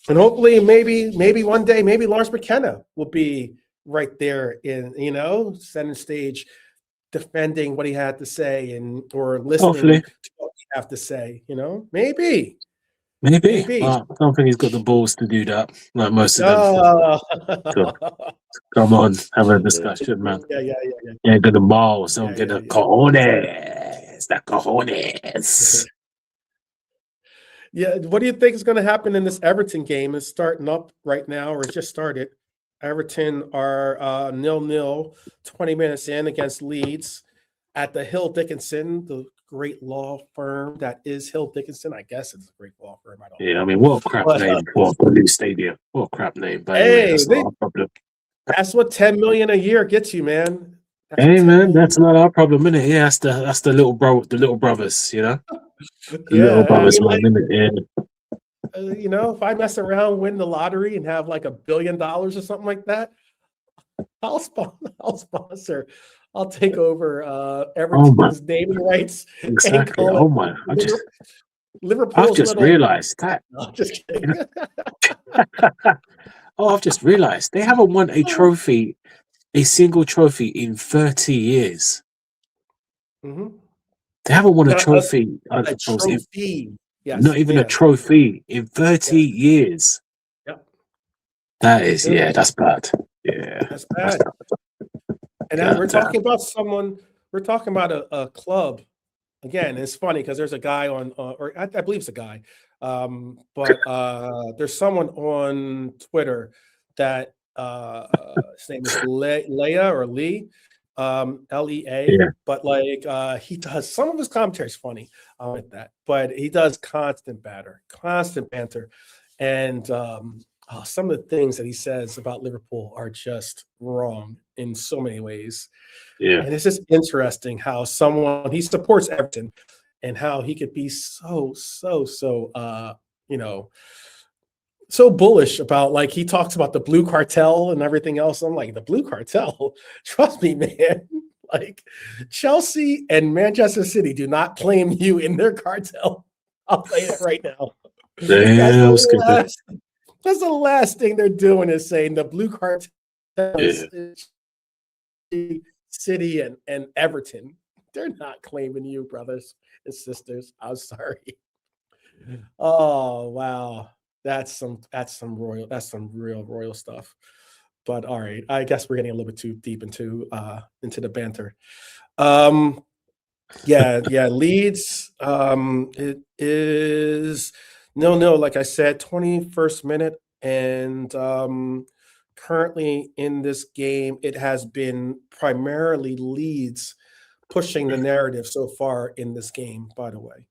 And hopefully maybe one day, maybe Lawrence McKenna will be right there in, center stage, defending what he had to say or listening to what he have to say, maybe. I don't think he's got the balls to do that, like most of them. So, come on, have a discussion, man. Yeah, got the balls, don't get the cojones. The cojones. Yeah, what do you think is going to happen in this Everton game? It's starting up right now, or it just started. Everton are 0-0, 20 minutes in against Leeds at the Hill Dickinson, the great law firm that is Hill Dickinson. I guess it's a great law firm. I don't know. I mean, what a crap name for a new stadium. What a crap name. But hey, that's not our problem. That's what $10 million a year gets you, man. That's not our problem, innit? Yeah, that's the little brothers, the little brothers, little brothers, man, innit? If I mess around, win the lottery, and have like $1 billion or something like that, I'll sponsor. I'll take over Everton's naming rights. Exactly. Oh my! Liverpool. I've just realised that. No, I'm just kidding. I've just realised they haven't won a single trophy in 30 years. Mm-hmm. They haven't won a trophy. A trophy. Yes, not even a trophy in 30 years. Yep. That is, that's bad. Yeah, that's bad. And we're talking about we're talking about a club. Again, it's funny because there's a guy on, or I believe it's a guy, but there's someone on Twitter that his name is Leia or Lee, Lea, but he does, some of his commentary is funny, I like that, but he does constant banter, and some of the things that he says about Liverpool are just wrong in so many ways. And it's just interesting how he supports Everton and how he could be so bullish about, he talks about the blue cartel and everything else. I'm like, the blue cartel? Trust me, man. Chelsea and Manchester City do not claim you in their cartel. I'll tell you that right now. That's the last thing they're doing is saying the blue cartel is City and Everton. They're not claiming you, brothers and sisters. I'm sorry. Oh wow, that's some real royal stuff. But all right, I guess we're getting a little bit too deep into the banter. Leeds. It is 0-0, like I said, 21st minute, And currently in this game, it has been primarily Leeds pushing the narrative so far in this game, by the way.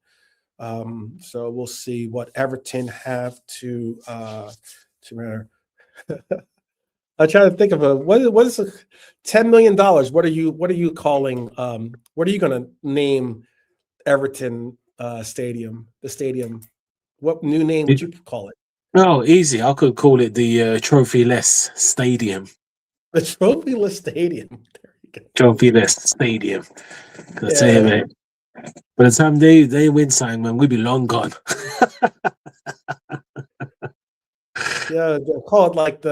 So we'll see what Everton have to I'm trying to think of what is $10 million. What are you calling what are you gonna name Everton stadium, the stadium? What new name would you call it? Oh, easy. I could call it the Trophy-less Stadium. The Trophyless Stadium. There you go. Trophy-less Stadium. I tell you, Yeah. mate. By the time they win something, man, we'll be long gone. Yeah, they'll call it like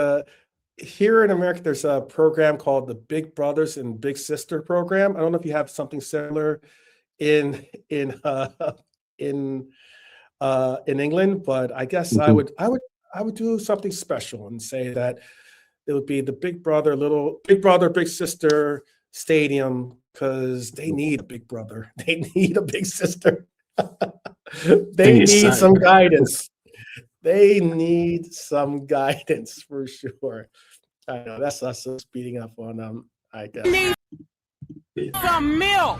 here in America, there's a program called the Big Brothers and Big Sister program. I don't know if you have something similar in in England, but I guess I would do something special and say that it would be the Big Brother, Big Sister Stadium, because they need a big brother. They need a big sister. They need some guidance. They need some guidance for sure. I know that's us speeding up on I guess. Need some milk.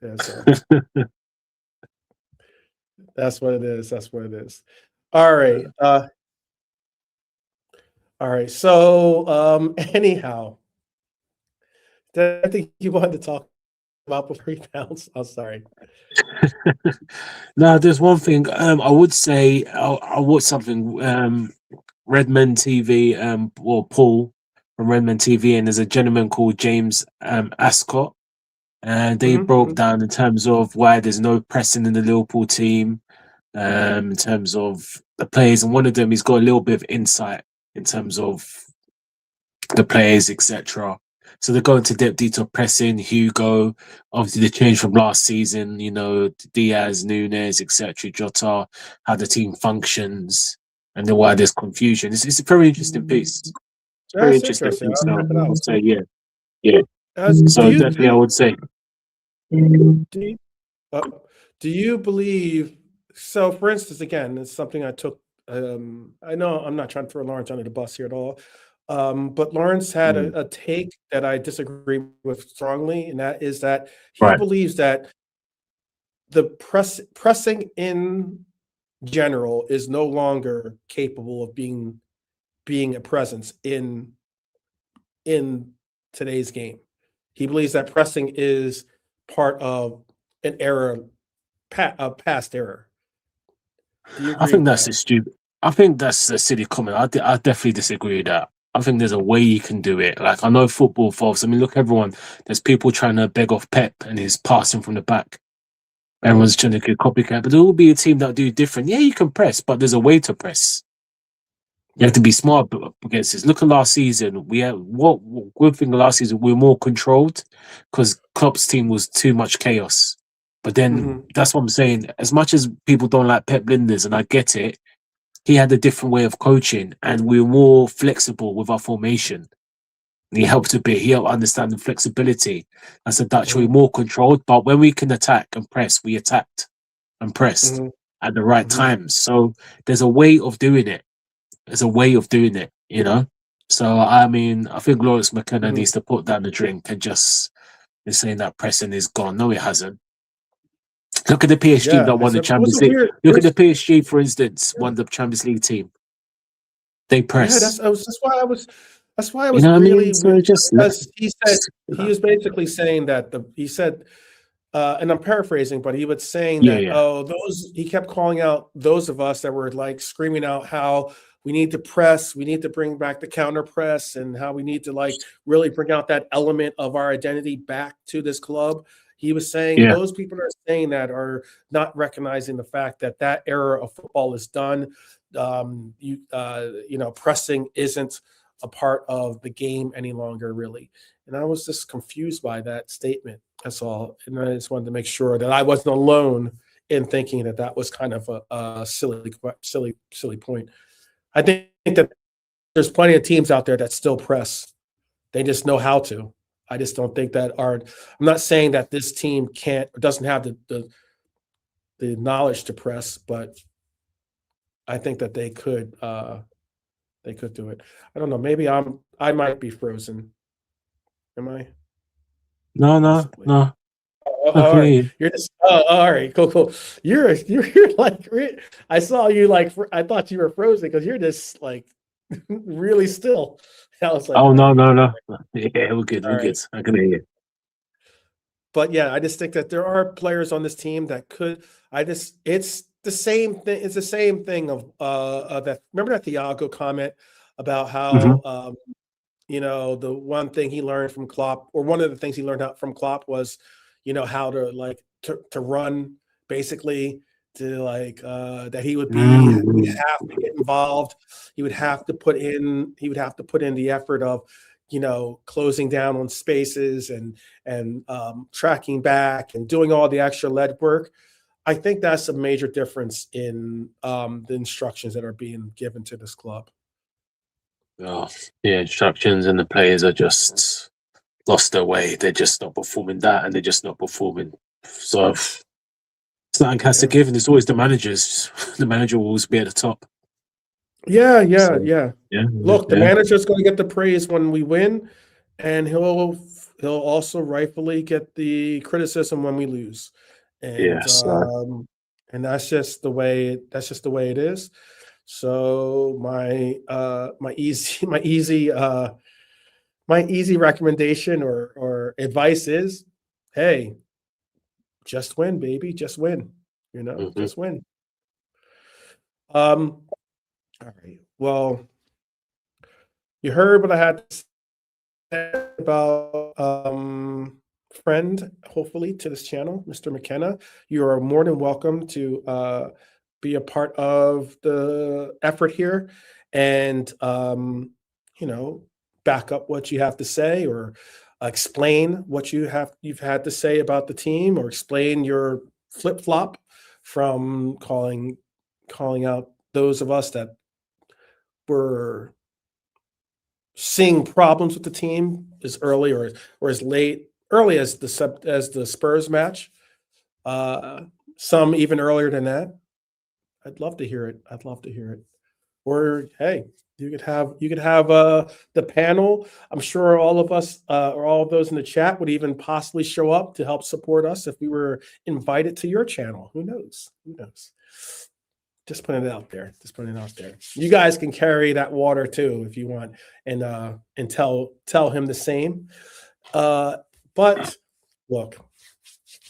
Yeah, so that's what it is. That's what it is. All right. All right. So anyhow, I think you wanted to talk about before you bounce. I'm sorry. No, there's one thing I would say. I watched something Redmen TV, Paul from Redmen TV, and there's a gentleman called James Ascot, and they broke down in terms of why there's no pressing in the Liverpool team, in terms of the players, and one of them, he's got a little bit of insight in terms of the players, etc. So they go into depth detail pressing, Hugo, obviously the change from last season, Diaz, Nunes, etc., Jota, how the team functions, and then why there's confusion. It's a very interesting piece. Very interesting piece. So I would say, yeah. So definitely, I would say. Do you believe? So, for instance, again, it's something I took. I know I'm not trying to throw Lawrence under the bus here at all. But Lawrence had a take that I disagree with strongly, and that is that he believes that the pressing in general is no longer capable of being a presence in today's game. He believes that pressing is part of an error, a past error. Do you agree I think with that's that? a stupid. I think that's a silly comment. I definitely disagree with that. I think there's a way you can do it. Like, I know football evolves. I mean, look, everyone. There's people trying to beg off Pep, and he's passing from the back. Everyone's trying to get copycat, but there will be a team that do different. Yeah, you can press, but there's a way to press. You have to be smart against this. Look at last season. We had what good thing last season. We were more controlled because Klopp's team was too much chaos. But then that's what I'm saying. As much as people don't like Pep Linders, and I get it, he had a different way of coaching, and we were more flexible with our formation. And he helped a bit. He helped understand the flexibility. That's the Dutch way, more controlled. But when we can attack and press, we attacked and pressed at the right times. So there's a way of doing it. There's a way of doing it, So, I mean, I think Lawrence McKenna needs to put down the drink and just is saying that pressing is gone. No, it hasn't. Look at the PSG that won the Champions League. Look at the PSG, for instance, won the Champions League team. They press. Yeah, that's why I was You know what really, I mean? So really just because he was basically saying that he said, and I'm paraphrasing, but he was saying that he kept calling out those of us that were like screaming out how we need to press, we need to bring back the counter press, and how we need to like really bring out that element of our identity back to this club. He was saying those people are saying that are not recognizing the fact that that era of football is done. Pressing isn't a part of the game any longer, really. And I was just confused by that statement. That's all. And I just wanted to make sure that I wasn't alone in thinking that that was kind of a silly point. I think that there's plenty of teams out there that still press. They just know how to. I just don't think that I'm not saying that this team can't or doesn't have the knowledge to press, but I think that they could They could do it. I don't know. Maybe I might be frozen. Am I? No. Oh, I all can hear right. you. You're just. Oh, all right. Cool. You're like. I saw you like. I thought you were frozen because you're just like really still. I was like, Oh, all no. right, Yeah, we're good. all We're right. good. I can hear you. But yeah, I just think that there are players on this team that could. It's the same thing. It's the same thing of that. Remember that Thiago comment about Hmm. how the one thing he learned from Klopp, or one of the things he learned out from Klopp was, how to like to run, basically, to like that he'd Mm. have to get involved. He would have to put in the effort of, closing down on spaces and tracking back and doing all the extra lead work. I think that's a major difference in the instructions that are being given to this club. Oh, yeah, instructions and the players are just lost their way. They're just not performing that, and they're just not performing. So something has to Yeah. give, and it's always the managers. The manager will always be at the top. Yeah, yeah, So yeah. yeah, Look, the yeah, manager's going to get the praise when we win, and he'll also rightfully get the criticism when we lose. yeah. And So and that's just the way it is. So my easy recommendation or advice is, hey, just win, baby, just win. mhm. Just win. All right. Well, you heard what I had to say about friend, hopefully, to this channel, Mr. McKenna. You are more than welcome to be a part of the effort here and back up what you have to say, or explain what you've had to say about the team, or explain your flip-flop from calling out those of us that were seeing problems with the team as early or as late early as the Spurs match. Some even earlier than that. I'd love to hear it. I'd love to hear it. Or hey, you could have the panel. I'm sure all of us or all of those in the chat would even possibly show up to help support us if we were invited to your channel. Who knows? Who knows? Just putting it out there. Just putting it out there. You guys can carry that water too if you want, and tell him the same. But look,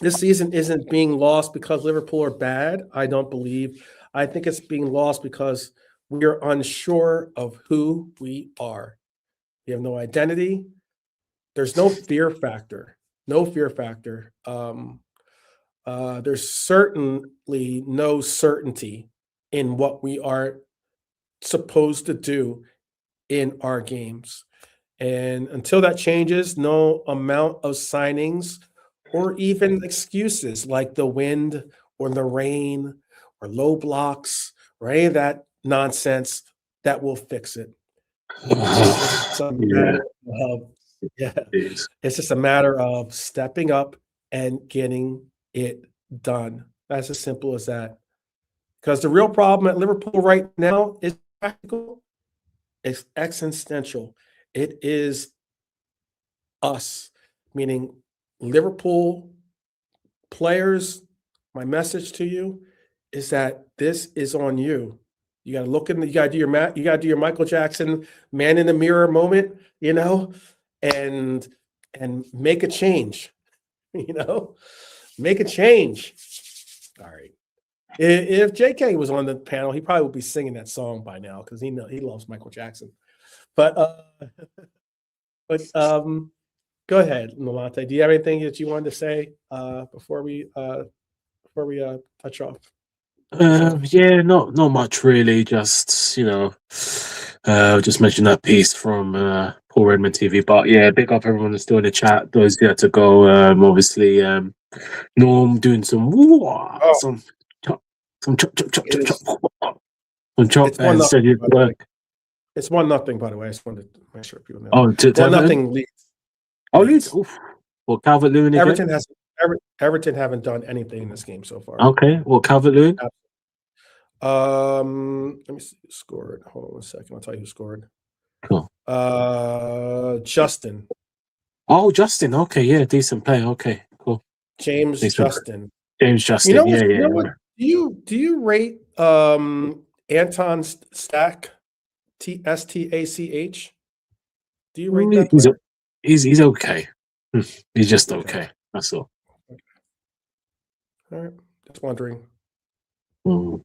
this season isn't being lost because Liverpool are bad. I don't believe. I think it's being lost because we are unsure of who we are. We have no identity. There's no fear factor. No fear factor. There's certainly no certainty in what we are supposed to do in our games. And until that changes, no amount of signings or even excuses like the wind or the rain or low blocks or any of that nonsense that will fix it. It's just a Yeah, matter of, yeah, it is. it's just a matter of stepping up and getting it done. That's as simple as that. Because the real problem at Liverpool right now is practical, it's existential. It is us, meaning Liverpool players. My message to you is that this is on you. You got to look in. You got to do you got to do your Michael Jackson man in the mirror moment, and make a change. You know, make a change. All right. If JK was on the panel, he probably would be singing that song by now because he loves Michael Jackson. But go ahead, Nolante. Do you have anything that you wanted to say before we touch off? Yeah, not much really. Just just mentioned that piece from Paul Redmond TV. But yeah, big up everyone that's still in the chat. Those who had to go. Obviously, Norm doing some Oh, some chop, some chop chop chop it chop is. chop, some chop, It's one and said nothing. his By the way, work. it's 1-0. By the way, I just wanted to make sure people know. Oh, to 1-0 Everton. Leeds. Oh, Leeds. Oof. Well, Calvert Lewin again. Everton haven't done anything in this game so far. Okay. Well, Calvert Lewin. Let me see who scored. Hold on 1 second. I'll tell you who scored. Cool. Justin. Oh, Justin. Okay, yeah, decent play. Okay, cool. James Decent. Justin. James Justin. You know yeah, what? yeah. You know what? Do you rate Anton Stack? Stach? Do you rate that player? He's okay. He's just okay. That's all. All right. Just wondering. Mm.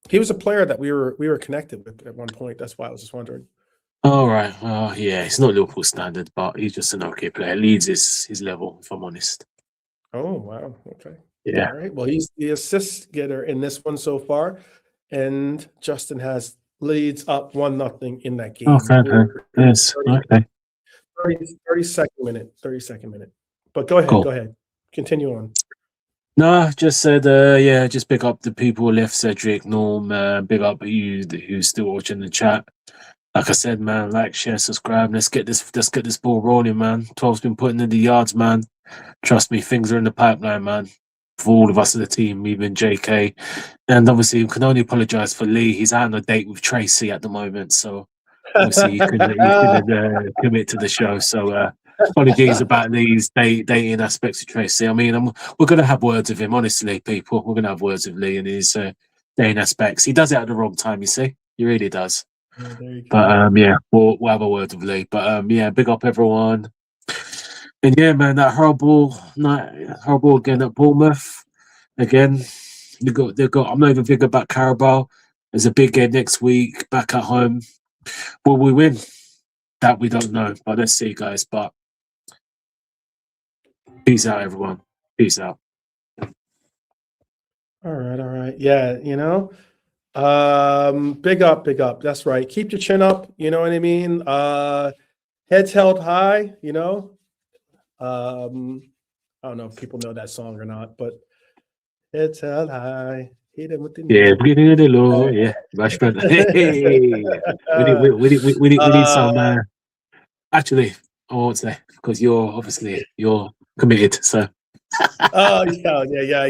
He was a player that we were connected with at one point. That's why I was just wondering. All right. Yeah, it's not Liverpool standard, but he's just an okay player. Leeds is his level, if I'm honest. Oh wow. Okay. Yeah. All right. Well, he's the assist getter in this one so far, and Justin has Leeds up 1-0 in that game. Okay. Yes. 30-second minute. 30-second minute. But go ahead. Cool. Go ahead. Continue on. No, just said, yeah, just pick up the people who left, Cedric, Norm, big up you who's still watching the chat. Like I said, man, like, share, subscribe. Let's get this ball rolling, man. 12's been putting in the yards, man. Trust me, things are in the pipeline, man. For all of us as a team, even JK. And obviously, we can only apologise for Lee. He's out on a date with Tracy at the moment, so obviously he couldn't commit to the show. So apologies about these dating aspects of Tracy. I mean, we're going to have words with him, honestly, people. We're going to have words with Lee and his dating aspects. He does it at the wrong time, you see. He really does. Oh, there you go. But yeah, we'll have a word with Lee. But yeah, big up everyone. And yeah, man, that horrible again at Bournemouth. Again, they've got. I'm not even thinking about Qarabag. There's a big game next week back at home. Will we win? That we don't know, but let's see, guys. But peace out, everyone. Peace out. All right. Yeah, big up. That's right. Keep your chin up. You know what I mean? Heads held high. I don't know if people know that song or not, but heads held high. Hit him with the beginning of the law. Yeah, much better. Hey, we need some. Actually, I won't say because you're committed. So. Oh yeah. Yeah.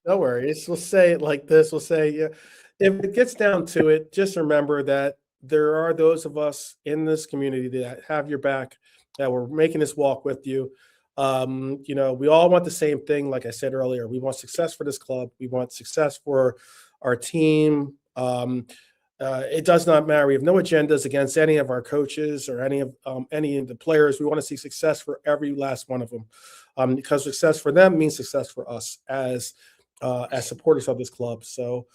No worries. We'll say it like this. We'll say, yeah. If it gets down to it, just remember that there are those of us in this community that have your back, that we're making this walk with you. We all want the same thing. Like I said earlier, we want success for this club. We want success for our team. It does not matter. We have no agendas against any of our coaches or any of the players. We want to see success for every last one of them, because success for them means success for us as supporters of this club. So,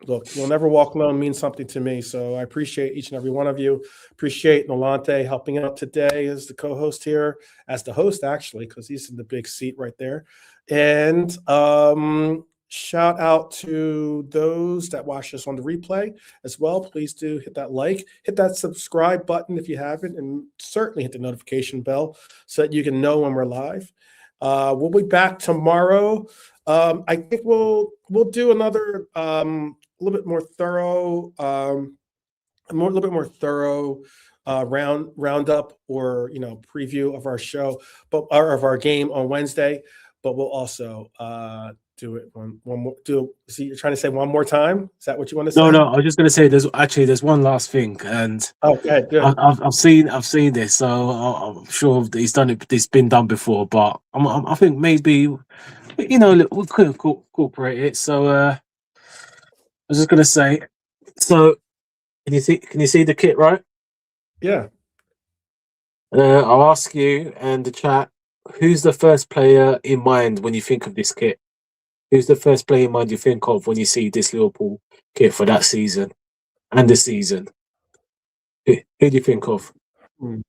look, you'll never walk alone means something to me. So I appreciate each and every one of you. Appreciate Nolante helping out today as the co-host here, as the host actually, because he's in the big seat right there. And shout out to those that watch us on the replay as well. Please do hit that like, hit that subscribe button if you haven't, and certainly hit the notification bell so that you can know when we're live. We'll be back tomorrow. I think we'll do another little bit more thorough, roundup or preview of our show, or of our game on Wednesday. But we'll also do it one more. See, you're trying to say one more time? Is that what you want to say? No. I was just going to say there's one last thing, and okay, good. I've seen this, so I'm sure he's done it. It's been done before, but I think maybe we could incorporate it. So I was just going to say, so can you see the kit, right? Yeah. I'll ask you and the chat. Who's the first player in mind when you think of this kit? Who's the first player in mind you think of when you see this Liverpool kit for that season and this season? Who do you think of? Well,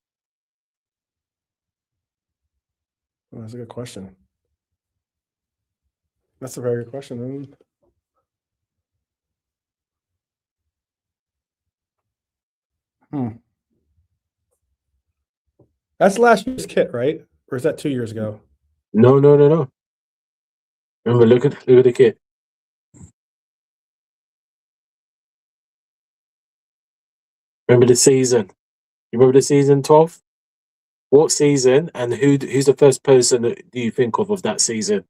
that's a good question. That's a very good question. That's last year's kit, right? Or is that 2 years ago? No. Remember, look at the kit. Remember the season? You remember the season 12? What season and who's the first person that you think of that season?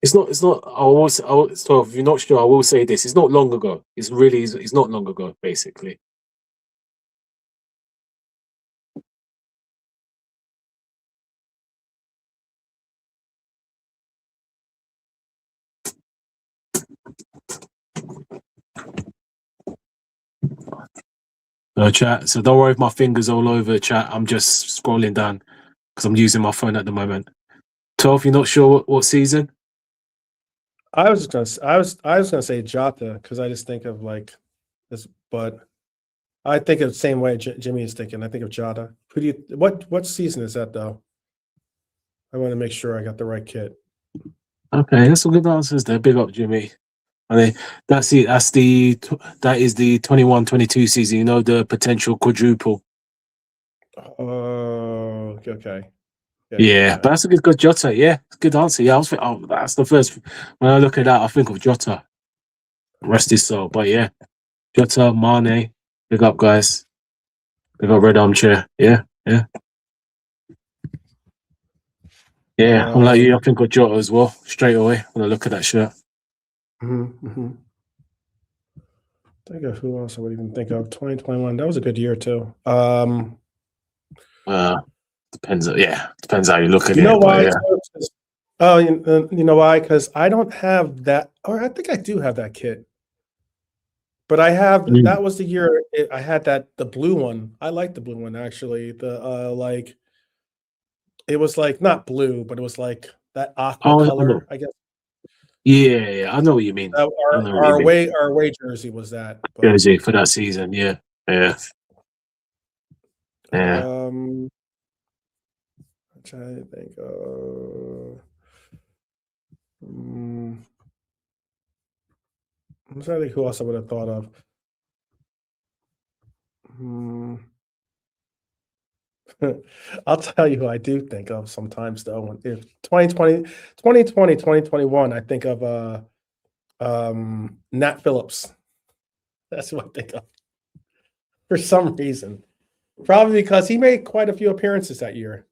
It's not. So if you're not sure, I will say this: it's not long ago. It's not long ago, basically. Chat. So don't worry if my fingers all over chat. I'm just scrolling down because I'm using my phone at the moment. 12. You're not sure what season? I was gonna say Jota because I just think of like this, but I think of the same way Jimmy is thinking. I think of Jota. What season is that though? I want to make sure I got the right kit. Okay, that's some good answers there. Big up, Jimmy. I mean, that's it. That is the 21-22 season. You know, the potential quadruple. Oh, okay. Yeah, but that's a good Jota. Yeah, good answer. Yeah, I was thinking, that's the first. When I look at that, I think of Jota. Rest his soul. But yeah, Jota, Mane, big up, guys. Big up, Red Armchair. Yeah. I'm like you. I think of Jota as well, straight away when I look at that shirt. Think of who else I would even think of. 2021. That was a good year too. Depends. Yeah, depends how you look at it. You know why? Yeah. Oh, you know why? Because I don't have that, or I think I do have that kit. But I have that was the year I had the blue one. I like the blue one actually. Like it was like not blue, but it was like that aqua color, I guess. Yeah, I know what you mean. Our away jersey was that jersey for that season. Yeah. I'm trying to think. I'm trying to think who else I would have thought of. I'll tell you who I do think of sometimes though. If 2021, I think of Nat Phillips. That's what I think of for some reason. Probably because he made quite a few appearances that year.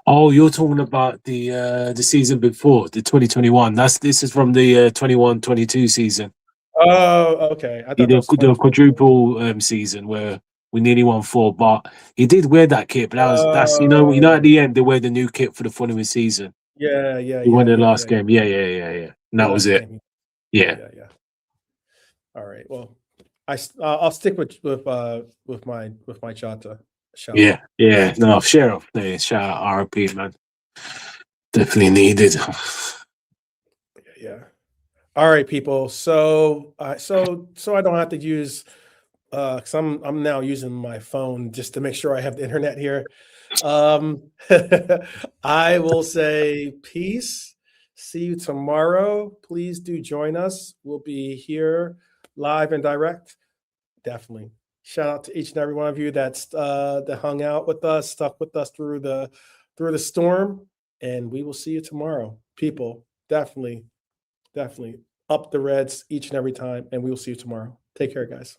Oh, you're talking about the season before, the 2021. This is from the 21-22 season. Oh, okay. I thought the quadruple season where we nearly won 4, but he did wear that kit. But that's at the end they wear the new kit for the following season. Yeah. He won the last game. Yeah. And that was it. Yeah. All right. Well, I'll stick with my Jota. Yeah. No, Sheriff. Shout out RP, man. Definitely needed. Yeah. All right, people. So so I don't have to use because I'm now using my phone just to make sure I have the internet here. I will say peace. See you tomorrow. Please do join us. We'll be here live and direct. Definitely. Shout out to each and every one of you that hung out with us, stuck with us through the storm, and we will see you tomorrow. People, definitely up the Reds each and every time, and we will see you tomorrow. Take care, guys.